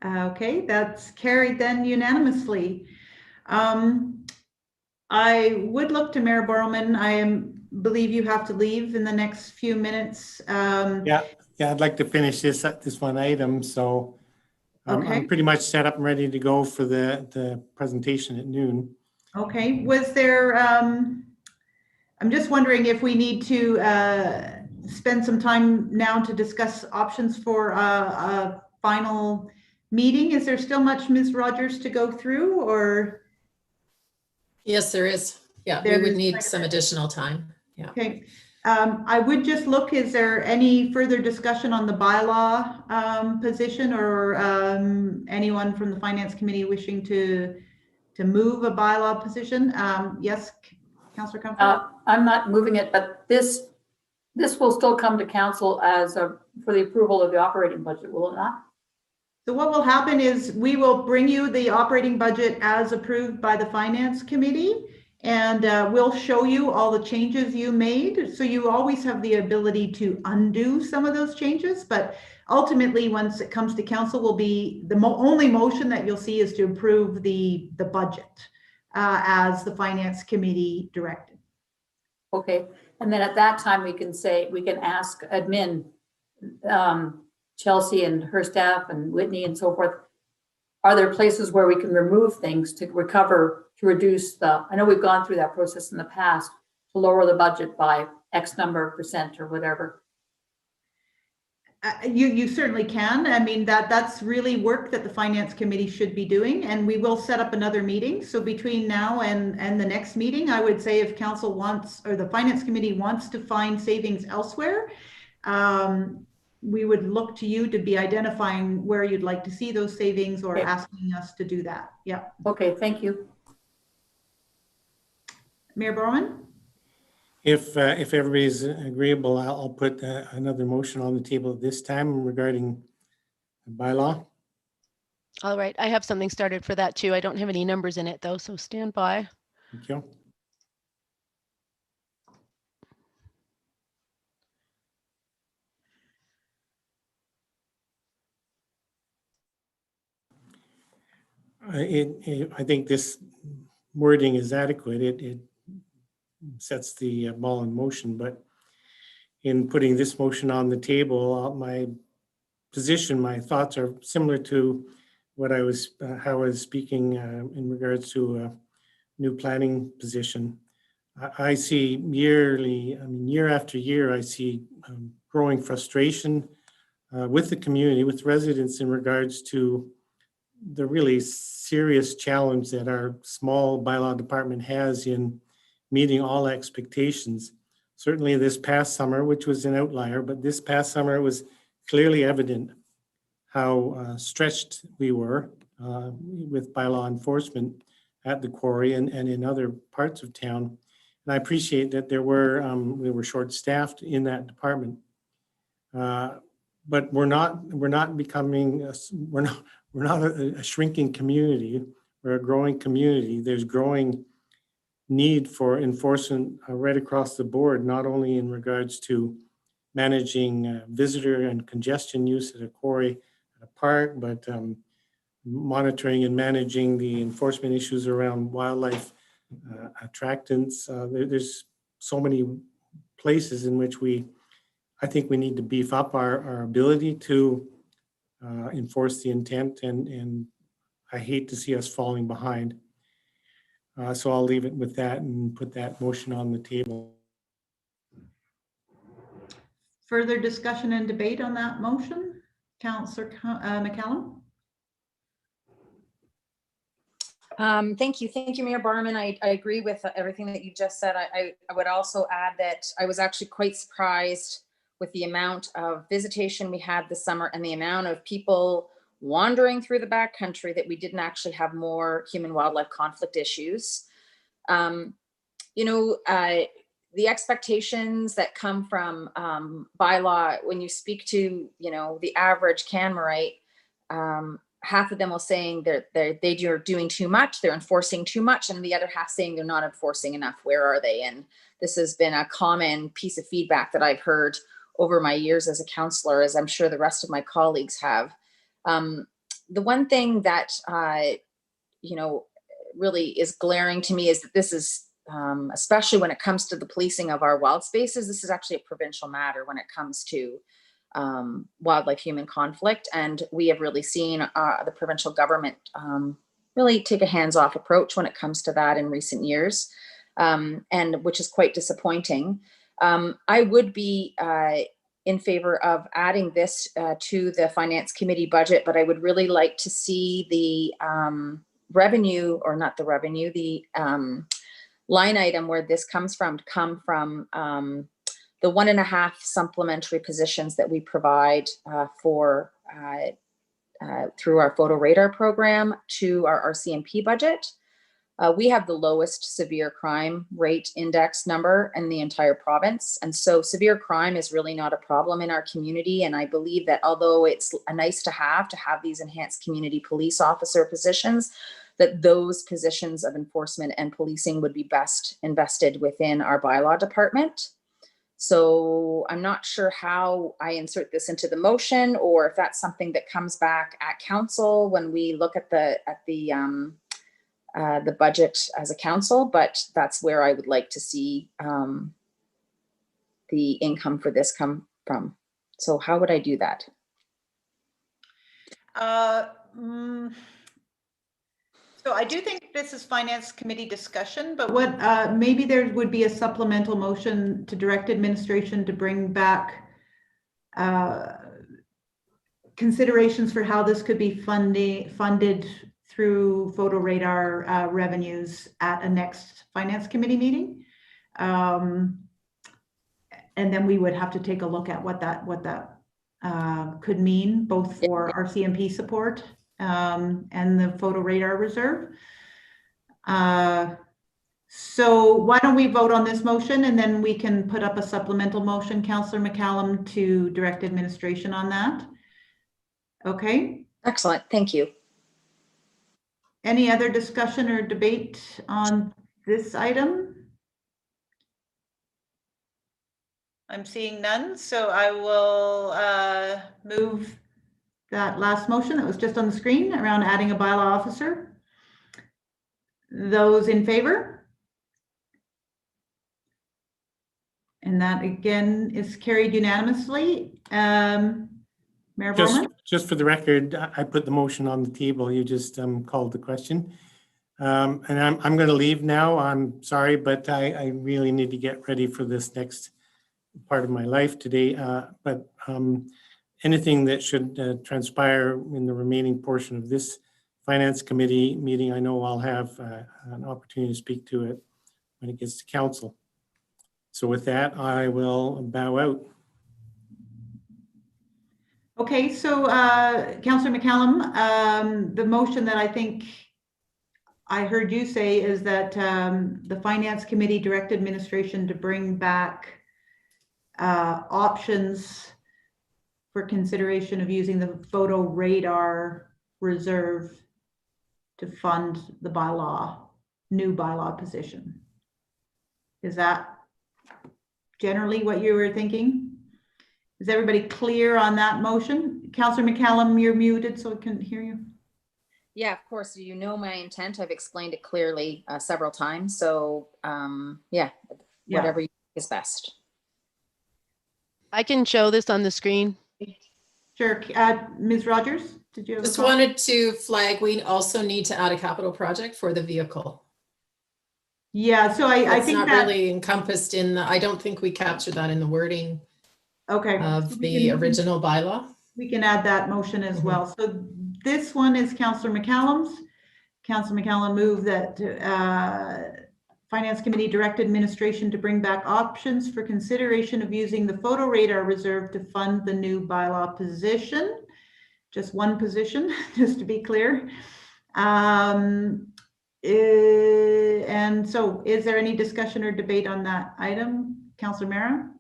Okay, that's carried then unanimously. I would look to Mayor Borman. I believe you have to leave in the next few minutes. Yeah, I'd like to finish this one item. So Okay. I'm pretty much set up and ready to go for the presentation at noon. Okay, was there, I'm just wondering if we need to spend some time now to discuss options for a final meeting. Is there still much, Ms. Rogers, to go through, or? Yes, there is. Yeah, we would need some additional time. Yeah. Okay. I would just look, is there any further discussion on the bylaw position, or anyone from the Finance Committee wishing to move a bylaw position? Yes, Councillor Comfort? I'm not moving it, but this will still come to council as for the approval of the operating budget, will it not? So what will happen is we will bring you the operating budget as approved by the Finance Committee, and we'll show you all the changes you made. So you always have the ability to undo some of those changes, but ultimately, once it comes to council, will be the only motion that you'll see is to approve the budget as the Finance Committee directed. Okay, and then at that time, we can ask admin, Chelsea and her staff and Whitney and so forth, are there places where we can remove things to recover, to reduce I know we've gone through that process in the past, to lower the budget by X number of percent or whatever. You certainly can. I mean, that's really work that the Finance Committee should be doing, and we will set up another meeting. So between now and the next meeting, I would say if council wants, or the Finance Committee wants to find savings elsewhere, we would look to you to be identifying where you'd like to see those savings, or asking us to do that. Yeah. Okay, thank you. Mayor Borman? If everybody's agreeable, I'll put another motion on the table at this time regarding the bylaw. All right, I have something started for that too. I don't have any numbers in it though, so stand by. Thank you. I think this wording is adequate. It sets the ball in motion, but in putting this motion on the table. My position, my thoughts are similar to what I was, how I was speaking in regards to a new planning position. I see yearly, I mean, year after year, I see growing frustration with the community, with residents in regards to the really serious challenge that our small bylaw department has in meeting all expectations. Certainly this past summer, which was an outlier, but this past summer it was clearly evident how stretched we were with bylaw enforcement at the quarry and in other parts of town. And I appreciate that we were short-staffed in that department. But we're not becoming, we're not a shrinking community. We're a growing community. There's growing need for enforcement right across the board, not only in regards to managing visitor and congestion use at a quarry, at a park, but monitoring and managing the enforcement issues around wildlife attractants. There's so many places in which I think we need to beef up our ability to enforce the intent, and I hate to see us falling behind. So I'll leave it with that and put that motion on the table. Further discussion and debate on that motion? Councillor McCallum? Thank you. Thank you, Mayor Barman. I agree with everything that you just said. I would also add that I was actually quite surprised with the amount of visitation we had this summer and the amount of people wandering through the backcountry that we didn't actually have more human wildlife conflict issues. The expectations that come from bylaw, when you speak to, the average Canmerite, half of them will saying they're doing too much, they're enforcing too much, and the other half saying they're not enforcing enough. Where are they? And this has been a common piece of feedback that I've heard over my years as a councillor, as I'm sure the rest of my colleagues have. The one thing that really is glaring to me is that this is, especially when it comes to the policing of our wild spaces, this is actually a provincial matter when it comes to wildlife human conflict. And we have really seen the provincial government really take a hands-off approach when it comes to that in recent years, and which is quite disappointing. I would be in favor of adding this to the Finance Committee budget, but I would really like to see the revenue, or not the revenue, the line item where this comes from, to come from the 1.5 supplementary positions that we provide for through our photo radar program to our RCMP budget. We have the lowest severe crime rate index number in the entire province. And so severe crime is really not a problem in our community. And I believe that although it's a nice to have these enhanced community police officer positions, that those positions of enforcement and policing would be best invested within our bylaw department. So I'm not sure how I insert this into the motion, or if that's something that comes back at council when we look at the budget as a council, but that's where I would like to see the income for this come from. So how would I do that? So I do think this is Finance Committee discussion, but what maybe there would be a supplemental motion to direct administration to bring back considerations for how this could be funded through photo radar revenues at a next Finance Committee meeting. And then we would have to take a look at what that could mean, both for RCMP support and the photo radar reserve. So why don't we vote on this motion, and then we can put up a supplemental motion, Councillor McCallum, to direct administration on that. Okay. Excellent. Thank you. Any other discussion or debate on this item? I'm seeing none, so I will move that last motion that was just on the screen around adding a bylaw officer. Those in favor? And that again is carried unanimously. Mayor Bowman? Just for the record, I put the motion on the table. You just called the question. And I'm going to leave now. I'm sorry, but I really need to get ready for this next part of my life today. But anything that should transpire in the remaining portion of this Finance Committee meeting, I know I'll have an opportunity to speak to it when it gets to council. So with that, I will bow out. Okay, so Councillor McCallum, the motion that I think I heard you say is that the Finance Committee direct administration to bring back options for consideration of using the photo radar reserve to fund the new bylaw position. Is that generally what you were thinking? Is everybody clear on that motion? Councillor McCallum, you're muted so I can hear you. Yeah, of course. You know my intent. I've explained it clearly several times. So yeah, whatever you think is best. I can show this on the screen. Sure. Ms. Rogers, did you have Just a comment? wanted to flag, we also need to add a capital project for the vehicle. Yeah, so I think not that really encompassed in the, I don't think we captured that in the wording okay of the original bylaw. We can add that motion as well. So this one is Councillor McCallum's. Councillor McCallum moved that Finance Committee direct administration to bring back options for consideration of using the photo radar reserve to fund the new bylaw position. Just one position, just to be clear. And so is there any discussion or debate on that item? Councillor Mara?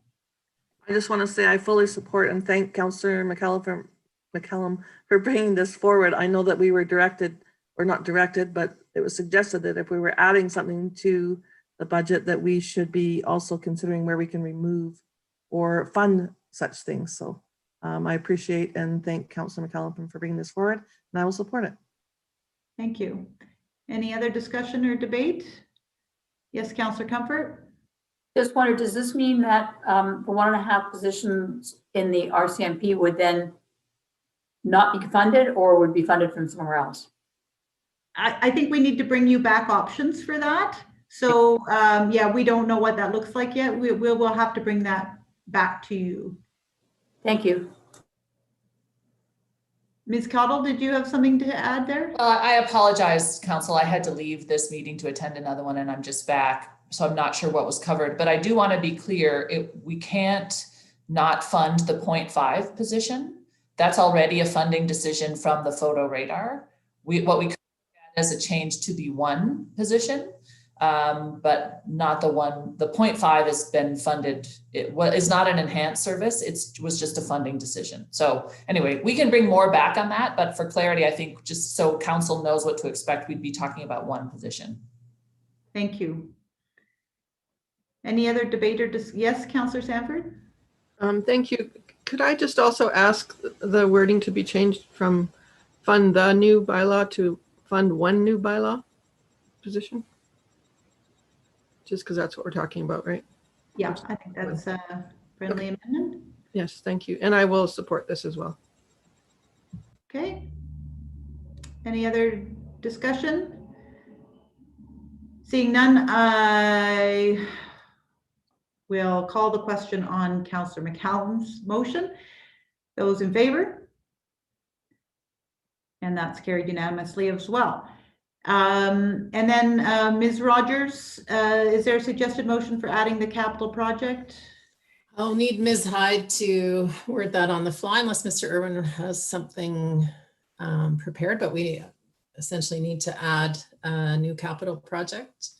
I just want to say I fully support and thank Councillor McCallum for bringing this forward. I know that we were directed, or not directed, but it was suggested that if we were adding something to the budget, that we should be also considering where we can remove or fund such things. So I appreciate and thank Councillor McCallum for bringing this forward, and I will support it. Thank you. Any other discussion or debate? Yes, Councillor Comfort? Just wondered, does this mean that the 1.5 positions in the RCMP would then not be funded or would be funded from somewhere else? I think we need to bring you back options for that. So yeah, we don't know what that looks like yet. We'll have to bring that back to you. Thank you. Ms. Cottle, did you have something to add there? I apologize, Council. I had to leave this meeting to attend another one and I'm just back. So I'm not sure what was covered, but I do want to be clear. We can't not fund the 0.5 position. That's already a funding decision from the photo radar. What we could add as a change to the 1 position, but not the 1. The 0.5 has been funded. It is not an enhanced service. It was just a funding decision. So anyway, we can bring more back on that, but for clarity, I think just so council knows what to expect, we'd be talking about 1 position. Thank you. Any other debate or yes, Councillor Sanford? Thank you. Could I just also ask the wording to be changed from fund the new bylaw to fund 1 new bylaw position? Just because that's what we're talking about, right? Yeah, I think that's a friendly amendment. Yes, thank you. And I will support this as well. Okay. Any other discussion? Seeing none, I will call the question on Councillor McCallum's motion. Those in favor? And that's carried unanimously as well. And then Ms. Rogers, is there a suggested motion for adding the capital project? I'll need Ms. Hyde to word that on the fly unless Mr. Irwin has something prepared, but we essentially need to add a new capital project.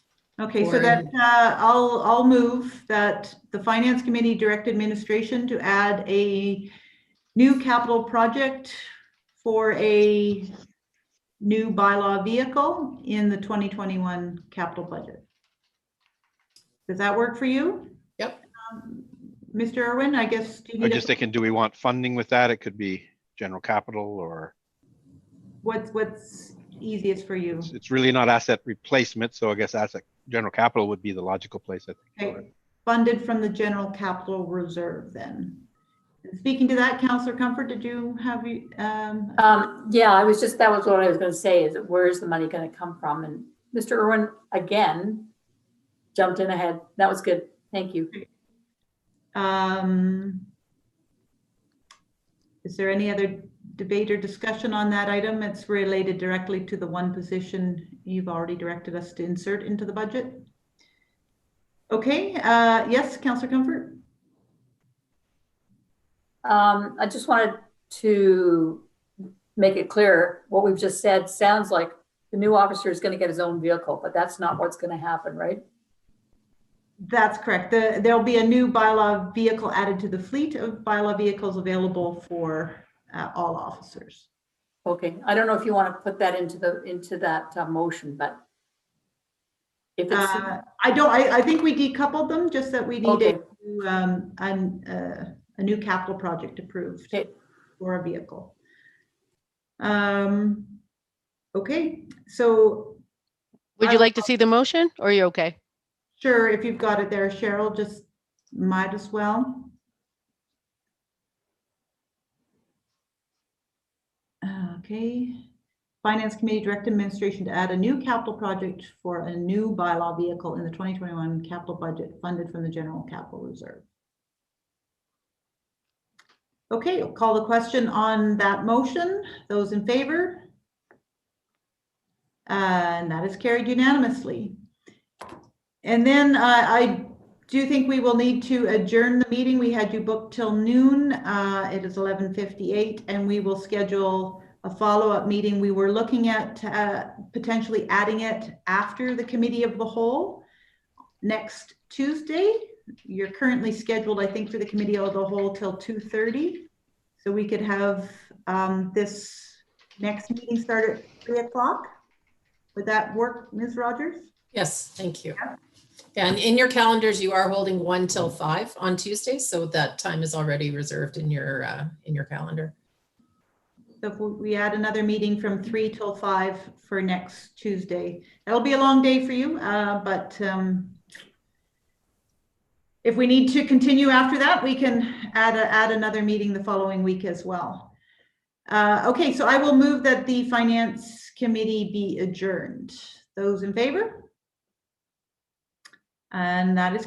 Okay, so that I'll move that the Finance Committee direct administration to add a new capital project for a new bylaw vehicle in the 2021 capital budget. Does that work for you? Yep. Mr. Irwin, I guess, do you need I'm just thinking, do we want funding with that? It could be general capital or. What's easiest for you? It's really not asset replacement. So I guess asset general capital would be the logical place, I think. Okay. funded from the general capital reserve then. Speaking to that, Councillor Comfort, did you have you? Yeah, that was what I was going to say, is where is the money going to come from? And Mr. Irwin, again, jumped in ahead. That was good. Thank you. Is there any other debate or discussion on that item? It's related directly to the one position you've already directed us to insert into the budget. Okay, yes, Councillor Comfort. I just wanted to make it clear what we've just said sounds like the new officer is going to get his own vehicle, but that's not what's going to happen, right? That's correct. There'll be a new bylaw vehicle added to the fleet of bylaw vehicles available for all officers. Okay, I don't know if you want to put that into that motion, but if it's I think we decoupled them, just that we need okay. a new capital project approved for a vehicle. Okay, so Would you like to see the motion, or are you okay? Sure, if you've got it there, Cheryl, just might as well. Okay. Finance Committee direct administration to add a new capital project for a new bylaw vehicle in the 2021 capital budget funded from the general capital reserve. Okay, I'll call the question on that motion. Those in favor? And that is carried unanimously. And then I do think we will need to adjourn the meeting. We had you booked till noon. It is 11:58, and we will schedule a follow-up meeting. We were looking at potentially adding it after the committee of the whole next Tuesday. You're currently scheduled, I think, for the committee of the whole till 2:30. So we could have this next meeting start at 3 o'clock. Would that work, Ms. Rogers? Yes, thank you. Yeah, and in your calendars, you are holding 1 till 5 on Tuesday, so that time is already reserved in your calendar. So if we add another meeting from 3 till 5 for next Tuesday, that'll be a long day for you, but if we need to continue after that, we can add another meeting the following week as well. Okay, so I will move that the Finance Committee be adjourned. Those in favor? And that is carried.